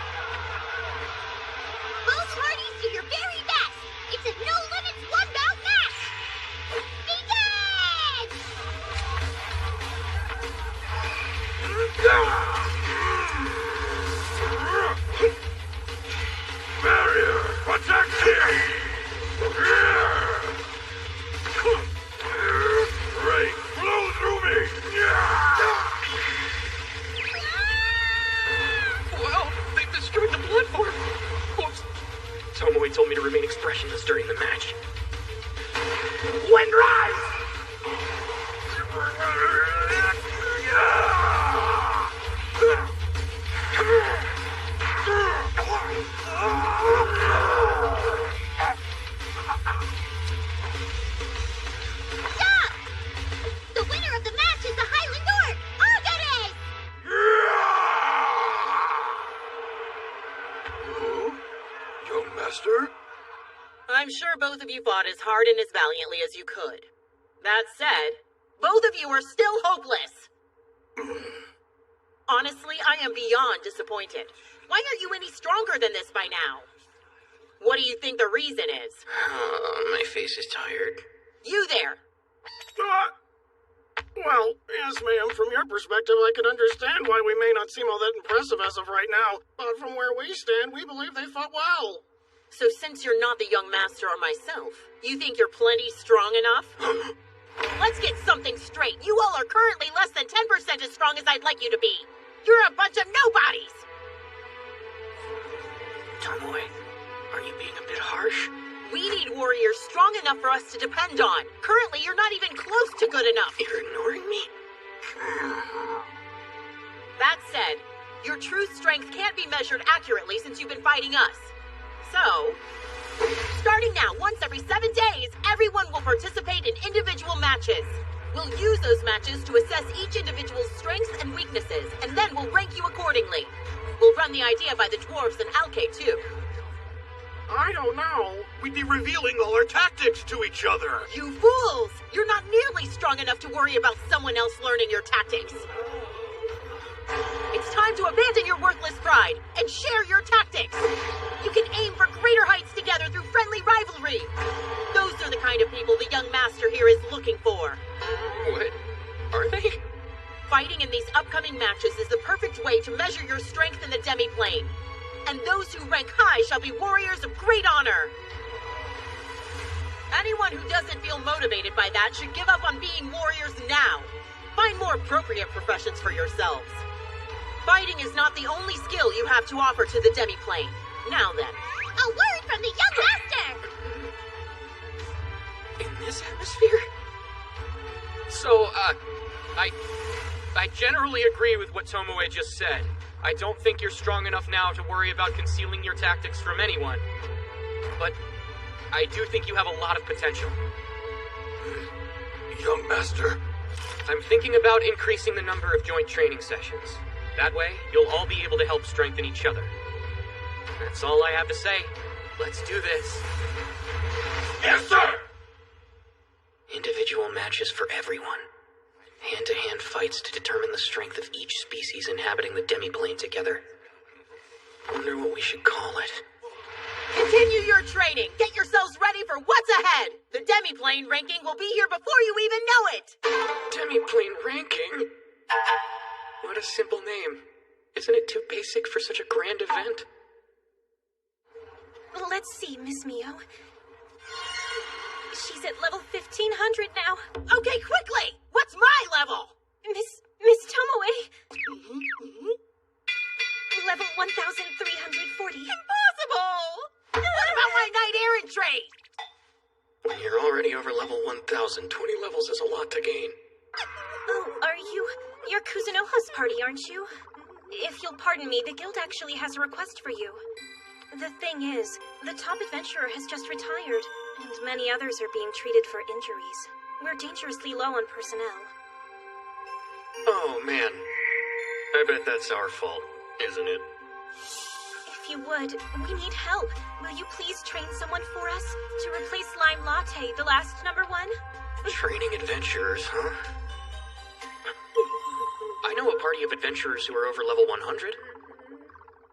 Both parties do your very best. It's a no-limits one-bout match. Barrier, protect me! Ray, blow through me! Well, they've destroyed the blood form. Oops. Tomoe told me to remain expressionless during the match. Wind rise! Stop! The winner of the match is the Highland Orc, Agares! Young master? I'm sure both of you fought as hard and as valiantly as you could. That said, both of you are still hopeless. Honestly, I am beyond disappointed. Why aren't you any stronger than this by now? What do you think the reason is? My face is tired. You there! Well, yes, ma'am, from your perspective, I can understand why we may not seem all that impressive as of right now. But from where we stand, we believe they fought well. So since you're not the young master or myself, you think you're plenty strong enough? Let's get something straight. You all are currently less than 10% as strong as I'd like you to be. You're a bunch of nobodies! Tomoe, are you being a bit harsh? We need warriors strong enough for us to depend on. Currently, you're not even close to good enough. You're ignoring me? That said, your true strength can't be measured accurately since you've been fighting us. So, starting now, once every 7 days, everyone will participate in individual matches. We'll use those matches to assess each individual's strengths and weaknesses, and then we'll rank you accordingly. We'll run the idea by the dwarves and Alke, too. I don't know. We'd be revealing all our tactics to each other. You fools! You're not nearly strong enough to worry about someone else learning your tactics. It's time to abandon your worthless pride and share your tactics. You can aim for greater heights together through friendly rivalry. Those are the kind of people the young master here is looking for. What? Are they? Fighting in these upcoming matches is the perfect way to measure your strength in the demi-plane. And those who rank high shall be warriors of great honor. Anyone who doesn't feel motivated by that should give up on being warriors now. Find more appropriate professions for yourselves. Fighting is not the only skill you have to offer to the demi-plane. Now then. A word from the young master! In this atmosphere? So, I generally agree with what Tomoe just said. I don't think you're strong enough now to worry about concealing your tactics from anyone. But I do think you have a lot of potential. Young master? I'm thinking about increasing the number of joint training sessions. That way, you'll all be able to help strengthen each other. That's all I have to say. Let's do this. Yes, sir! Individual matches for everyone. Hand-to-hand fights to determine the strength of each species inhabiting the demi-plane together. Wonder what we should call it. Continue your training. Get yourselves ready for what's ahead. The demi-plane ranking will be here before you even know it. Demi-plane ranking? What a simple name. Isn't it too basic for such a grand event? Let's see, Miss Mio. She's at level 1500 now. Okay, quickly! What's my level? Miss Tomoe. Level 1340. Impossible! What about my knight errant trait? When you're already over level 1000, 20 levels is a lot to gain. Oh, you're Kuzunoha's party, aren't you? If you'll pardon me, the guild actually has a request for you. The thing is, the top adventurer has just retired, and many others are being treated for injuries. We're dangerously low on personnel. Oh, man. I bet that's our fault, isn't it? If you would, we need help. Will you please train someone for us to replace Lime Latte, the last number 1? Training adventurers, huh? I know a party of adventurers who are over level 100.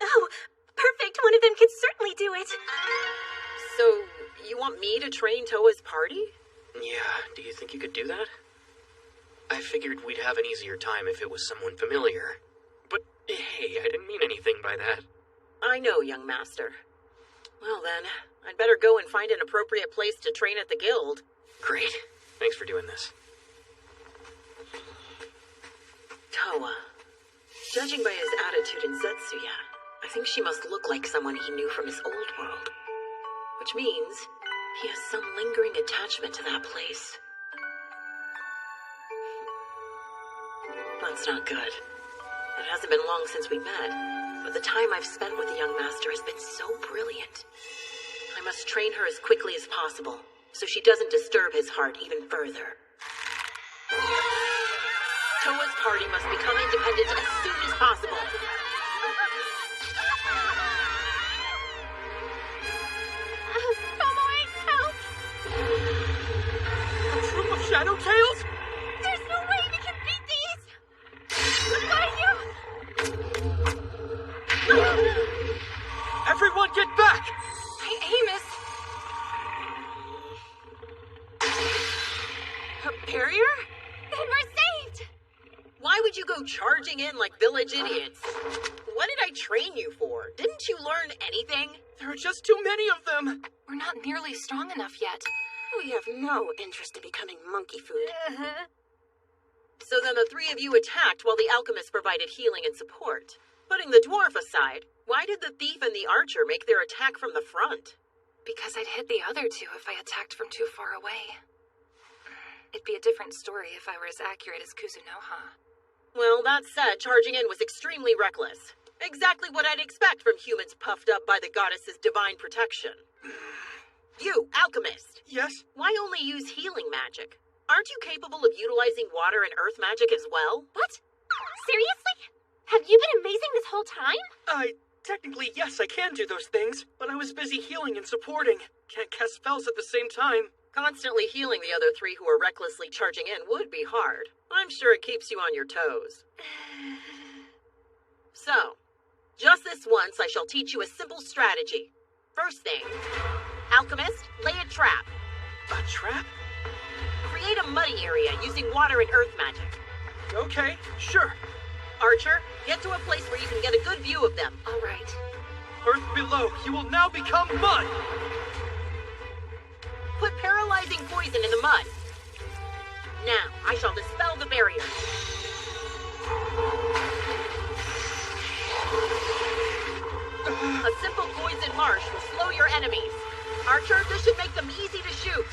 Oh, perfect. One of them could certainly do it. So, you want me to train Toa's party? Yeah, do you think you could do that? I figured we'd have an easier time if it was someone familiar. But, hey, I didn't mean anything by that. I know, young master. Well then, I'd better go and find an appropriate place to train at the guild. Great. Thanks for doing this. Toa. Judging by his attitude in Zetsuya, I think she must look like someone he knew from his old world. Which means he has some lingering attachment to that place. That's not good. It hasn't been long since we met, but the time I've spent with the young master has been so brilliant. I must train her as quickly as possible, so she doesn't disturb his heart even further. Toa's party must become independent as soon as possible. Tomoe, help! A troop of shadow tails? There's no way we can beat these! Goodbye, you! Everyone get back! Hey, Amos! A barrier? Then we're saved! Why would you go charging in like village idiots? What did I train you for? Didn't you learn anything? There are just too many of them! We're not nearly strong enough yet. We have no interest in becoming monkey food. So then the three of you attacked while the alchemist provided healing and support. Putting the dwarf aside, why did the thief and the archer make their attack from the front? Because I'd hit the other two if I attacked from too far away. It'd be a different story if I were as accurate as Kuzunoha. Well, that said, charging in was extremely reckless. Exactly what I'd expect from humans puffed up by the goddess's divine protection. You, alchemist. Yes? Why only use healing magic? Aren't you capable of utilizing water and earth magic as well? What? Seriously? Have you been amazing this whole time? Technically, yes, I can do those things, but I was busy healing and supporting. Can't cast spells at the same time. Constantly healing the other three who are recklessly charging in would be hard. I'm sure it keeps you on your toes. So, just this once, I shall teach you a simple strategy. First thing, alchemist, lay a trap. A trap? Create a muddy area using water and earth magic. Okay, sure. Archer, get to a place where you can get a good view of them. All right. Earth below, you will now become mud! Put paralyzing poison in the mud. Now, I shall dispel the barrier. A simple poison marsh will slow your enemies. Archer, this should make them easy to shoot.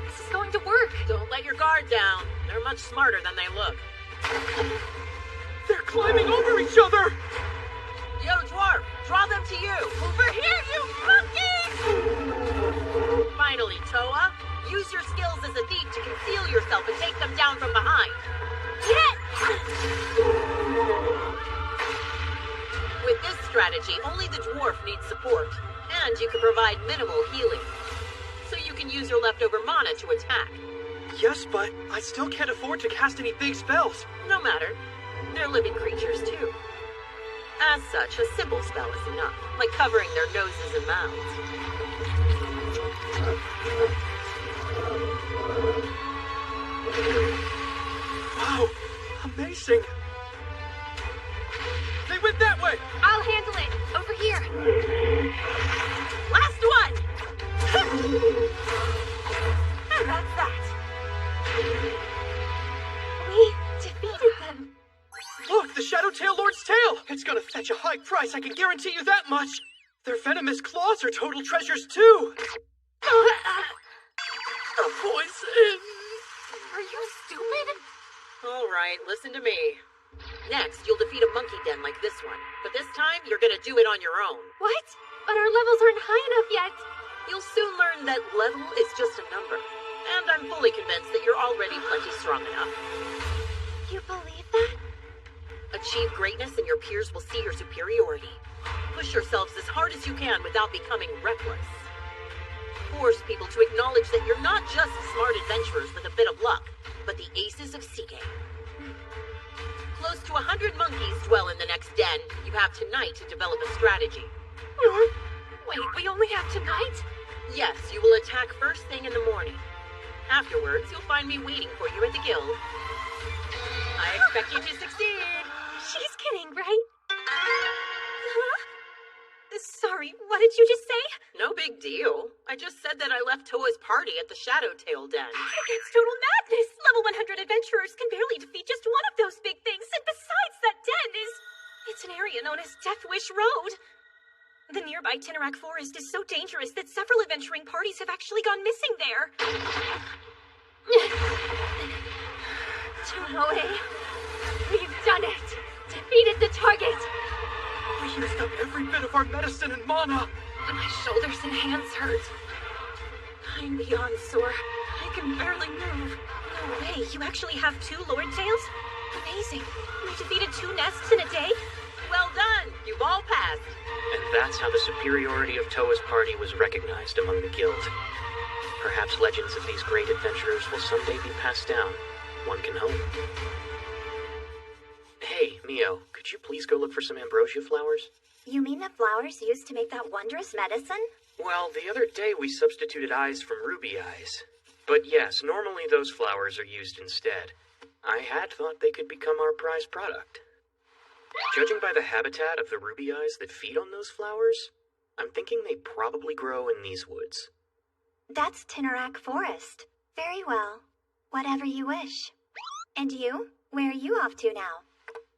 This is going to work. Don't let your guard down. They're much smarter than they look. They're climbing over each other! Yo, dwarf, draw them to you. Over here, you monkeys! Finally, Toa, use your skills as a thief to conceal yourself and take them down from behind. Yes! With this strategy, only the dwarf needs support, and you can provide minimal healing. So you can use your leftover mana to attack. Yes, but I still can't afford to cast any big spells. No matter. They're living creatures, too. As such, a simple spell is enough, like covering their noses and mouths. Wow, amazing! They went that way! I'll handle it. Over here. Last one! And that's that. We defeated them. Look, the Shadowtail Lord's tail! It's gonna fetch a high price, I can guarantee you that much! Their venomous claws are total treasures, too! A poison! Are you stupid? All right, listen to me. Next, you'll defeat a monkey den like this one. But this time, you're gonna do it on your own. What? But our levels aren't high enough yet. You'll soon learn that level is just a number. And I'm fully convinced that you're already plenty strong enough. You believe that? Achieve greatness and your peers will see your superiority. Push yourselves as hard as you can without becoming reckless. Force people to acknowledge that you're not just smart adventurers with a bit of luck, but the aces of Sige. Close to 100 monkeys dwell in the next den. You have tonight to develop a strategy. Wait, we only have tonight? Yes, you will attack first thing in the morning. Afterwards, you'll find me waiting for you at the guild. I expect you to succeed. She's kidding, right? Huh? Sorry, what did you just say? No big deal. I just said that I left Toa's party at the Shadowtail Den. It's total madness. Level 100 adventurers can barely defeat just one of those big things. And besides, that den is... It's an area known as Death Wish Road. The nearby Tinnerack Forest is so dangerous that several adventuring parties have actually gone missing there. Tomoe, we've done it. Defeated the target. We used up every bit of our medicine and mana. My shoulders and hands hurt. I'm beyond sore. I can barely move. No way, you actually have 2 Lord Tails? Amazing. You defeated 2 nests in a day? Well done. You've all passed. And that's how the superiority of Toa's party was recognized among the guild. Perhaps legends of these great adventurers will someday be passed down. One can hope. Hey, Mio, could you please go look for some ambrosia flowers? You mean the flowers used to make that wondrous medicine? Well, the other day we substituted eyes from ruby eyes. But yes, normally those flowers are used instead. I had thought they could become our prized product. Judging by the habitat of the ruby eyes that feed on those flowers, I'm thinking they probably grow in these woods. That's Tinnerack Forest. Very well. Whatever you wish. And you? Where are you off to now?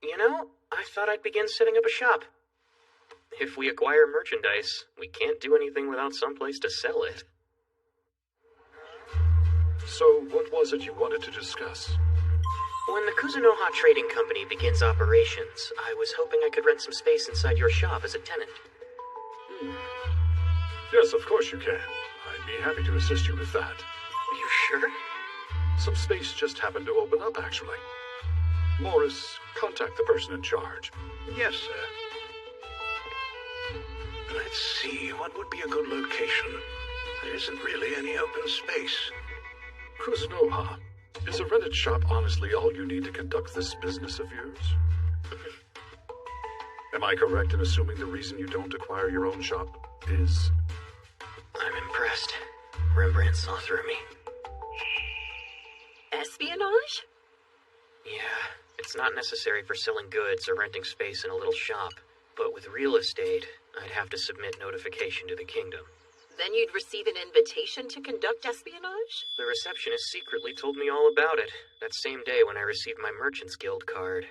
You know, I thought I'd begin setting up a shop. If we acquire merchandise, we can't do anything without someplace to sell it. So, what was it you wanted to discuss? When the Kuzunoha Trading Company begins operations, I was hoping I could rent some space inside your shop as a tenant. Yes, of course you can. I'd be happy to assist you with that. You sure? Some space just happened to open up, actually. Morris, contact the person in charge. Yes, sir. Let's see, what would be a good location? There isn't really any open space. Kuzunoha, is a rented shop honestly all you need to conduct this business of yours? Am I correct in assuming the reason you don't acquire your own shop is... I'm impressed. Rembrandt saw through me. Espionage? Yeah, it's not necessary for selling goods or renting space in a little shop. But with real estate, I'd have to submit notification to the kingdom. Then you'd receive an invitation to conduct espionage? The receptionist secretly told me all about it, that same day when I received my Merchant's Guild card.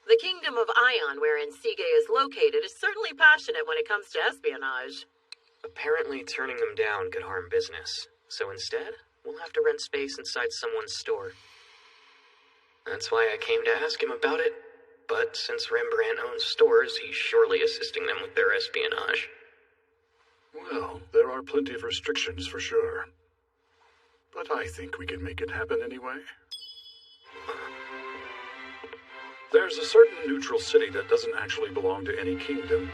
The kingdom of Ion, wherein Sige is located, is certainly passionate when it comes to espionage. Apparently turning them down could harm business, so instead, we'll have to rent space inside someone's store. That's why I came to ask him about it. But since Rembrandt owns stores, he's surely assisting them with their espionage. Well, there are plenty of restrictions for sure. But I think we can make it happen anyway. There's a certain neutral city that doesn't actually belong to any kingdom.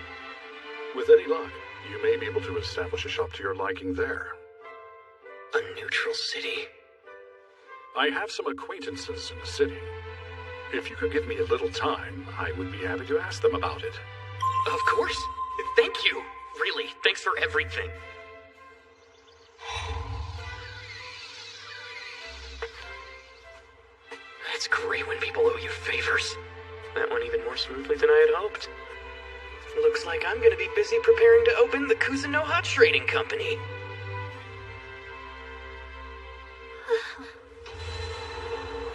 With any luck, you may be able to establish a shop to your liking there. A neutral city? I have some acquaintances in the city. If you could give me a little time, I would be happy to ask them about it. Of course. Thank you. Really, thanks for everything. It's great when people owe you favors. That went even more smoothly than I had hoped. Looks like I'm gonna be busy preparing to open the Kuzunoha Trading Company.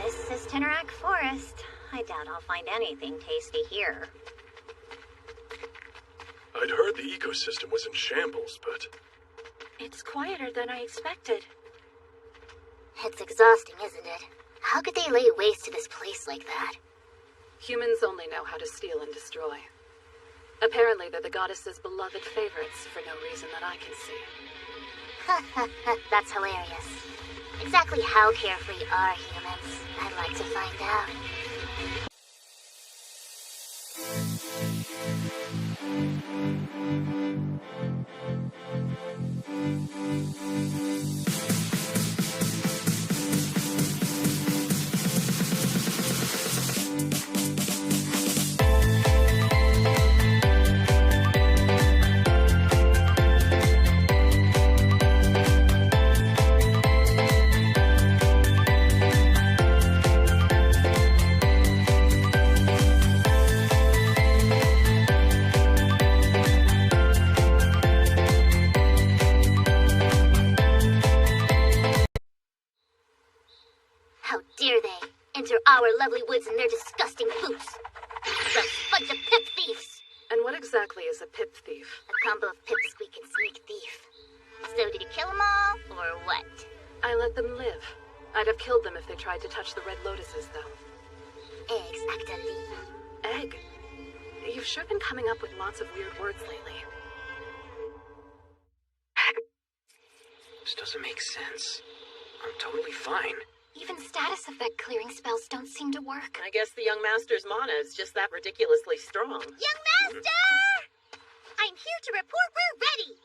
This is Tinnerak Forest. I doubt I'll find anything tasty here. I'd heard the ecosystem was in shambles, but... It's quieter than I expected. It's exhausting, isn't it? How could they lay waste to this place like that? Humans only know how to steal and destroy. Apparently, they're the goddess's beloved favorites for no reason that I can see. That's hilarious. Exactly how carefree are humans? I'd like to find out. How dare they enter our lovely woods in their disgusting boots? Those bunch of pip thieves! And what exactly is a pip thief? A combo of pipsqueak and sneak thief. So did you kill them all, or what? I let them live. I'd have killed them if they tried to touch the red lotuses, though. Exactly. Egg? You've sure been coming up with lots of weird words lately. This doesn't make sense. I'm totally fine. Even status effect clearing spells don't seem to work. I guess the young master's mana is just that ridiculously strong. Young master! I'm here to report we're ready.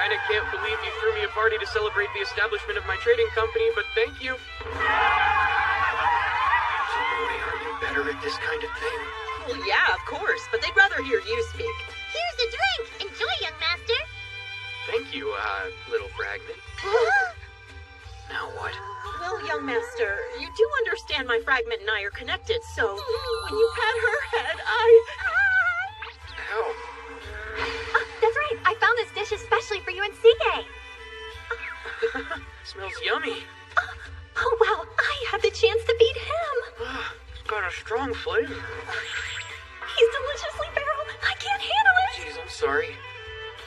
Kinda can't believe you threw me a party to celebrate the establishment of my trading company, but thank you. So boy, are you better at this kind of thing? Well, yeah, of course, but they'd rather hear you speak. Here's a drink. Enjoy, young master. Thank you, little fragment. Now what? Well, young master, you do understand my fragment and I are connected, so when you pat her head, Ow. That's right. I found this dish especially for you and Sige. Smells yummy. Oh, wow. I had the chance to beat him. It's got a strong flavor. He's deliciously feral. I can't handle it. Jeez, I'm sorry.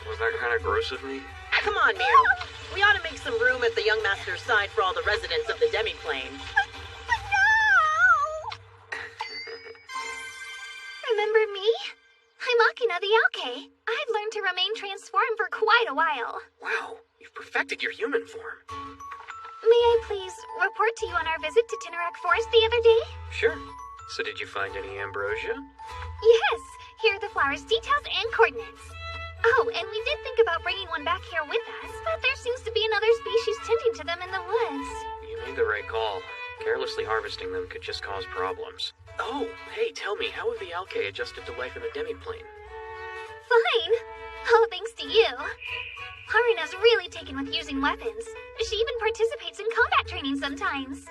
Was that kind of gross of me? come on, Mio. We ought to make some room at the young master's side for all the residents of the demiplane. Remember me? I'm Akina the Alke. I've learned to remain transformed for quite a while. Wow, you've perfected your human form. May I please report to you on our visit to Tinnerak Forest the other day? Sure. So did you find any ambrosia? Yes. Here are the flowers' details and coordinates. Oh, and we did think about bringing one back here with us, but there seems to be another species tending to them in the woods. You made the right call. Carelessly harvesting them could just cause problems. Oh, hey, tell me, how have the Alke adjusted to life in the demiplane? Fine. All thanks to you. Harina's really taken with using weapons. She even participates in combat training sometimes.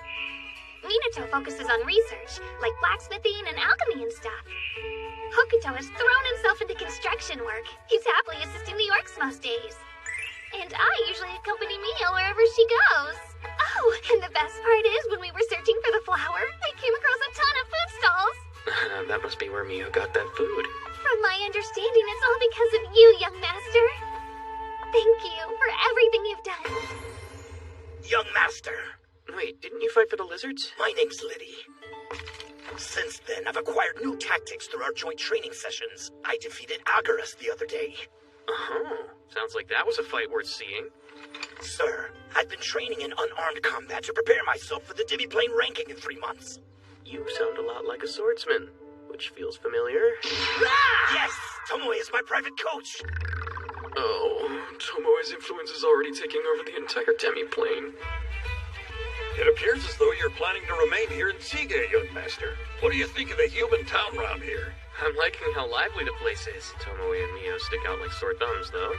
Minato focuses on research, like blacksmithing and alchemy and stuff. Hokuto has thrown himself into construction work. He's happily assisting the orcs most days. And I usually accompany Mio wherever she goes. Oh, and the best part is, when we were searching for the flower, I came across a ton of food stalls. That must be where Mio got that food. From my understanding, it's all because of you, young master. Thank you for everything you've done. Young master. Wait, didn't you fight for the lizards? My name's Liddy. Since then, I've acquired new tactics through our joint training sessions. I defeated Agarus the other day. Oh, sounds like that was a fight worth seeing. Sir, I've been training in unarmed combat to prepare myself for the demiplane ranking in 3 months. You sound a lot like a swordsman, which feels familiar. Yes! Tomoe is my private coach! Oh, Tomoe's influence is already taking over the entire demiplane. It appears as though you're planning to remain here in Seagate, young master. What do you think of the human town round here? I'm liking how lively the place is. Tomoe and Mio stick out like sore thumbs, though.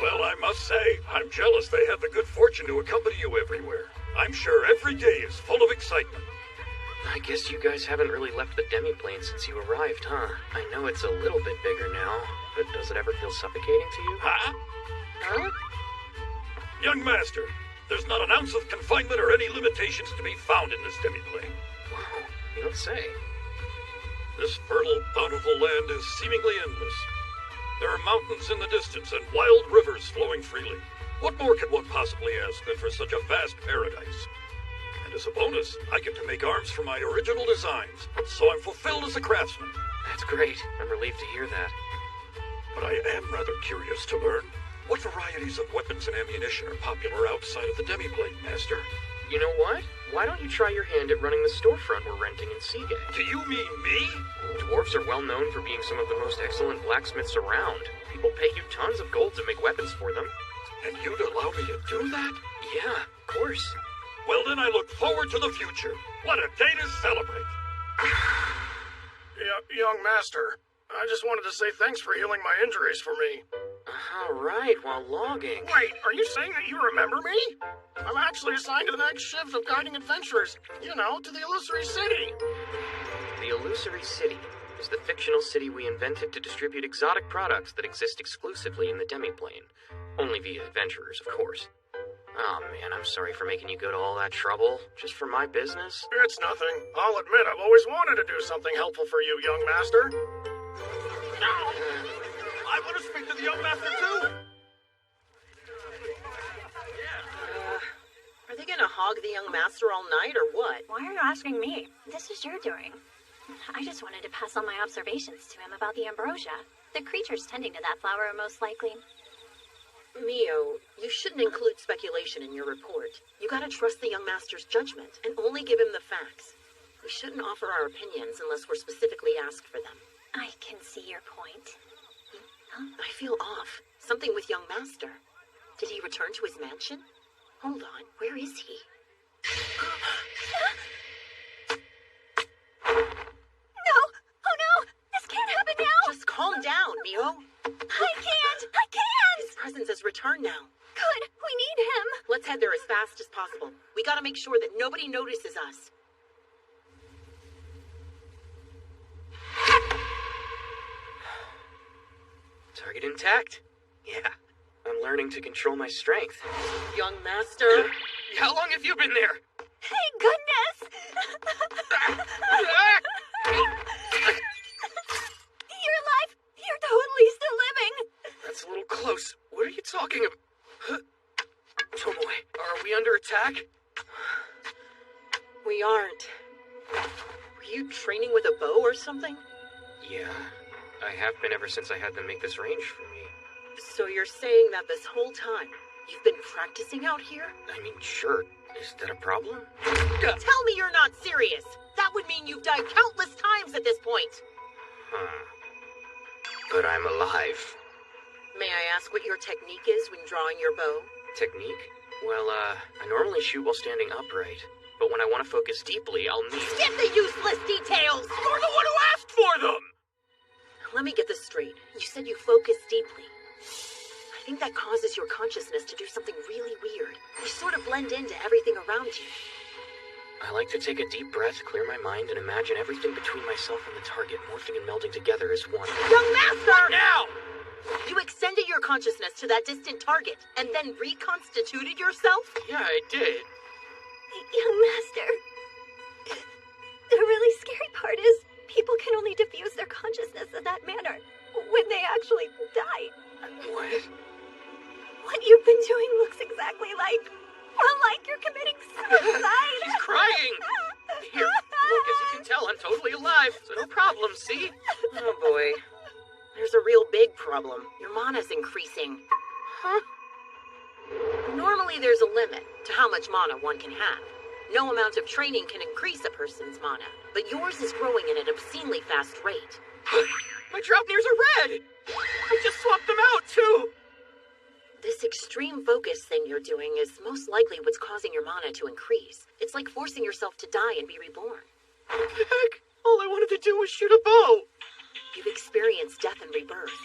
Well, I must say, I'm jealous they have the good fortune to accompany you everywhere. I'm sure every day is full of excitement. I guess you guys haven't really left the demi-plane since you arrived, huh? I know it's a little bit bigger now, but does it ever feel suffocating to you? Huh? Young master, there's not an ounce of confinement or any limitations to be found in this demi-plane. Wow, you don't say. This fertile, bountiful land is seemingly endless. There are mountains in the distance and wild rivers flowing freely. What more could one possibly ask than for such a vast paradise? And as a bonus, I get to make arms for my original designs, so I'm fulfilled as a craftsman. That's great. I'm relieved to hear that. But I am rather curious to learn what varieties of weapons and ammunition are popular outside of the demi-plane, master. You know what? Why don't you try your hand at running the storefront we're renting in Seagate? Do you mean me? Dwarves are well known for being some of the most excellent blacksmiths around. People pay you tons of gold to make weapons for them. And you'd allow me to do that? Yeah, of course. Well, then I look forward to the future. What a day to celebrate. Young master, I just wanted to say thanks for healing my injuries for me. All right, while logging. Wait, are you saying that you remember me? I'm actually assigned to the next shift of guiding adventurers, to the Illusory City. The Illusory City is the fictional city we invented to distribute exotic products that exist exclusively in the demi-plane. Only via adventurers, of course. Oh man, I'm sorry for making you go to all that trouble, just for my business. It's nothing. I'll admit I've always wanted to do something helpful for you, young master. I want to speak to the young master too! Are they gonna hog the young master all night, or what? Why are you asking me? This is your doing. I just wanted to pass on my observations to him about the ambrosia. The creatures tending to that flower are most likely. Mio, you shouldn't include speculation in your report. You gotta trust the young master's judgment, and only give him the facts. We shouldn't offer our opinions unless we're specifically asked for them. I can see your point. I feel off. Something with young master. Did he return to his mansion? Hold on, where is he? No! Oh no! This can't happen now! Just calm down, Mio. I can't! His presence has returned now. Good! We need him! Let's head there as fast as possible. We gotta make sure that nobody notices us. Target intact. Yeah, I'm learning to control my strength. Young master. How long have you been there? Thank goodness! You're alive! You're totally still living! That's a little close. What are you talking about? Tomoe, are we under attack? We aren't. Were you training with a bow or something? Yeah, I have been ever since I had them make this range for me. So you're saying that this whole time, you've been practicing out here? I mean, sure. Is that a problem? Tell me you're not serious! That would mean you've died countless times at this point! But I'm alive. May I ask what your technique is when drawing your bow? Technique? Well, I normally shoot while standing upright. But when I want to focus deeply, I'll need... Skip the useless details! You're the one who asked for them! Let me get this straight. You said you focus deeply. I think that causes your consciousness to do something really weird. You sort of blend into everything around you. I like to take a deep breath, clear my mind, and imagine everything between myself and the target morphing and melding together as one. Young master! Now! You extended your consciousness to that distant target, and then reconstituted yourself? Yeah, I did. Young master. The really scary part is, people can only diffuse their consciousness in that manner when they actually die. What? What you've been doing looks exactly like you're committing suicide. She's crying! Here, look, as you can tell, I'm totally alive, so no problem, see? Oh boy. There's a real big problem. Your mana's increasing. Huh? Normally there's a limit to how much mana one can have. No amount of training can increase a person's mana, but yours is growing at an obscenely fast rate. My Draupnirs are red! I just swapped them out, too! This extreme focus thing you're doing is most likely what's causing your mana to increase. It's like forcing yourself to die and be reborn. Heck, all I wanted to do was shoot a bow. You've experienced death and rebirth.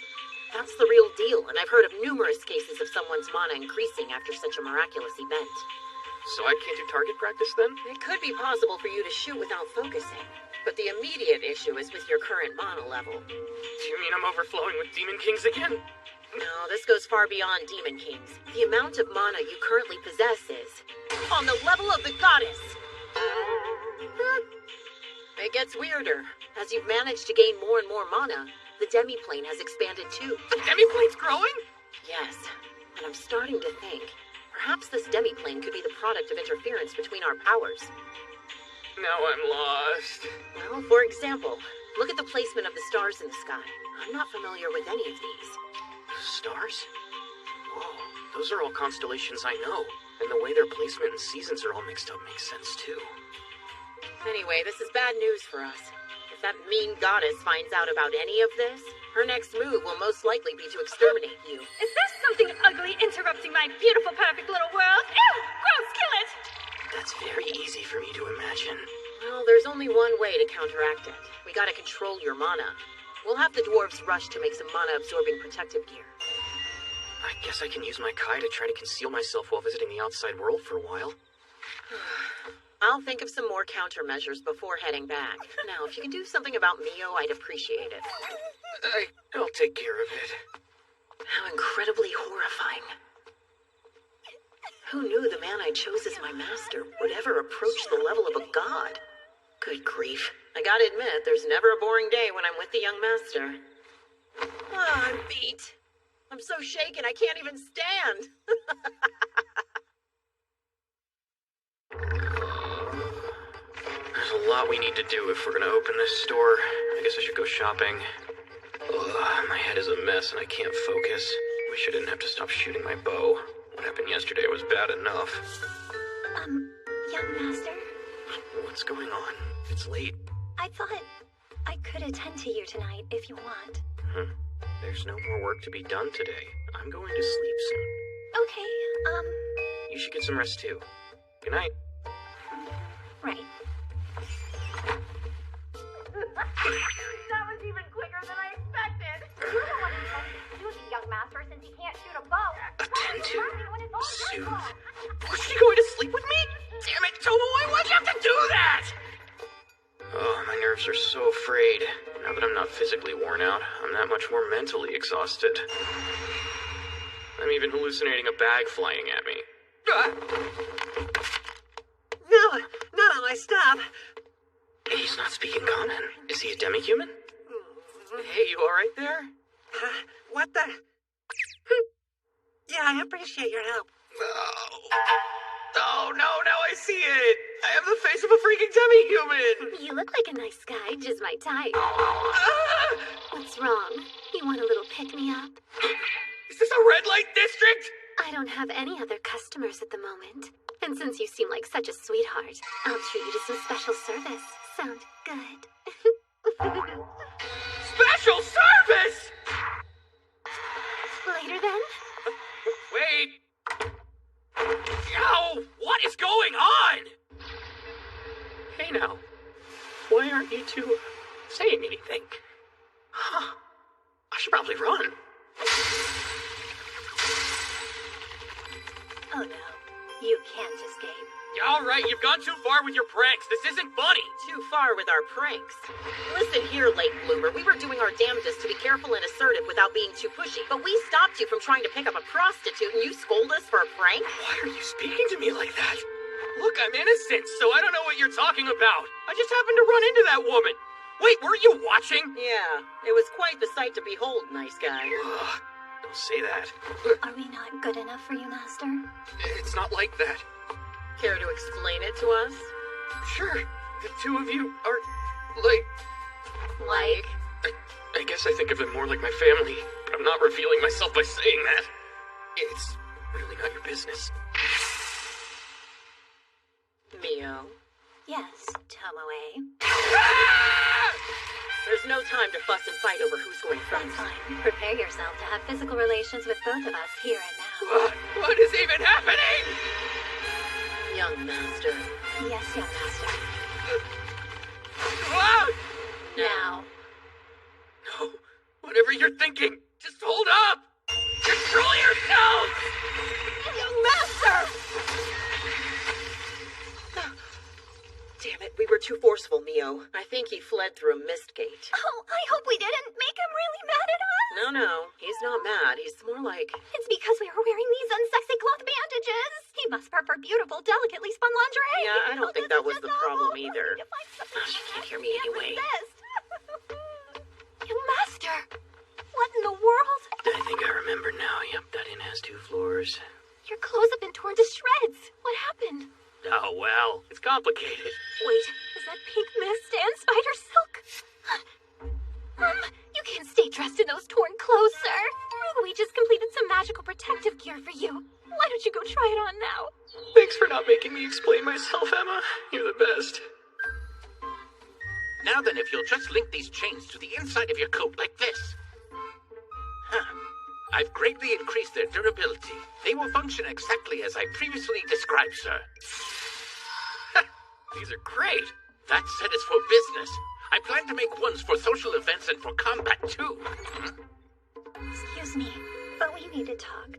That's the real deal, and I've heard of numerous cases of someone's mana increasing after such a miraculous event. So I can't do target practice then? It could be possible for you to shoot without focusing, but the immediate issue is with your current mana level. Do you mean I'm overflowing with Demon Kings again? No, this goes far beyond Demon Kings. The amount of mana you currently possess is on the level of the goddess. It gets weirder. As you've managed to gain more and more mana, the demi-plane has expanded too. The demi-plane's growing? Yes, and I'm starting to think perhaps this demi-plane could be the product of interference between our powers. Now I'm lost. Well, for example, look at the placement of the stars in the sky. I'm not familiar with any of these. Stars? Whoa, those are all constellations I know. And the way their placement and seasons are all mixed up makes sense too. Anyway, this is bad news for us. If that mean goddess finds out about any of this, her next move will most likely be to exterminate you. Is there something ugly interrupting my beautiful, perfect little world? Ew! Gross, kill it! That's very easy for me to imagine. Well, there's only one way to counteract it. We gotta control your mana. We'll have the dwarves rush to make some mana-absorbing protective gear. I guess I can use my Kai to try to conceal myself while visiting the outside world for a while. I'll think of some more countermeasures before heading back. Now, if you can do something about Mio, I'd appreciate it. I'll take care of it. How incredibly horrifying. Who knew the man I chose as my master would ever approach the level of a god? Good grief. I gotta admit, there's never a boring day when I'm with the young master. Ah, I'm beat. I'm so shaken I can't even stand. There's a lot we need to do if we're gonna open this store. I guess I should go shopping. Ugh, my head is a mess and I can't focus. Wish I didn't have to stop shooting my bow. What happened yesterday was bad enough. Young master? What's going on? It's late. I thought I could attend to you tonight if you want. There's no more work to be done today. I'm going to sleep soon. Okay, You should get some rest too. Good night. Right. That was even quicker than I expected. You're the one who told me to do the young master since he can't shoot a bow. Attend to, soothe. Was she going to sleep with me? Damn it, Tomoe, why'd you have to do that? Oh, my nerves are so frayed. Now that I'm not physically worn out, I'm that much more mentally exhausted. I'm even hallucinating a bag flying at me. No, not on my staff. He's not speaking common. Is he a demi-human? Hey, you alright there? What the? Yeah, I appreciate your help. Oh, no, now I see it! I have the face of a freaking demi-human! You look like a nice guy, just my type. What's wrong? You want a little pick-me-up? Is this a red light district? I don't have any other customers at the moment. And since you seem like such a sweetheart, I'll treat you to some special service. Sound good? Special service?! Later then? Wait! Yo! What is going on? Hey now. Why aren't you two saying anything? Huh. I should probably run. Oh no. You can't escape. Alright, you've gone too far with your pranks. This isn't funny. Too far with our pranks. Listen here, late bloomer. We were doing our damnedest to be careful and assertive without being too pushy, but we stopped you from trying to pick up a prostitute and you scold us for a prank? Why are you speaking to me like that? Look, I'm innocent, so I don't know what you're talking about. I just happened to run into that woman. Wait, were you watching? Yeah, it was quite the sight to behold, nice guy. Don't say that. Are we not good enough for you, Master? It's not like that. Care to explain it to us? Sure. The two of you are, Like? I guess I think of them more like my family, but I'm not revealing myself by saying that. It's really not your business. Mio? Yes, Tomoe. There's no time to fuss and fight over who's going That's first. fine. Prepare yourself to have physical relations with both of us here and now. What is even happening? Young master. Yes, young master. Ah! Now. No, whatever you're thinking, just hold up! Control yourself! Young master! Damn it, we were too forceful, Mio. I think he fled through a mist gate. Oh, I hope we didn't make him really mad at us. No, he's not mad. He's more like... It's because we were wearing these unsexy cloth bandages. He must prefer beautiful, delicately spun lingerie. Yeah, I don't think that was the problem either. She can't hear me anyway. Young master, what in the world? I think I remember now. Yep, that inn has 2 floors. Your clothes have been torn to shreds. What happened? Oh, well, it's complicated. Wait, is that pink mist and spider silk? You can't stay dressed in those torn clothes, sir. We just completed some magical protective gear for you. Why don't you go try it on now? Thanks for not making me explain myself, Emma. You're the best. Now then, if you'll just link these chains to the inside of your coat like this. I've greatly increased their durability. They will function exactly as I previously described, sir. These are great. That set is for business. I plan to make ones for social events and for combat, too. Excuse me, but we need to talk.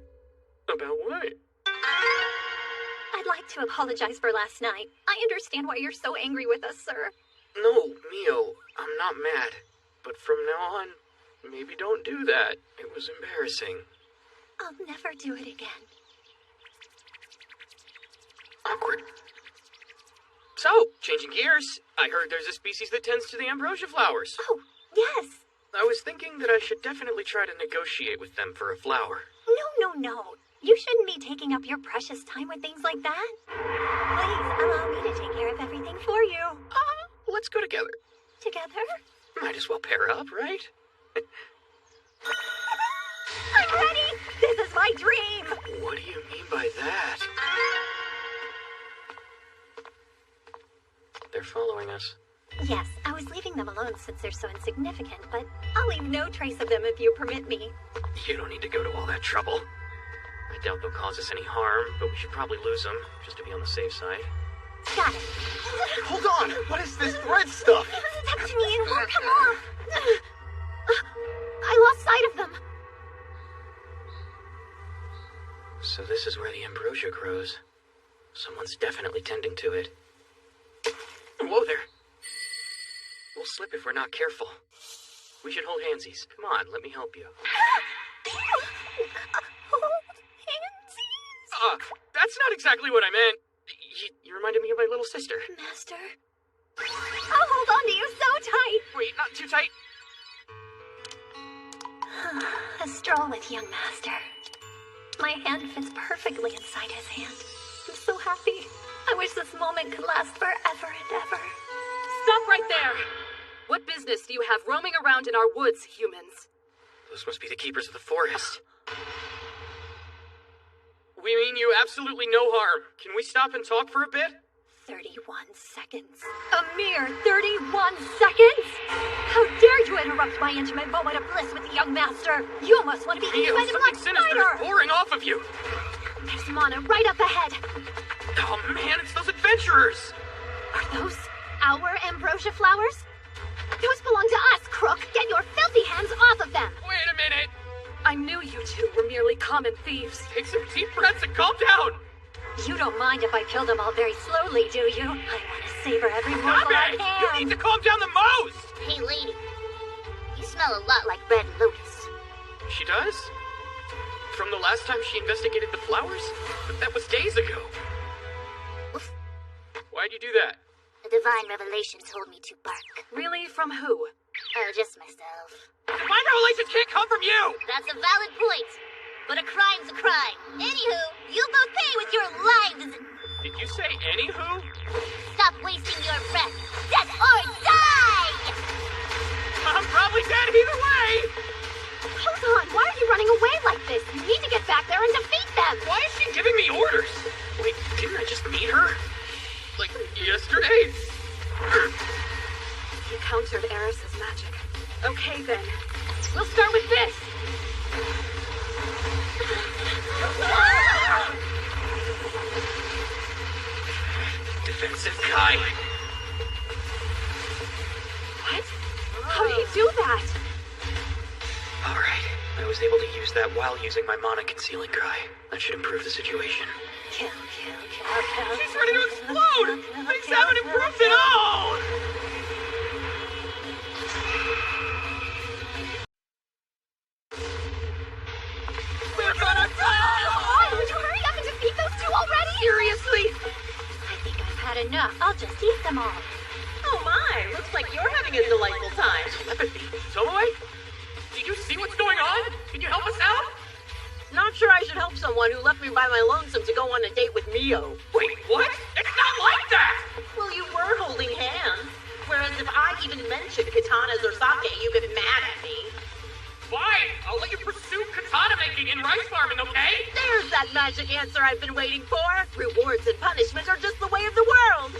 About what? I'd like to apologize for last night. I understand why you're so angry with us, sir. No, Mio, I'm not mad. But from now on, maybe don't do that. It was embarrassing. I'll never do it again. Awkward. So, changing gears, I heard there's a species that tends to the ambrosia flowers. Oh, yes. I was thinking that I should definitely try to negotiate with them for a flower. No. You shouldn't be taking up your precious time with things like that. Please, allow me to take care of everything for you. Let's go together. Together? Might as well pair up, right? I'm ready! This is my dream! What do you mean by that? They're following us. Yes, I was leaving them alone since they're so insignificant, but I'll leave no trace of them if you permit me. You don't need to go to all that trouble. I doubt they'll cause us any harm, but we should probably lose them, just to be on the safe side. Got it. Hold on! What is this thread stuff? Touch me, it won't come off. I lost sight of them. So this is where the ambrosia grows. Someone's definitely tending to it. Whoa there. We'll slip if we're not careful. We should hold handsies. Come on, let me help you. Hold handsies? That's not exactly what I meant. You reminded me of my little sister. Master, I'll hold on to you so tight. Wait, not too tight. A stroll with young master. My hand fits perfectly inside his hand. I'm so happy. I wish this moment could last forever and ever. Stop right there! What business do you have roaming around in our woods, humans? Those must be the keepers of the forest. We mean you absolutely no harm. Can we stop and talk for a bit? 31 seconds. A mere 31 seconds? How dare you interrupt my intimate moment of bliss with the young master? You almost want to be eaten by the black something sinister spider! is pouring off of you! There's mana right up ahead. Oh man, it's those adventurers! Are those our ambrosia flowers? Those belong to us, Crook! Get your filthy hands off of them! Wait a minute! I knew you two were merely common thieves. Take some deep breaths and calm down! You don't mind if I kill them all very slowly, do you? I want to savor every morsel I can. You need to calm down the most! Hey, lady. You smell a lot like Red Lotus. She does? From the last time she investigated the flowers? But that was days ago. Oof. Why'd you do that? A divine revelation told me to bark. Really? From who? Oh, just myself. Divine revelations can't come from you! That's a valid point. But a crime's a crime. Anywho, you'll both pay with your lives. Did you say anywho? Stop wasting your breath. Death or die! I'm probably dead either way! Hold on, why are you running away like this? You need to get back there and defeat them! Why is she giving me orders? Wait, didn't I just meet her? Like, yesterday? You countered Eris's magic. Okay, then. We'll start with this. Defensive Kai. What? How did he do that? Alright, I was able to use that while using my mana concealing Kai. That should improve the situation. Kill. She's ready to explode! Things haven't improved at all! We're gonna die! Would you hurry up and defeat those two already? Seriously? I think I've had enough. I'll just eat them all. Oh my, looks like you're having a delightful time. Telepathy. Tomoe? Did you see what's going on? Can you help us out? Not sure I should help someone who left me by my lonesome to go on a date with Mio. Wait, what? It's not like that! Well, you were holding hands. Whereas if I even mentioned katanas or sake, you get mad at me. Fine, I'll let you pursue katana making in rice farming, okay? There's that magic answer I've been waiting for. Rewards and punishment are just the way of the world.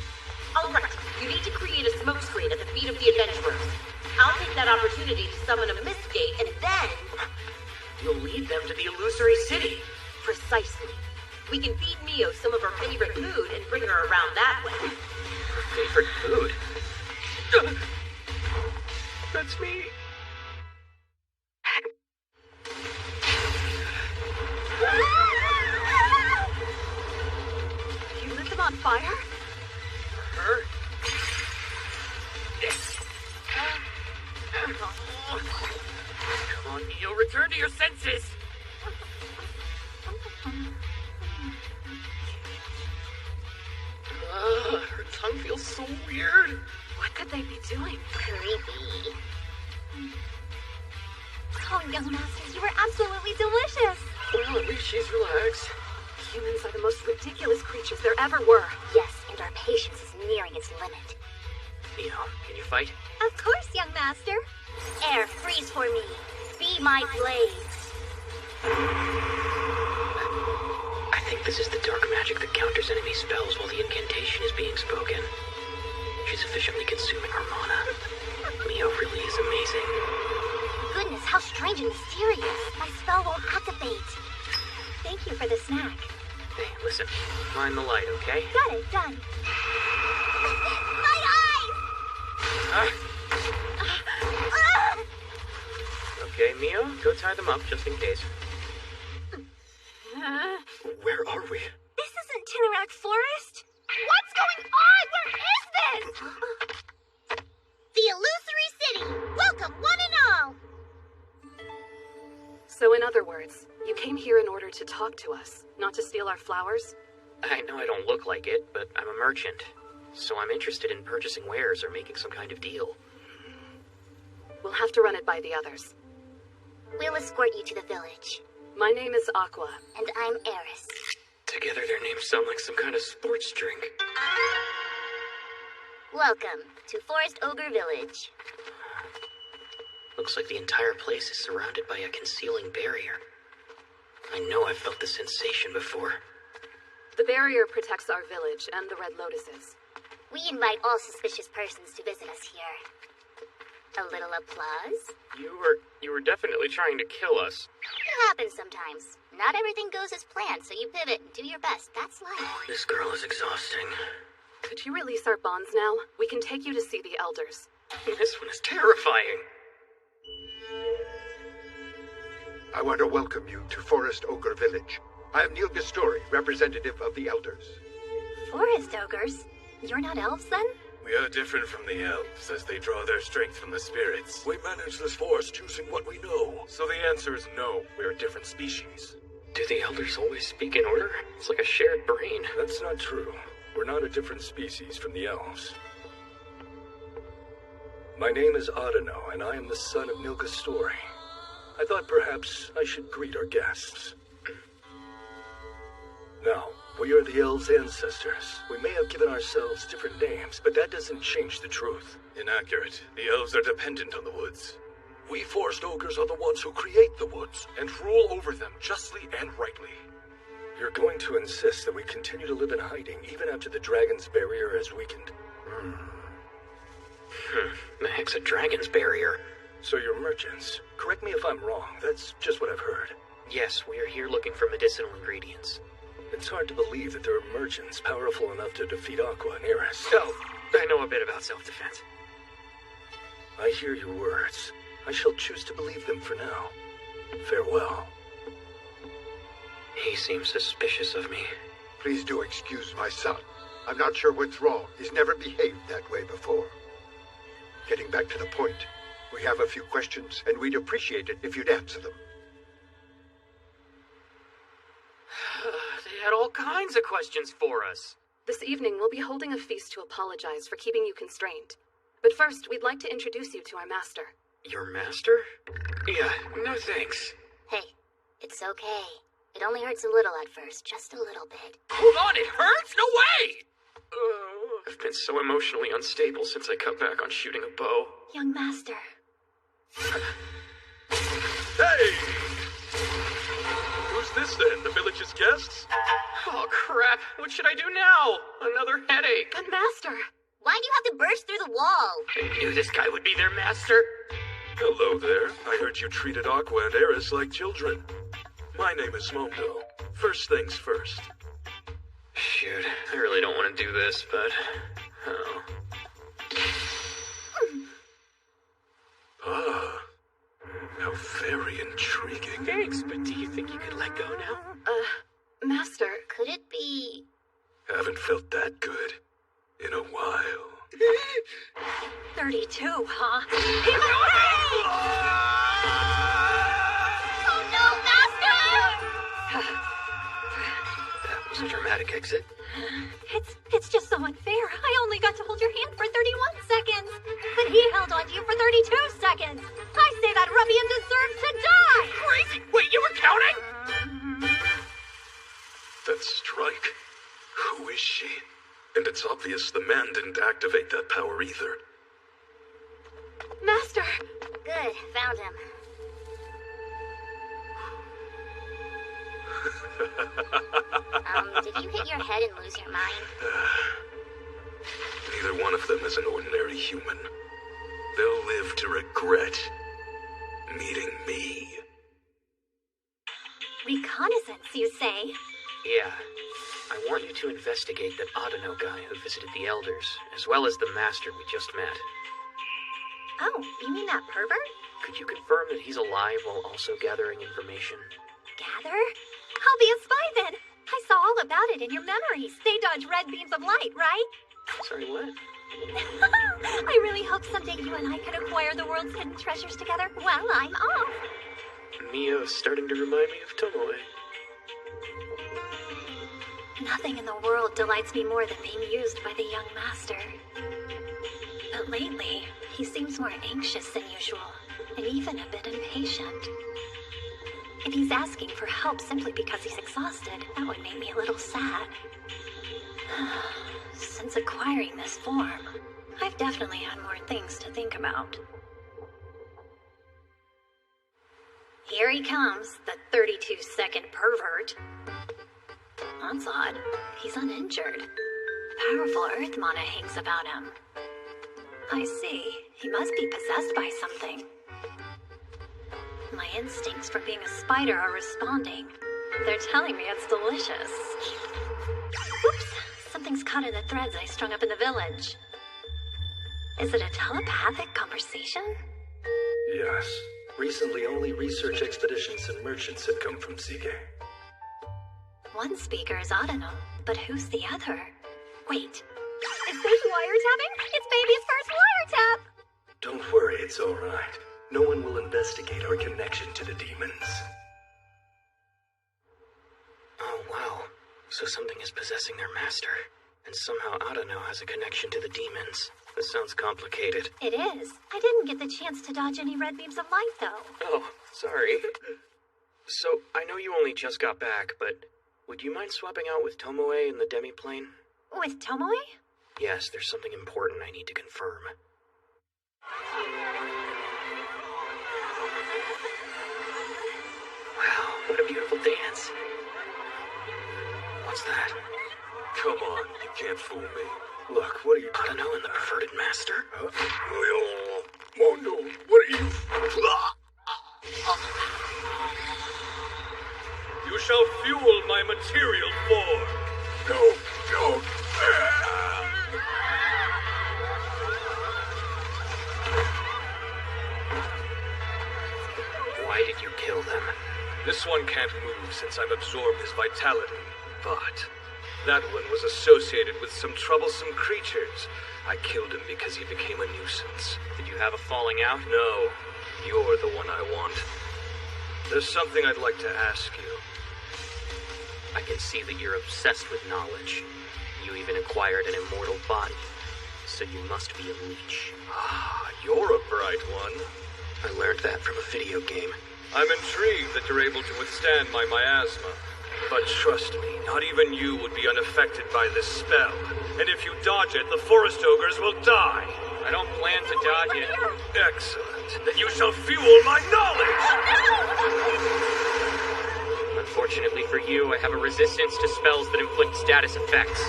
All right, you need to create a smokescreen at the feet of the adventurers. I'll take that opportunity to summon a mistgate, and then... You'll lead them to the illusory city. Precisely. We can feed Mio some of her favorite food and bring her around that way. Her favorite food? That's me. You lit them on fire? Her? Come on, Neo, return to your senses! Her tongue feels so weird. What could they be doing? Creepy. Oh, young masters, you were absolutely delicious. Well, at least she's relaxed. Humans are the most ridiculous creatures there ever were. Yes, and our patience is nearing its limit. Neo, can you fight? Of course, young master. Air, freeze for me. Be my blade. I think this is the dark magic that counters enemy spells while the incantation is being spoken. She's efficiently consuming her mana. Mio really is amazing. Goodness, how strange and mysterious. My spell won't activate. Thank you for the snack. Hey, listen. Mind the light, okay? Got it, done. My eyes! Okay, Mio, go tie them up just in case. Where are we? This isn't Tinnerack Forest. What's going on? Where is this? The Illusory City! Welcome, one and all! So in other words, you came here in order to talk to us, not to steal our flowers? I know I don't look like it, but I'm a merchant. So I'm interested in purchasing wares or making some kind of deal. We'll have to run it by the others. We'll escort you to the village. My name is Aqua. And I'm Eris. Together their names sound like some kind of sports drink. Welcome to Forest Ogre Village. Looks like the entire place is surrounded by a concealing barrier. I know I've felt the sensation before. The barrier protects our village and the Red Lotuses. We invite all suspicious persons to visit us here. A little applause? You were definitely trying to kill us. It happens sometimes. Not everything goes as planned, so you pivot and do your best. That's life. This girl is exhausting. Could you release our bonds now? We can take you to see the elders. This one is terrifying. I want to welcome you to Forest Ogre Village. I am Neil Gastori, representative of the elders. Forest ogres? You're not elves, then? We are different from the elves, as they draw their strength from the spirits. We manage this forest using what we know. So the answer is no, we're a different species. Do the elders always speak in order? It's like a shared brain. That's not true. We're not a different species from the elves. My name is Adeno, and I am the son of Nilgastori. I thought perhaps I should greet our guests. Now, we are the elves' ancestors. We may have given ourselves different names, but that doesn't change the truth. Inaccurate. The elves are dependent on the woods. We forest ogres are the ones who create the woods and rule over them justly and rightly. You're going to insist that we continue to live in hiding even after the dragon's barrier has weakened. The heck's a dragon's barrier? So you're merchants. Correct me if I'm wrong. That's just what I've heard. Yes, we are here looking for medicinal ingredients. It's hard to believe that there are merchants powerful enough to defeat Aqua near us. Oh, I know a bit about self-defense. I hear your words. I shall choose to believe them for now. Farewell. He seems suspicious of me. Please do excuse my son. I'm not sure what's wrong. He's never behaved that way before. Getting back to the point, we have a few questions, and we'd appreciate it if you'd answer them. They had all kinds of questions for us. This evening, we'll be holding a feast to apologize for keeping you constrained. But first, we'd like to introduce you to our master. Your master? Yeah, no thanks. Hey, it's okay. It only hurts a little at first, just a little bit. Hold on, it hurts? No way! I've been so emotionally unstable since I cut back on shooting a bow. Young master. Hey! Who's this then? The village's guests? Oh, crap. What should I do now? Another headache. But master! Why do you have to burst through the wall? I knew this guy would be their master. Hello there. I heard you treated Aqua and Eris like children. My name is Mondo. First things first. Shoot, I really don't want to do this, but... Oh. Ah, how very intriguing. Thanks, but do you think you could let go now? Master. Could it be... Haven't felt that good in a while. 32, huh? Oh no, Master! That was a dramatic exit. It's just so unfair. I only got to hold your hand for 31 seconds. But he held on to you for 32 seconds. I say that ruffian deserves to die! Crazy! Wait, you were counting? That strike. Who is she? And it's obvious the man didn't activate that power either. Master! Good, found him. Did you hit your head and lose your mind? Neither one of them is an ordinary human. They'll live to regret meeting me. Reconnaissance, you say? Yeah. I want you to investigate that Adano guy who visited the Elders, as well as the Master we just met. Oh, you mean that pervert? Could you confirm that he's alive while also gathering information? Gather? I'll be a spy then. I saw all about it in your memories. They dodge red beams of light, right? Sorry, what? I really hope someday you and I can acquire the world's hidden treasures together while I'm off. Mio's starting to remind me of Tomoe. Nothing in the world delights me more than being used by the young master. But lately, he seems more anxious than usual, and even a bit impatient. If he's asking for help simply because he's exhausted, that would make me a little sad. Since acquiring this form, I've definitely had more things to think about. Here he comes, the 32-second pervert. That's odd. He's uninjured. Powerful earth mana hangs about him. I see. He must be possessed by something. My instincts for being a spider are responding. They're telling me it's delicious. Oops! Something's caught in the threads I strung up in the village. Is it a telepathic conversation? Yes. Recently, only research expeditions and merchants have come from Sige. One speaker is Adano, but who's the other? Wait, is this wiretapping? It's baby's first wiretap! Don't worry, it's all right. No one will investigate our connection to the demons. Oh, wow. So something is possessing their master. And somehow Adano has a connection to the demons. This sounds complicated. It is. I didn't get the chance to dodge any red beams of light, though. Oh, sorry. So, I know you only just got back, but would you mind swapping out with Tomoe in the demi-plane? With Tomoe? Yes, there's something important I need to confirm. Wow, what a beautiful dance. What's that? Come on, you can't fool me. Look, what are you... Adano and the perverted master? Huh? Mondo, what are you... my material form. No, don't. Why did you kill them? This one can't move since I've absorbed his vitality, but that one was associated with some troublesome creatures. I killed him because he became a nuisance. Did you have a falling out? No, you're the one I want. There's something I'd like to ask you. I can see that you're obsessed with knowledge. You even acquired an immortal body, so you must be a leech. Ah, you're a bright one. I learned that from a video game. I'm intrigued that you're able to withstand my miasma. But trust me, not even you would be unaffected by this spell. And if you dodge it, the forest ogres will die. I don't plan to dodge it. Excellent. Then you shall fuel my knowledge! Unfortunately for you, I have a resistance to spells that inflict status effects.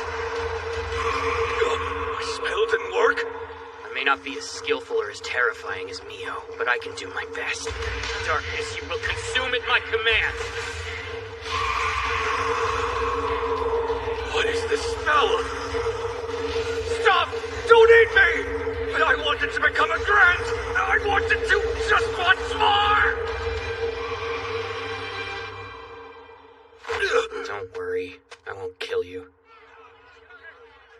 My spell didn't work? I may not be as skillful or as terrifying as Mio, but I can do my best. Darkness, you will consume at my command! What is this spell? Stop! Don't eat me! I wanted to become a Grant! I wanted to just once more! Don't worry, I won't kill you.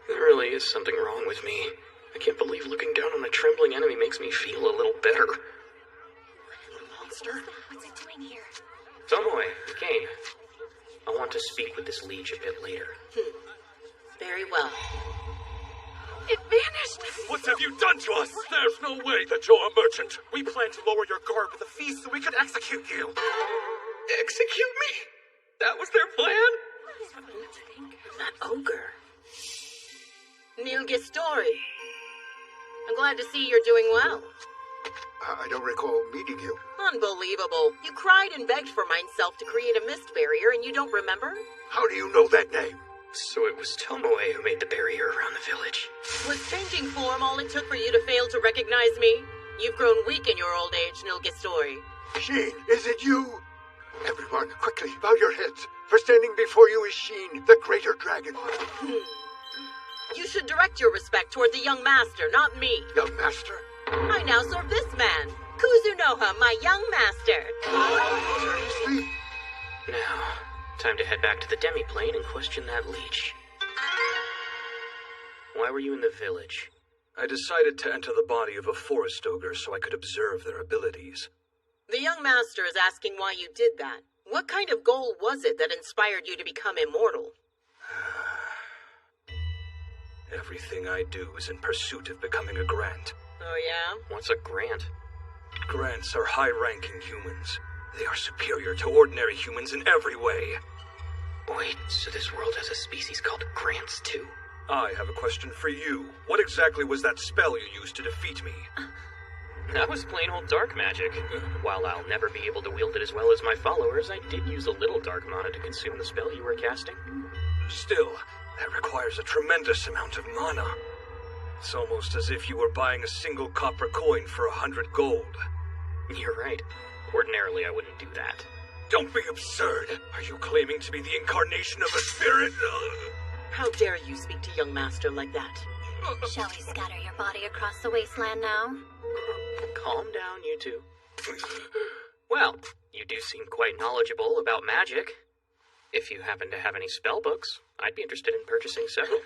There really is something wrong with me. I can't believe looking down on a trembling enemy makes me feel a little better. Monster? What's it doing here? Tomoe, Kane. I want to speak with this liege a bit later. Very well. It vanished! What have you done to us? There's no way that you're a merchant. We plan to lower your guard with a fee so we could execute you. Execute me? That was their plan? That ogre. Nilgistori. I'm glad to see you're doing well. I don't recall meeting you. Unbelievable. You cried and begged for myself to create a mist barrier and you don't remember? How do you know that name? So it was Tomoe who made the barrier around the village. Was changing form all it took for you to fail to recognize me? You've grown weak in your old age, Nilgistori. Sheen, is it you? Everyone, quickly, bow your heads. For standing before you is Sheen, the greater dragon. You should direct your respect toward the young master, not me. Young master? I now serve this man, Kuzunoha, my young master. Seriously? Now, time to head back to the demi-plane and question that leech. Why were you in the village? I decided to enter the body of a forest ogre so I could observe their abilities. The young master is asking why you did that. What kind of goal was it that inspired you to become immortal? Everything I do is in pursuit of becoming a Grant. Oh, yeah? What's a Grant? Grants are high-ranking humans. They are superior to ordinary humans in every way. Wait, so this world has a species called Grants, too? I have a question for you. What exactly was that spell you used to defeat me? That was plain old dark magic. While I'll never be able to wield it as well as my followers, I did use a little dark mana to consume the spell you were casting. Still, that requires a tremendous amount of mana. It's almost as if you were buying a single copper coin for 100 gold. You're right. Ordinarily, I wouldn't do that. Don't be absurd. Are you claiming to be the incarnation of a spirit? How dare you speak to young master like that? Shall we scatter your body across the wasteland now? Calm down, you two. Well, you do seem quite knowledgeable about magic. If you happen to have any spell books, I'd be interested in purchasing several.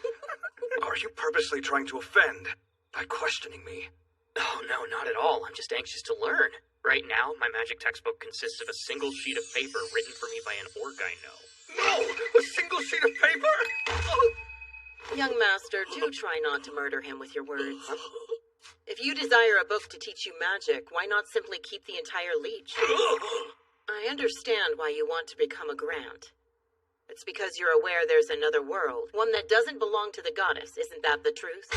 Are you purposely trying to offend by questioning me? Oh, no, not at all. I'm just anxious to learn. Right now, my magic textbook consists of a single sheet of paper written for me by an orc I know. No! A single sheet of paper? Young master, do try not to murder him with your words. If you desire a book to teach you magic, why not simply keep the entire leech? I understand why you want to become a Grant. It's because you're aware there's another world, one that doesn't belong to the goddess. Isn't that the truth?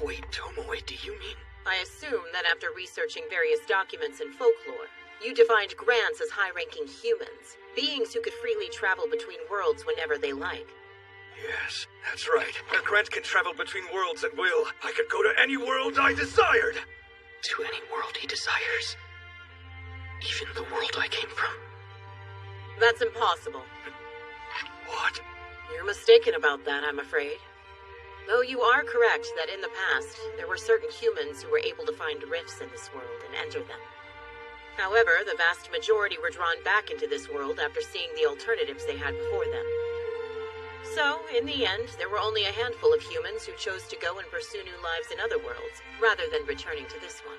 Wait, Tomoe, do you mean? I assume that after researching various documents and folklore, you defined Grants as high-ranking humans, beings who could freely travel between worlds whenever they like. Yes, that's right. A Grant can travel between worlds at will. I could go to any world I desired. To any world he desires. Even the world I came from. That's impossible. What? You're mistaken about that, I'm afraid. Though you are correct that in the past, there were certain humans who were able to find rifts in this world and enter them. However, the vast majority were drawn back into this world after seeing the alternatives they had before them. So, in the end, there were only a handful of humans who chose to go and pursue new lives in other worlds, rather than returning to this one.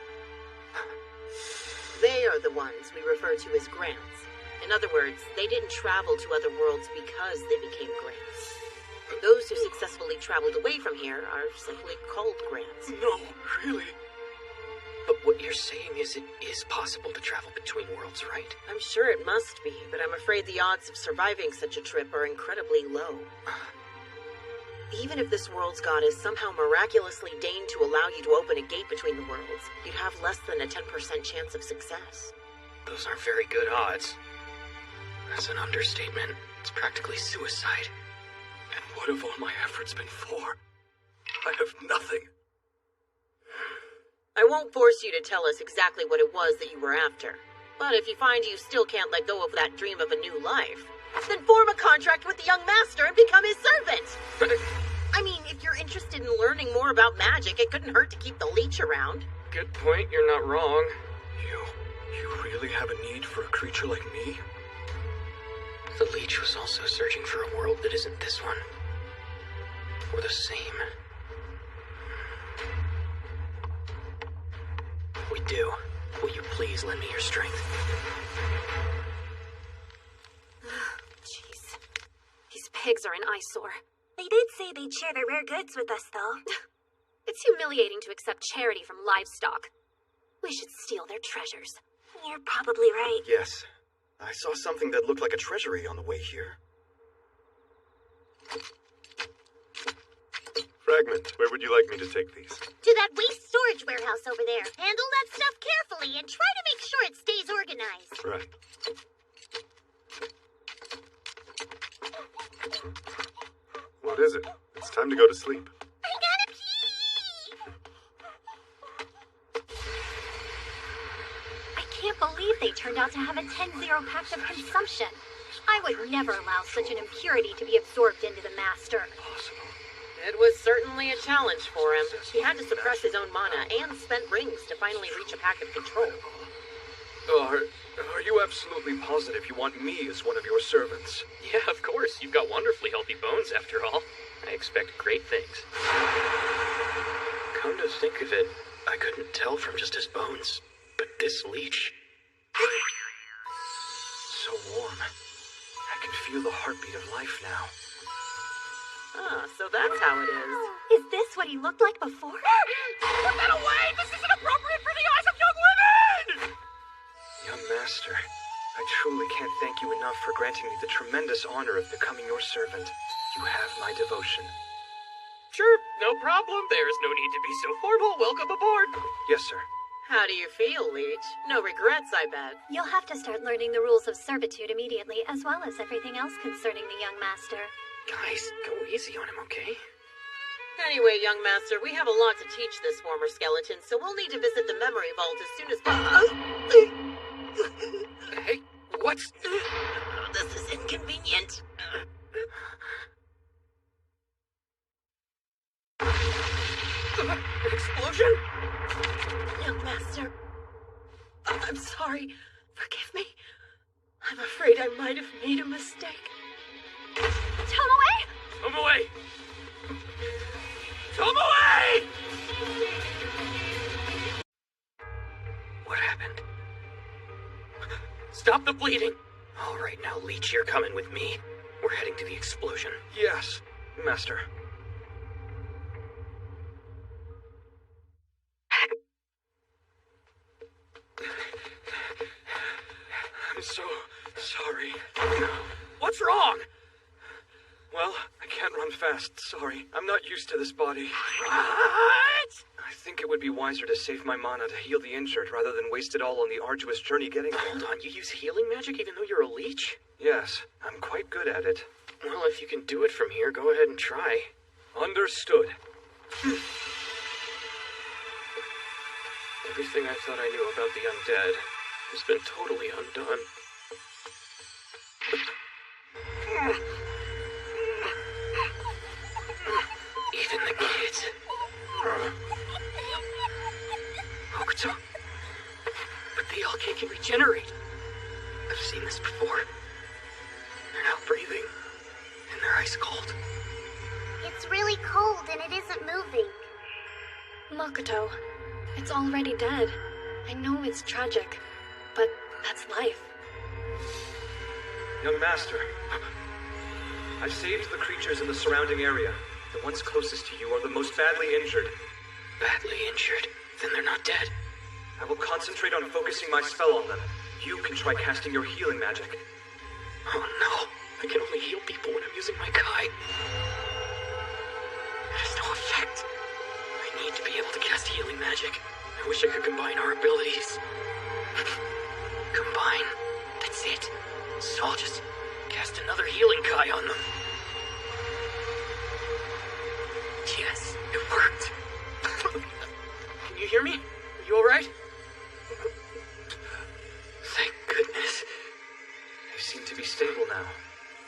They are the ones we refer to as grants. In other words, they didn't travel to other worlds because they became grants. Those who successfully traveled away from here are simply called grants. No, really? But what you're saying is it is possible to travel between worlds, right? I'm sure it must be, but I'm afraid the odds of surviving such a trip are incredibly low. Even if this world's goddess somehow miraculously deigned to allow you to open a gate between the worlds, you'd have less than a 10% chance of success. Those aren't very good odds. That's an understatement. It's practically suicide. And what have all my efforts been for? I have nothing. I won't force you to tell us exactly what it was that you were after. But if you find you still can't let go of that dream of a new life, then form a contract with the young master and become his servant. I mean, if you're interested in learning more about magic, it couldn't hurt to keep the leech around. Good point, you're not wrong. You really have a need for a creature like me? The leech was also searching for a world that isn't this one. Or the same. We do. Will you please lend me your strength? Jeez. These pigs are an eyesore. They did say they'd share their rare goods with us, though. It's humiliating to accept charity from livestock. We should steal their treasures. You're probably right. Yes. I saw something that looked like a treasury on the way here. Fragment, where would you like me to take these? To that waste storage warehouse over there. Handle that stuff carefully and try to make sure it stays organized. Right. What is it? It's time to go to sleep. I gotta pee! I can't believe they turned out to have a 10-0 pact of consumption. I would never allow such an impurity to be absorbed into the master. It was certainly a challenge for him. He had to suppress his own mana and spent rings to finally reach a pact of control. Are you absolutely positive you want me as one of your servants? Yeah, of course. You've got wonderfully healthy bones, after all. I expect great things. Come to think of it, I couldn't tell from just his bones. But this leech... So warm. I can feel the heartbeat of life now. Ah, so that's how it is. Is this what he looked like before? Put that away! This isn't appropriate for the eyes of young women! Young master, I truly can't thank you enough for granting me the tremendous honor of becoming your servant. You have my devotion. Sure, no problem. There's no need to be so formal. Welcome aboard. Yes, sir. How do you feel, Leech? No regrets, I bet. You'll have to start learning the rules of servitude immediately, as well as everything else concerning the young master. Guys, go easy on him, okay? Anyway, young master, we have a lot to teach this former skeleton, so we'll need to visit the memory vault as soon as possible. Hey, what's... This is inconvenient. An explosion? Young master, I'm sorry. Forgive me. I'm afraid I might have made a mistake. Tomoe! Tomoe! Tomoe! What happened? Stop the bleeding! All right, now, Leech, you're coming with me. We're heading to the explosion. Yes, master. I'm so sorry. What's wrong? Well, I can't run fast, sorry. I'm not used to this body. What? I think it would be wiser to save my mana to heal the injured rather than waste it all on the arduous journey getting there. Hold on, you use healing magic even though you're a leech? Yes, I'm quite good at it. Well, if you can do it from here, go ahead and try. Understood. Everything I thought I knew about the undead has been totally undone. They can regenerate. I've seen this before. They're now breathing, and they're ice cold. It's really cold and it isn't moving. Makoto, it's already dead. I know it's tragic, but that's life. Young Master, I've saved the creatures in the surrounding area. The ones closest to you are the most badly injured. Badly injured? Then they're not dead. I will concentrate on focusing my spell on them. You can try casting your healing magic. Oh no, I can only heal people when I'm using my Kai. It has no effect. I need to be able to cast healing magic. I wish I could combine our abilities. Combine? That's it. So I'll just cast another healing Kai on them. Yes, it worked. Can you hear me? Are you alright? Thank goodness. They seem to be stable now.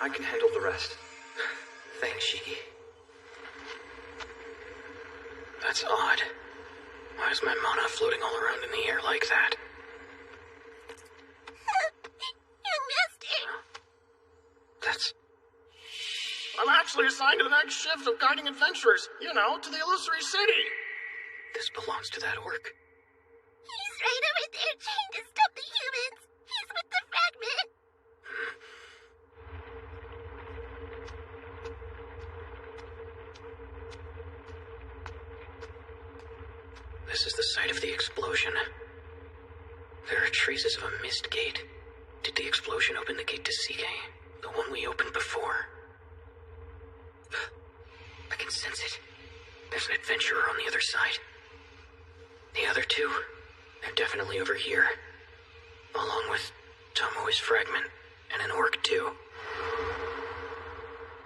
I can handle the rest. Thanks, Shiki. That's odd. Why is my mana floating all around in the air like that? Young Master! That's... I'm actually assigned to the next shift of guiding adventurers, you know, to the Illusory City. This belongs to that orc. He's right over there trying to stop the humans. He's with the fragment. This is the site of the explosion. There are traces of a mist gate. Did the explosion open the gate to Sige? The one we opened before? I can sense it. There's an adventurer on the other side. The other two, they're definitely over here. Along with Tomoe's fragment and an orc too.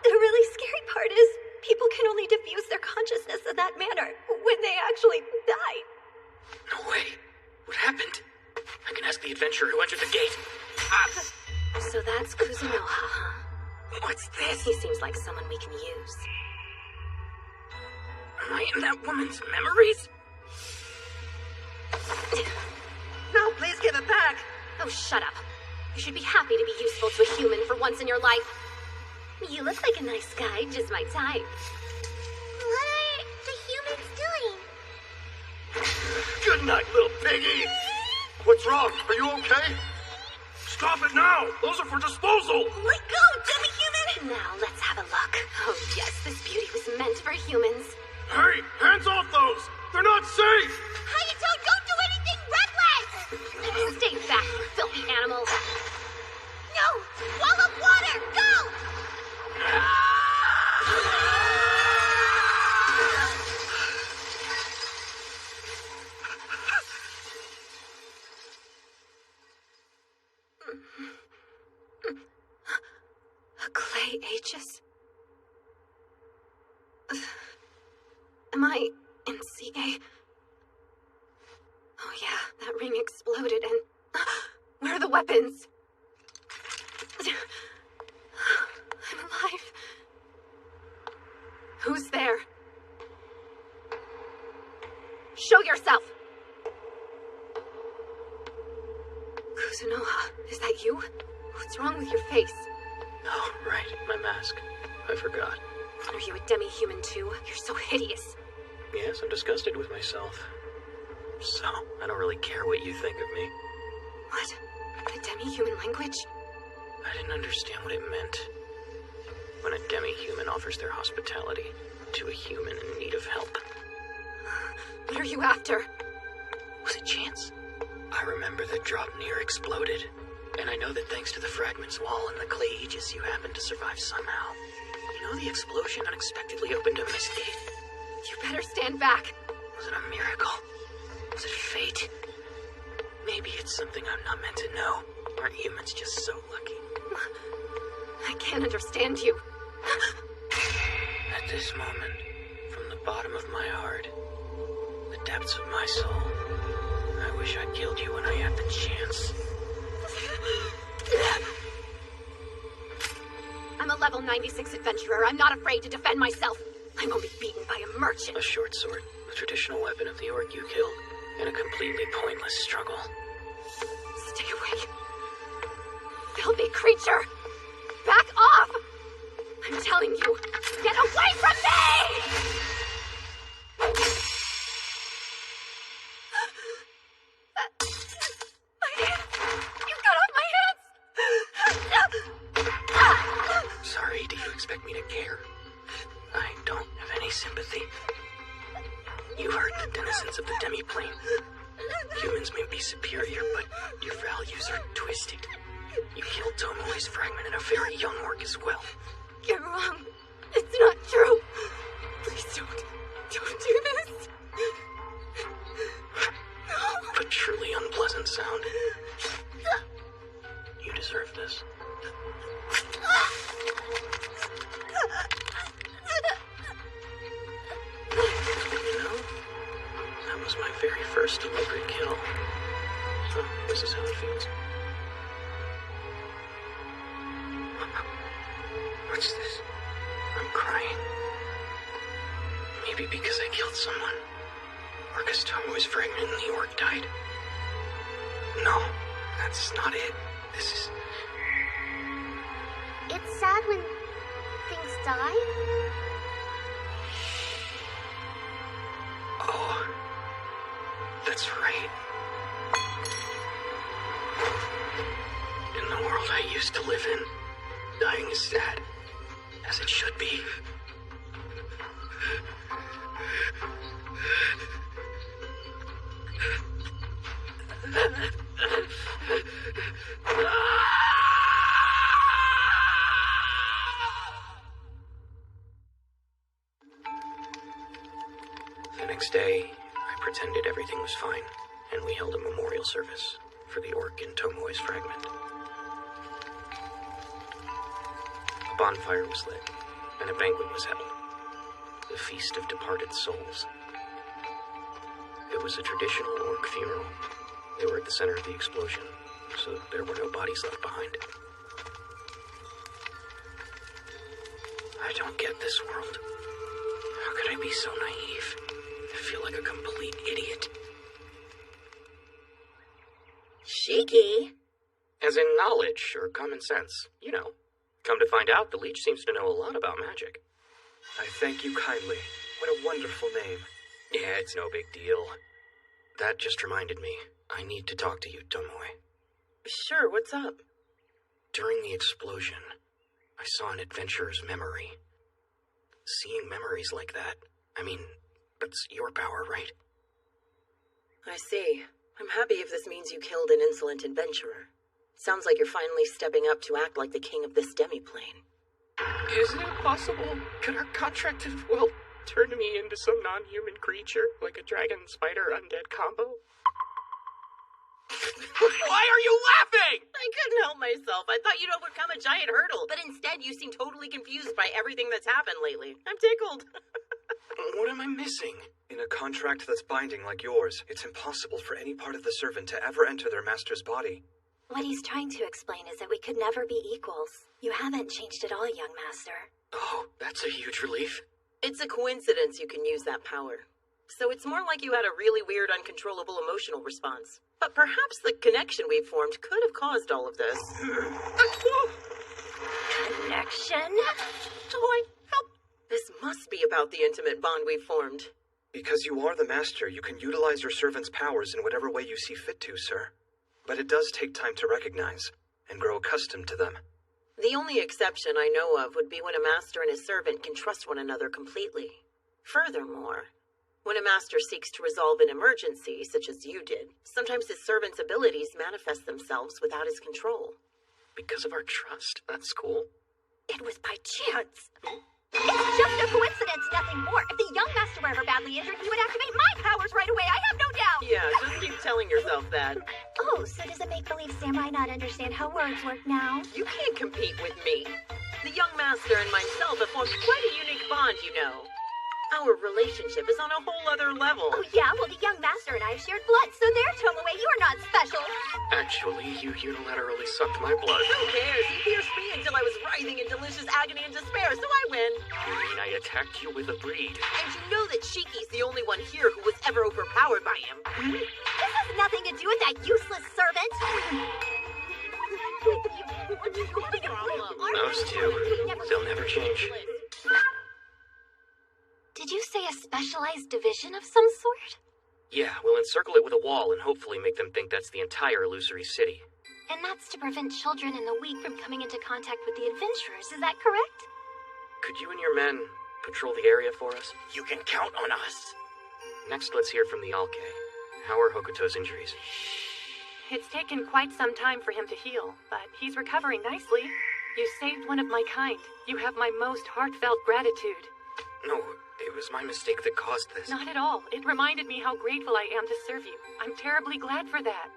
The really scary part is people can only diffuse their consciousness in that manner when they actually die. No way. What happened? I can ask the adventurer who entered the gate. So that's Kuzunoha, huh? What's this? He seems like someone we can use. Am I in that woman's memories? No, please give it back. Oh, shut up. You should be happy to be useful to a human for once in your life. You look like a nice guy, just my type. What are the humans doing? Good night, little piggy. What's wrong? Are you okay? Stop it now! Those are for disposal! Let go, demi-human! Now, let's have a look. Oh, yes, this beauty was meant for humans. Hey, hands off those! They're not safe! Hayato, don't do anything reckless! Stay back, you filthy animal. No! Wall of water! Go! A clay Aegis? Am I in Sige? Oh yeah, that ring exploded and... Where are the weapons? I'm alive. Who's there? Show yourself! Kuzunoha, is that you? What's wrong with your face? Oh, right, my mask. I forgot. Are you a demi-human too? You're so hideous. Yes, I'm disgusted with myself. So, I don't really care what you think of me. What? The demi-human language? I didn't understand what it meant. When a demi-human offers their hospitality to a human in need of help. What are you after? Was it chance? I remember that Dropnir exploded. And I know that thanks to the fragment's wall and the clay aegis, you happened to survive somehow. You know the explosion unexpectedly opened a mist gate? You better stand back. Was it a miracle? Was it fate? Maybe it's something I'm not meant to know. Aren't humans just so lucky? I can't understand you. At this moment, from the bottom of my heart, the depths of my soul, I wish I killed you when I had the chance. I'm a level 96 adventurer. I'm not afraid to defend myself. I won't be beaten by a merchant. A short sword, the traditional weapon of the orc you killed, in a completely pointless struggle. filthy creature! Back off! I'm telling you, get away from me! My hands! You got off my hands! Sorry, do you expect me to care? I don't have any sympathy. You hurt the denizens of the demiplane. Humans may be superior, but your values are twisted. You killed Tomoe's fragment and a very young orc as well. You're wrong. It's not true. Please don't do this. A truly unpleasant sound. You deserve this. You know, that was my very first deliberate kill. So, this is how it feels. What's this? I'm crying. Maybe because I killed someone. Or because Tomoe's fragment and the orc died. No, that's not it. This is... It's sad when things die. Oh, that's right. In the world I used to live in, dying is sad, as it should be. The next day, I pretended everything was fine, and we held a memorial service for the orc and Tomoe's fragment. A bonfire was lit, and a banquet was held. The Feast of Departed Souls. It was a traditional orc funeral. They were at the center of the explosion, so there were no bodies left behind. I don't get this world. How could I be so naive? I feel like a complete idiot. Shiki? As in knowledge or common sense, you know. Come to find out, the leech seems to know a lot about magic. I thank you kindly. What a wonderful name. Yeah, it's no big deal. That just reminded me. I need to talk to you, Tomoe. Sure, what's up? During the explosion, I saw an adventurer's memory. Seeing memories like that, I mean, that's your power, right? I see. I'm happy if this means you killed an insolent adventurer. Sounds like you're finally stepping up to act like the king of this demiplane. Isn't it possible? Could our contract have, well, turned me into some non-human creature, like a dragon spider undead combo? Why are you laughing? I couldn't help myself. I thought you'd overcome a giant hurdle, but instead you seem totally confused by everything that's happened lately. I'm tickled. What am I missing? In a contract that's binding like yours, it's impossible for any part of the servant to ever enter their master's body. What he's trying to explain is that we could never be equals. You haven't changed at all, young master. Oh, that's a huge relief. It's a coincidence you can use that power. So it's more like you had a really weird, uncontrollable emotional response. But perhaps the connection we've formed could have caused all of this. Connection? Toy, help! This must be about the intimate bond we've formed. Because you are the master, you can utilize your servant's powers in whatever way you see fit to, sir. But it does take time to recognize and grow accustomed to them. The only exception I know of would be when a master and his servant can trust one another completely. Furthermore, when a master seeks to resolve an emergency, such as you did, sometimes his servant's abilities manifest themselves without his control. Because of our trust, that's cool. It was by chance. It's just a coincidence, nothing more. If the young master were ever badly injured, he would activate my powers right away. I have no doubt. Yeah, just keep telling yourself that. Oh, so does a make-believe samurai not understand how words work now? You can't compete with me. The young master and myself have formed quite a unique bond, you know. Our relationship is on a whole other level. Oh yeah, well the young master and I have shared blood, so there, Tomoe, you are not special. Actually, you unilaterally sucked my blood. Who cares? You pierced me until I was writhing in delicious agony and despair, so I win. You mean I attacked you with a breed? And you know that Shiki's the only one here who was ever overpowered by him. This has nothing to do with that useless servant. change. Did you say a specialized division of some sort? Yeah, we'll encircle it with a wall and hopefully make them think that's the entire illusory city. And that's to prevent children and the weak from coming into contact with the adventurers, is that correct? Could you and your men patrol the area for us? You can count on us. Next, let's hear from the Alke. How are Hokuto's injuries? It's taken quite some time for him to heal, but he's recovering nicely. You saved one of my kind. You have my most heartfelt gratitude. No, it was my mistake that caused this. Not at all. It reminded me how grateful I am to serve you. I'm terribly glad for that.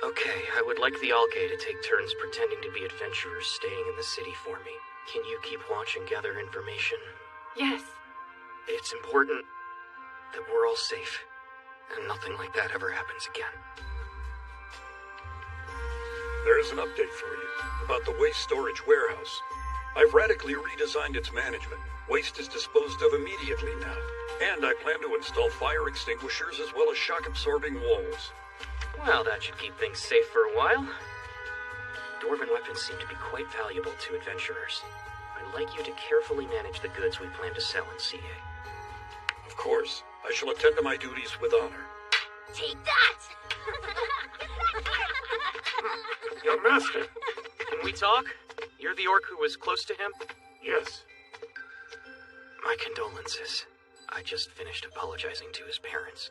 Okay, I would like the Alke to take turns pretending to be adventurers staying in the city for me. Can you keep watch and gather information? Yes. It's important that we're all safe, and nothing like that ever happens again. There's an update for you about the waste storage warehouse. I've radically redesigned its management. Waste is disposed of immediately now, and I plan to install fire extinguishers as well as shock-absorbing walls. Well, that should keep things safe for a while. Dwarven weapons seem to be quite valuable to adventurers. I'd like you to carefully manage the goods we plan to sell in CA. Of course, I shall attend to my duties with honor. Take that! Young master. Can we talk? You're the orc who was close to him? Yes. My condolences. I just finished apologizing to his parents.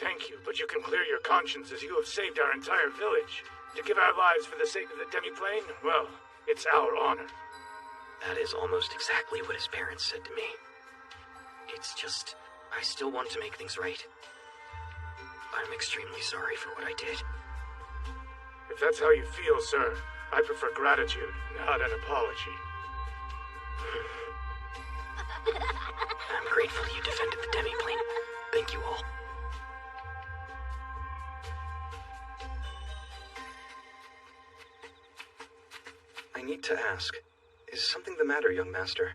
Thank you, but you can clear your conscience as you have saved our entire village. To give our lives for the sake of the demiplane, well, it's our honor. That is almost exactly what his parents said to me. It's just, I still want to make things right. I'm extremely sorry for what I did. If that's how you feel, sir, I prefer gratitude, not an apology. I'm grateful you defended the demiplane. Thank you all. I need to ask, is something the matter, young master?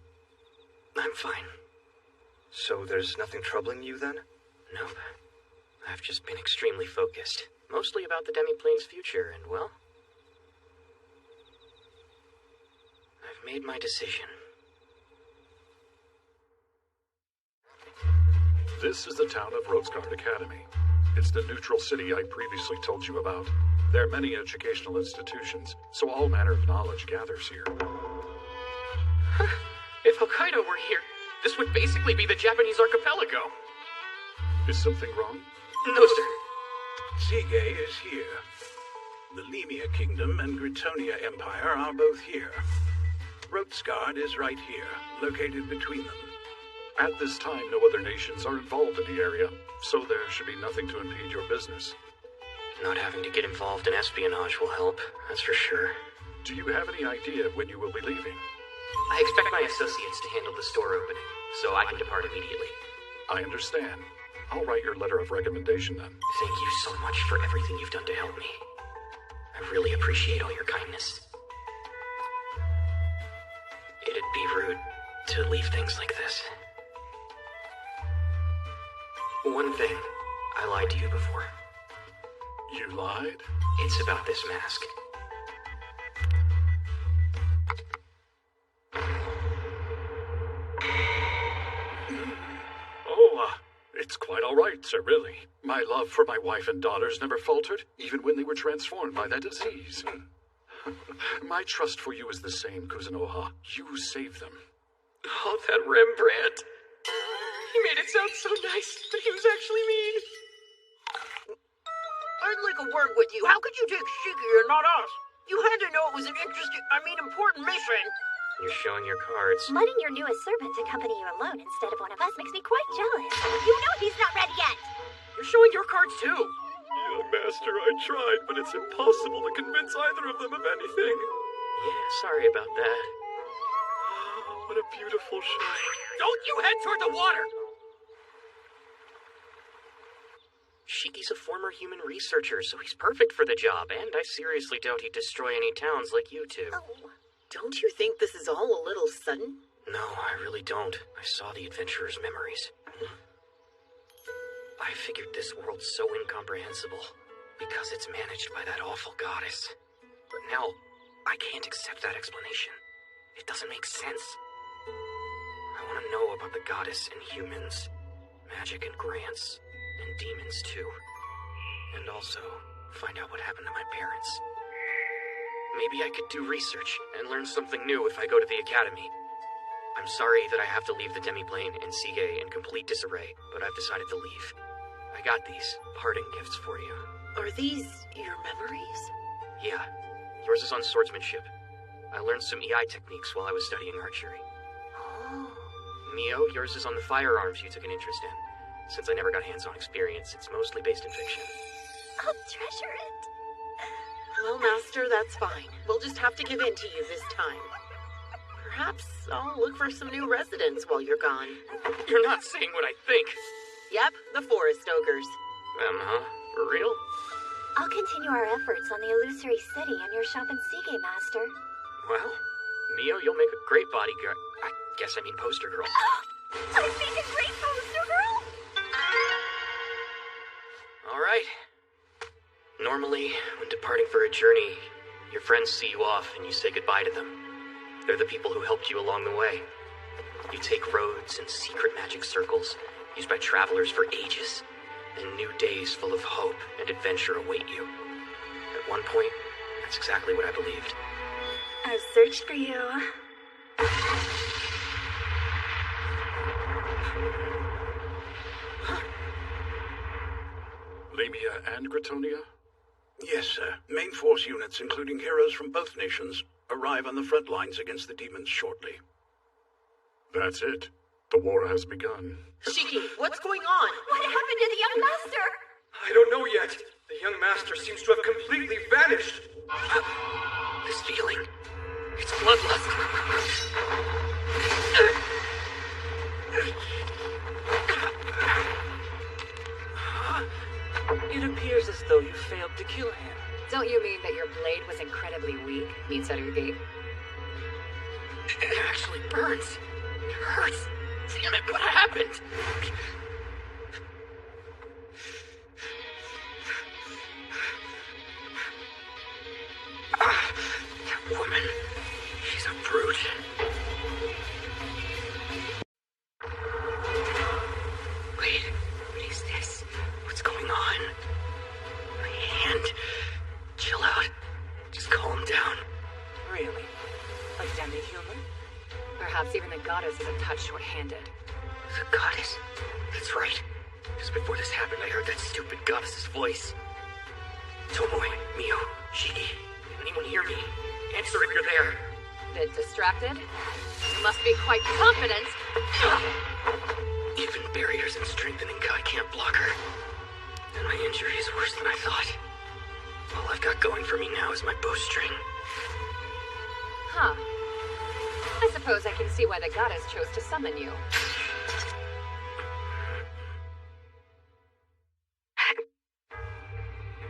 I'm fine. So there's nothing troubling you then? Nope. I've just been extremely focused. Mostly about the demiplane's future, and well, I've made my decision. This is the town of Rosegard Academy. It's the neutral city I previously told you about. There are many educational institutions, so all manner of knowledge gathers here. If Hokkaido were here, this would basically be the Japanese archipelago. Is something wrong? No, sir. Sige is here. The Lemia Kingdom and Gritonia Empire are both here. Rotskard is right here, located between them. At this time, no other nations are involved in the area, so there should be nothing to impede your business. Not having to get involved in espionage will help, that's for sure. Do you have any idea when you will be leaving? I expect my associates to handle the store opening, so I can depart immediately. I understand. I'll write your letter of recommendation then. Thank you so much for everything you've done to help me. I really appreciate all your kindness. It'd be rude to leave things like this. One thing, I lied to you before. You lied? It's about this mask. It's quite all right, sir, really. My love for my wife and daughters never faltered, even when they were transformed by that disease. My trust for you is the same, Kuzunoha. You saved them. Oh, that Rembrandt. He made it sound so nice, but he was actually mean. I'd like a word with you. How could you take Shiki and not us? You had to know it was an important mission. You're showing your cards. Letting your newest servant accompany you alone instead of one of us makes me quite jealous. You know he's not ready yet. You're showing your cards too. Young master, I tried, but it's impossible to convince either of them of anything. Yeah, sorry about that. Oh, what a beautiful shine. Don't you head toward the water! Shiki's a former human researcher, so he's perfect for the job, and I seriously doubt he'd destroy any towns like you two. Oh, don't you think this is all a little sudden? No, I really don't. I saw the adventurer's memories. I figured this world's so incomprehensible because it's managed by that awful goddess. But Hell, I can't accept that explanation. It doesn't make sense. I want to know about the goddess and humans, magic and grants, and demons too. And also, find out what happened to my parents. Maybe I could do research and learn something new if I go to the academy. I'm sorry that I have to leave the demiplane and Sige in complete disarray, but I've decided to leave. I got these parting gifts for you. Are these your memories? Yeah. Yours is on swordsmanship. I learned some EI techniques while I was studying archery. Oh. Mio, yours is on the firearms you took an interest in. Since I never got hands-on experience, it's mostly based in fiction. I'll treasure it. Well, Master, that's fine. We'll just have to give in to you this time. Perhaps I'll look for some new residents while you're gone. You're not saying what I think. Yep, the forest ogres. Them, huh? For real? I'll continue our efforts on the illusory city and your shop in Sige, Master. Well, Mio, you'll make a great bodyguard. I guess I mean poster girl. I make a great poster girl! Alright. Normally, when departing for a journey, your friends see you off and you say goodbye to them. They're the people who helped you along the way. You take roads and secret magic circles used by travelers for ages, and new days full of hope and adventure await you. At one point, that's exactly what I believed. I've searched for you. Lamia and Gratonia? Yes, sir. Main force units, including heroes from both nations, arrive on the front lines against the demons shortly. That's it. The war has begun. Shiki, what's going on? What happened to the young master? I don't know yet. The young master seems to have completely vanished. This feeling, it's bloodlust. It appears as though you failed to kill him. Don't you mean that your blade was incredibly weak, meat setter gate? It actually burns. It hurts. Damn it, what happened? That woman, she's a brute. Wait, what is this? What's going on? My hand. Chill out. Just calm down. Really? A demi-human? Perhaps even the goddess is a touch short-handed. The goddess? That's right. Just before this happened, I heard that stupid goddess's voice. Tomoe, Mio, Shiki, anyone hear me? Answer if you're there. Bit distracted? You must be quite confident. Even barriers and strengthening Kai can't block her. And my injury is worse than I thought. All I've got going for me now is my bowstring. Huh. I suppose I can see why the goddess chose to summon you.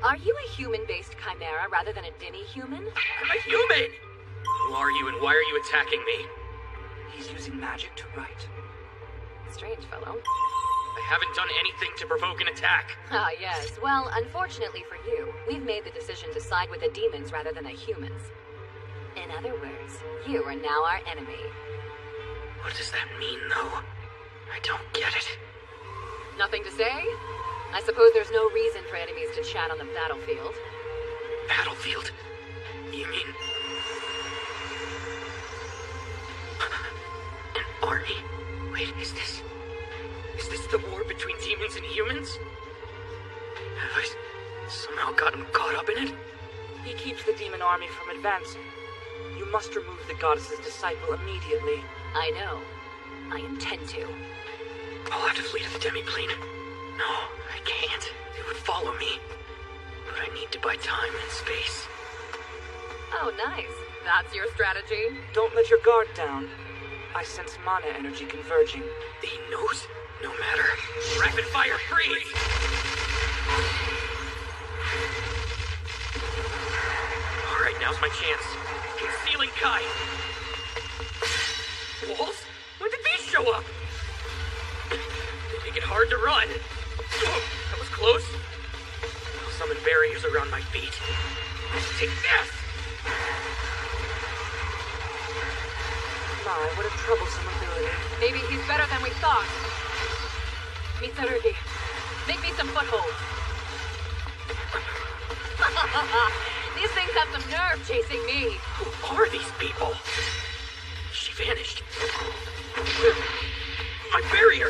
Are you a human-based chimera rather than a demi-human? I'm a human! Who are you and why are you attacking me? He's using magic to write. Strange fellow. I haven't done anything to provoke an attack. Ah, yes. Well, unfortunately for you, we've made the decision to side with the demons rather than the humans. In other words, you are now our enemy. What does that mean, though? I don't get it. Nothing to say? I suppose there's no reason for enemies to chat on the battlefield. Battlefield? You mean... an army? Wait, is this the war between demons and humans? Have I somehow gotten caught up in it? He keeps the demon army from advancing. You must remove the goddess's disciple immediately. I know. I intend to. I'll have to flee to the demiplane. No, I can't. They would follow me. But I need to buy time and space. Oh, nice. That's your strategy? Don't let your guard down. I sense mana energy converging. He knows? No matter. Rapid fire freeze! Alright, now's my chance. Concealing Kai. Walls? When did these show up? They make it hard to run. That was close. I'll summon barriers around my feet. Take this! My, what a troublesome ability. Maybe he's better than we thought. Mitsurugi, make me some footholds. These things have some nerve chasing me. Who are these people? She vanished. My barrier!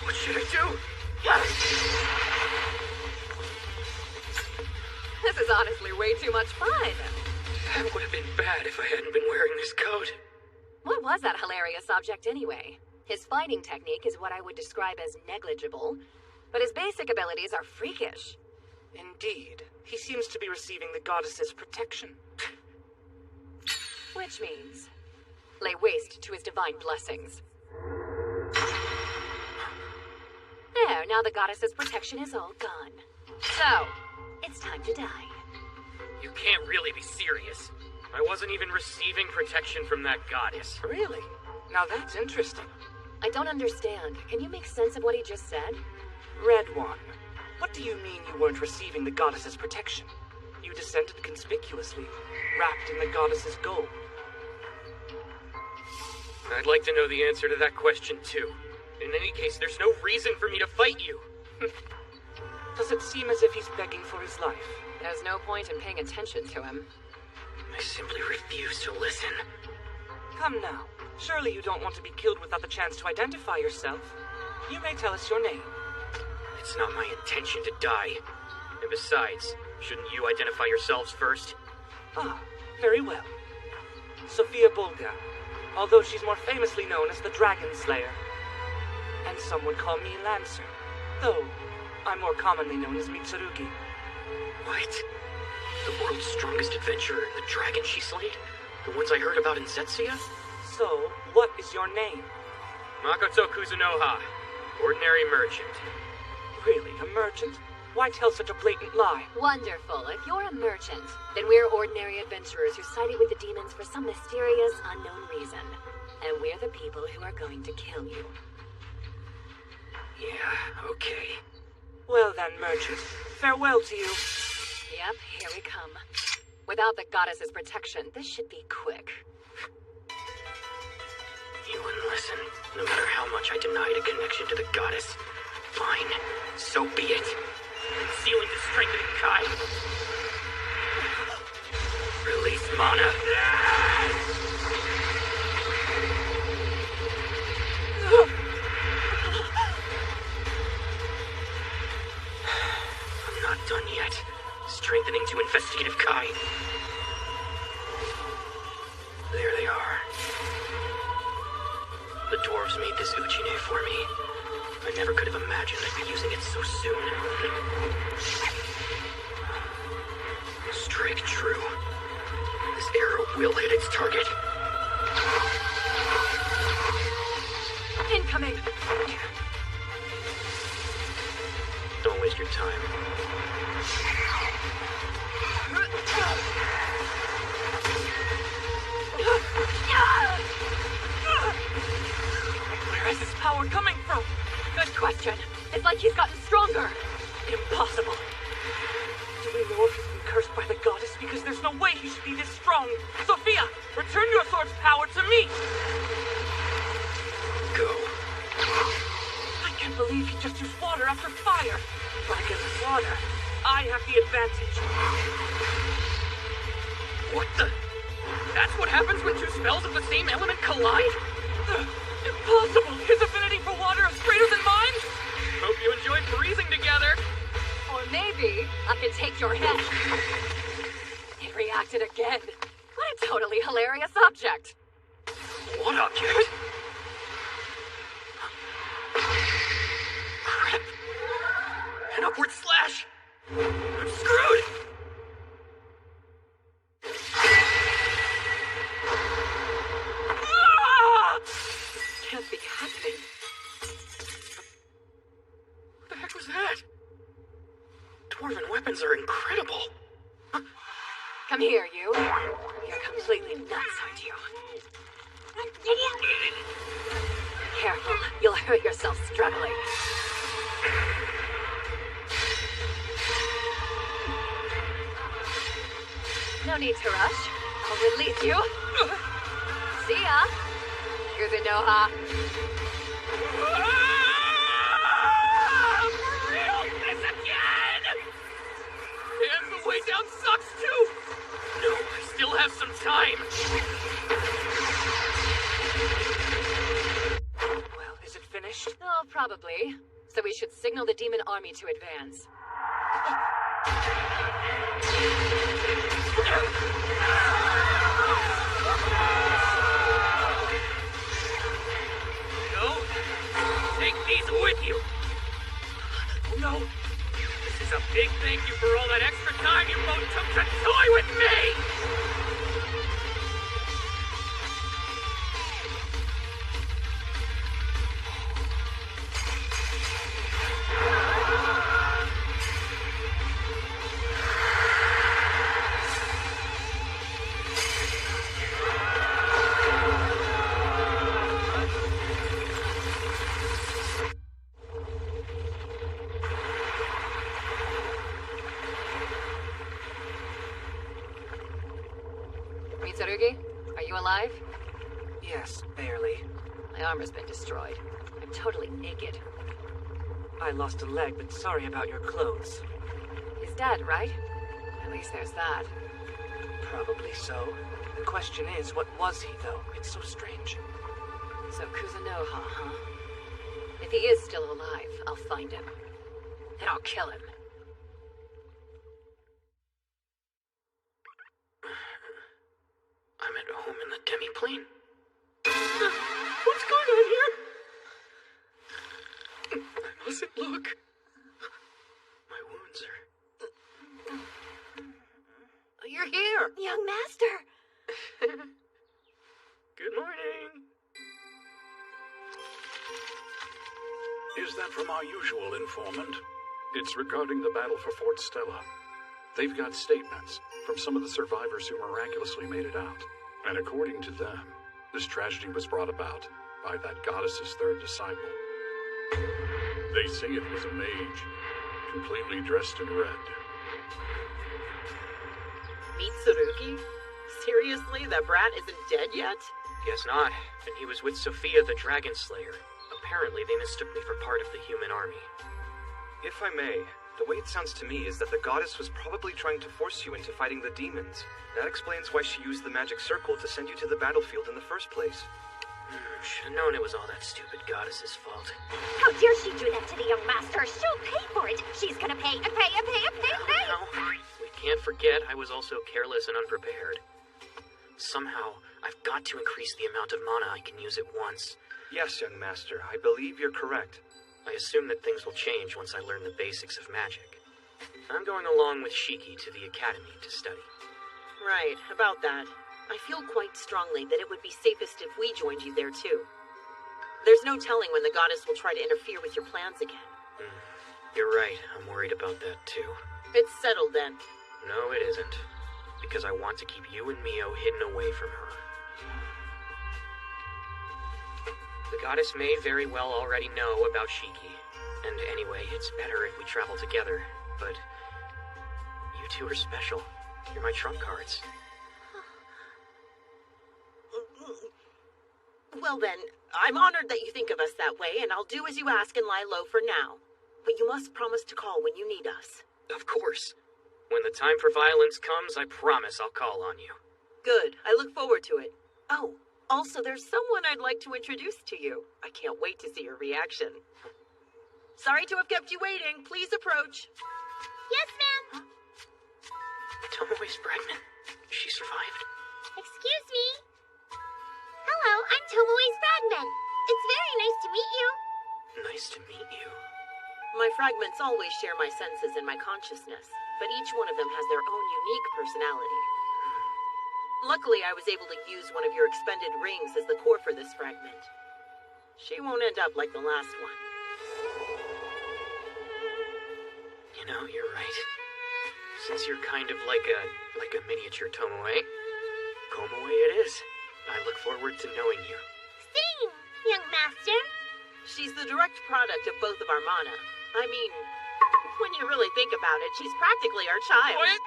What should I do? This is honestly way too much fun. That would have been bad if I hadn't been wearing this coat. What was that hilarious object anyway? His fighting technique is what I would describe as negligible, but his basic abilities are freakish. Indeed. He seems to be receiving the goddess's protection. Which means, lay waste to his divine blessings. There, now the goddess's protection is all gone. So, it's time to die. You can't really be serious. I wasn't even receiving protection from that goddess. Really? Now that's interesting. I don't understand. Can you make sense of what he just said? Red One, what do you mean you weren't receiving the goddess's protection? You descended conspicuously, wrapped in the goddess's gold. I'd like to know the answer to that question, too. In any case, there's no reason for me to fight you. Does it seem as if he's begging for his life? There's no point in paying attention to him. I simply refuse to listen. Come now. Surely you don't want to be killed without the chance to identify yourself. You may tell us your name. It's not my intention to die. And besides, shouldn't you identify yourselves first? Ah, very well. Sophia Bulga, although she's more famously known as the Dragon Slayer. And some would call me Lancer, though I'm more commonly known as Mitsurugi. What? The world's strongest adventurer and the dragon she slayed? The ones I heard about in Zetsuya? So, what is your name? Makoto Kuzunoha, ordinary merchant. Really, a merchant? Why tell such a blatant lie? Wonderful. If you're a merchant, then we're ordinary adventurers who sided with the demons for some mysterious, unknown reason. And we're the people who are going to kill you. Yeah, okay. Well then, merchant, farewell to you. Yep, here we come. Without the goddess's protection, this should be quick. You wouldn't listen, no matter how much I denied a connection to the goddess. Fine, so be it. Concealing the strengthening Kai. Release mana. I'm not done yet. Strengthening to investigative Kai. There they are. The dwarves made this Uchine for me. I never could have imagined I'd be using it so soon. Strike true. This arrow will hit its target. Incoming! Don't waste your time. Where is this power coming from? Good question. It's like he's gotten stronger. Impossible. Do we know if he's been cursed by the goddess? Because there's no way he should be this strong. Sophia, return your sword's power to me! Go. I can't believe he just used water after fire. Dragon's water. I have the advantage. What the? That's what happens when two spells of the same element collide? Impossible! His affinity for water is greater than mine? Hope you enjoyed freezing together. Or maybe I can take your head. It reacted again. What a totally hilarious object. What object? Crap. An upward slash. I'm screwed. Can't be happening. What the heck was that? Dwarven weapons are incredible. Come here, you. You're completely nuts, aren't you? Careful, you'll hurt yourself struggling. No need to rush. I'll release you. See ya. Kuzunoha. This again! And the way down sucks too! No, I still have some time. Well, is it finished? Oh, probably. So we should signal the demon army to advance. No? Take these with you. Oh no. This is a big thank you for all that extra time you both took to toy with me! Mitsurugi, are you alive? Yes, barely. My armor's been destroyed. I'm totally naked. I lost a leg, but sorry about your clothes. He's dead, right? At least there's that. Probably so. The question is, what was he, though? It's so strange. So Kuzunoha, huh? If he is still alive, I'll find him. And I'll kill him. I'm at home in the demi-plane. What's going on here? I mustn't look. My wounds are... You're here! Young master! Good morning. Is that from our usual informant? It's regarding the battle for Fort Stella. They've got statements from some of the survivors who miraculously made it out. And according to them, this tragedy was brought about by that goddess's third disciple. They say it was a mage, completely dressed in red. Mitsurugi? Seriously, that brat isn't dead yet? Guess not. And he was with Sophia the Dragon Slayer. Apparently they mistook me for part of the human army. If I may, the way it sounds to me is that the goddess was probably trying to force you into fighting the demons. That explains why she used the magic circle to send you to the battlefield in the first place. Should have known it was all that stupid goddess's fault. How dare she do that to the young master? She'll pay for it. She's gonna pay and pay and pay and pay and pay. Now, we can't forget I was also careless and unprepared. Somehow, I've got to increase the amount of mana I can use at once. Yes, young master, I believe you're correct. I assume that things will change once I learn the basics of magic. I'm going along with Shiki to the academy to study. Right, about that. I feel quite strongly that it would be safest if we joined you there too. There's no telling when the goddess will try to interfere with your plans again. You're right, I'm worried about that too. It's settled then. No, it isn't. Because I want to keep you and Mio hidden away from her. The goddess may very well already know about Shiki. And anyway, it's better if we travel together. But you two are special. You're my trump cards. Well then, I'm honored that you think of us that way, and I'll do as you ask and lie low for now. But you must promise to call when you need us. Of course. When the time for violence comes, I promise I'll call on you. Good. I look forward to it. Oh, also there's someone I'd like to introduce to you. I can't wait to see your reaction. Sorry to have kept you waiting. Please approach. Yes, ma'am. Tomoe's Bradman. She survived. Excuse me. Hello, I'm Tomoe's Fragment. It's very nice to meet you. Nice to meet you. My fragments always share my senses and my consciousness, but each one of them has their own unique personality. Luckily, I was able to use one of your expended rings as the core for this fragment. She won't end up like the last one. You know, you're right. Since you're kind of like a miniature Tomoe, Komoe it is. I look forward to knowing you. Sing, young master. She's the direct product of both of our mana. I mean, when you really think about it, she's practically our child. What?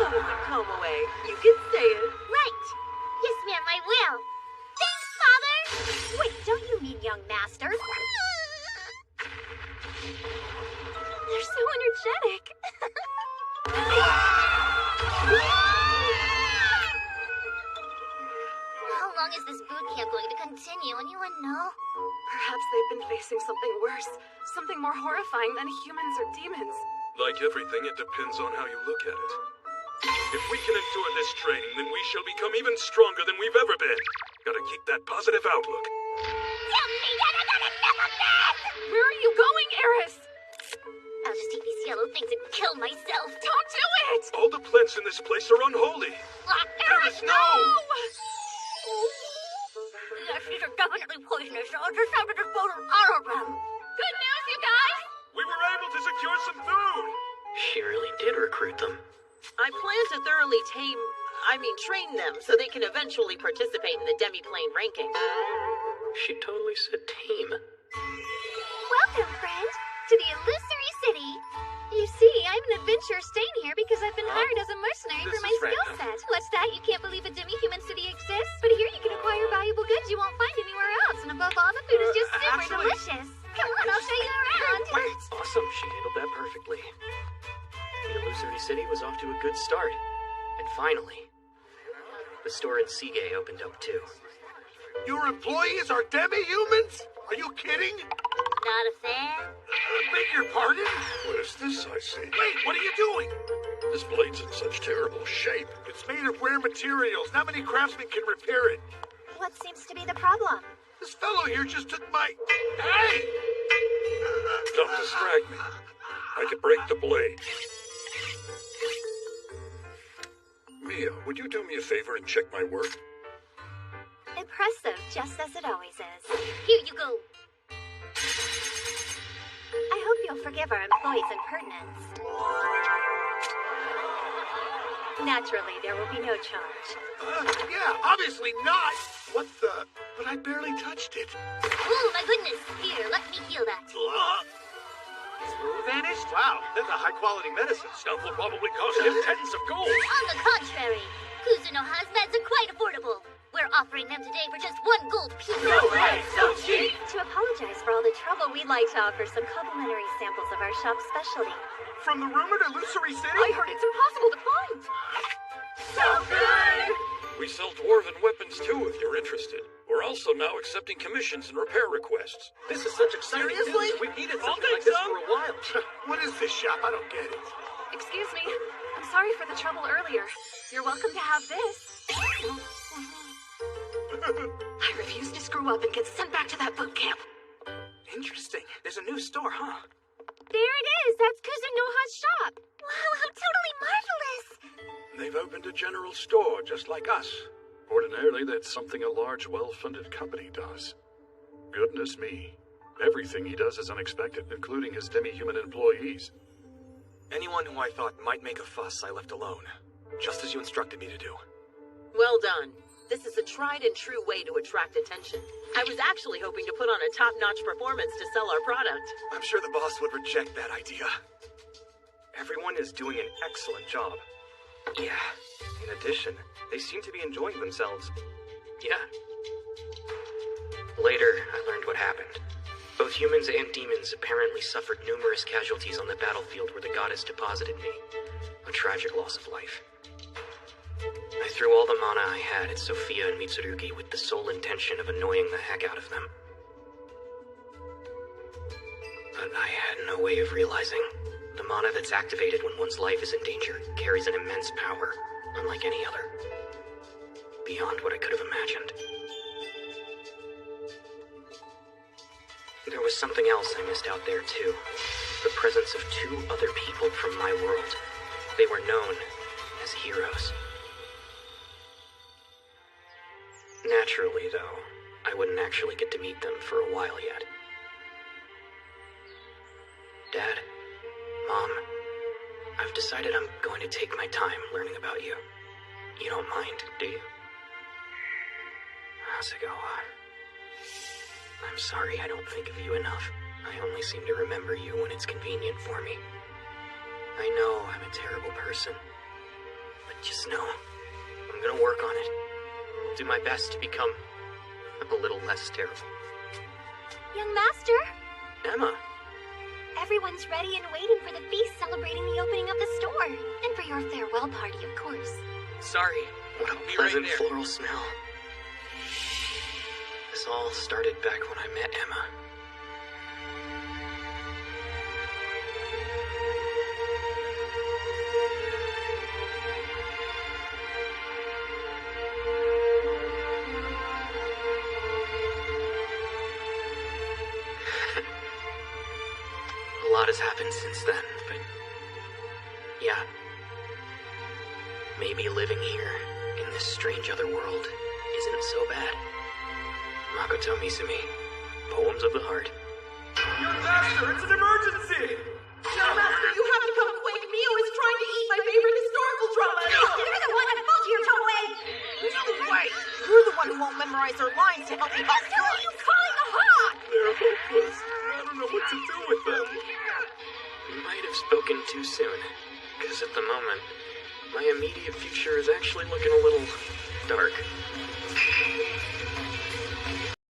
Oh, Komoe, you can say it. Right. Yes, ma'am, I will. Thanks, Father. young master. They're so energetic. How long is this boot camp going to continue? Anyone know? Perhaps they've been facing something worse. Something more horrifying than humans or demons. Like everything, it depends on how you look at it. If we can endure this training, then we shall become even stronger than we've ever been. Gotta keep that positive outlook. Where are you going, Eris? I'll just take these yellow things and kill myself. Don't do it! All the plants in this place are unholy. Eris, no! Yes, these are definitely poisonous, so I'll just have to dispose of all of them. Good news, you guys! We were able to secure some food! She really did recruit them. I plan to thoroughly train them so they can eventually participate in the demi-plane ranking. She totally said tame. Welcome, friend, to the illusory city. You see, I'm an adventurer staying here because I've been hired as a mercenary for my skill set. What's that? You can't believe a demi-human city exists? But here you can acquire valuable goods you won't find anywhere else. And above all, the food is just super delicious. Come on, I'll show you around. Wait! Awesome, she handled that perfectly. The illusory city was off to a good start. And finally, the store in Seagay opened up too. Your employees are demi-humans? Are you kidding? Not a fan? Beg your pardon? What is this I see? Wait, what are you doing? This blade's in such terrible shape. It's made of rare materials. Not many craftsmen can repair it. What seems to be the problem? This fellow here just took my... Hey! Don't distract me. I could break the blade. Mia, would you do me a favor and check my work? Impressive, just as it always is. Here you go. I hope you'll forgive our employees' impertinence. Naturally, there will be no charge. Yeah, obviously not. What the... But I barely touched it. Oh, my goodness. Here, let me heal that. Screw vanished? Wow, that's a high-quality medicine. Stuff will probably cost him tens of gold. On the contrary, Kuzuno hazmats are quite affordable. We're offering them today for just 1 gold piece. No way, so cheap! To apologize for all the trouble, we'd like to offer some complimentary samples of our shop's specialty. From the rumored illusory city? I heard it's impossible to find. So good! We sell dwarven weapons too, if you're interested. We're also now accepting commissions and repair requests. This is such exciting news. We've needed something like this for a while. What is this shop? I don't get it. Excuse me. I'm sorry for the trouble earlier. You're welcome to have this. I refuse to screw up and get sent back to that boot camp. Interesting. There's a new store, huh? There it is! That's Kuzunoha's shop! Wow, how totally marvelous! They've opened a general store just like us. Ordinarily, that's something a large, well-funded company does. Goodness me. Everything he does is unexpected, including his demi-human employees. Anyone who I thought might make a fuss, I left alone. Just as you instructed me to do. Well done. This is a tried and true way to attract attention. I was actually hoping to put on a top-notch performance to sell our product. I'm sure the boss would reject that idea. Everyone is doing an excellent job. Yeah. In addition, they seem to be enjoying themselves. Yeah. Later, I learned what happened. Both humans and demons apparently suffered numerous casualties on the battlefield where the goddess deposited me. A tragic loss of life. I threw all the mana I had at Sophia and Mitsurugi with the sole intention of annoying the heck out of them. But I had no way of realizing. The mana that's activated when one's life is in danger carries an immense power, unlike any other. Beyond what I could have imagined. There was something else I missed out there, too. The presence of 2 other people from my world. They were known as heroes. Naturally, though, I wouldn't actually get to meet them for a while yet. Dad, Mom, I've decided I'm going to take my time learning about you. You don't mind, do you? Hasegawa. I'm sorry I don't think of you enough. I only seem to remember you when it's convenient for me. I know I'm a terrible person, but just know, I'm gonna work on it. I'll do my best to become a little less terrible. Young Master? Emma. Everyone's ready and waiting for the feast celebrating the opening of the store. And for your farewell party, of course. Sorry. What a pleasant floral smell. This all started back when I met Emma. A lot has happened since then, but yeah. Maybe living here, in this strange other world, isn't so bad. Makoto Misumi, Poems of the Heart. Young Master, it's an emergency! Young Master, you have to come quick! Mio is trying to eat my favorite historical drama! You're the one at fault here, Tomoe! No way! You're the one who won't memorize her lines to help me help Who are you calling a hawk? They're hopeless. I don't know what to do with them. Might have spoken too soon, because at the moment, my immediate future is actually looking a little dark.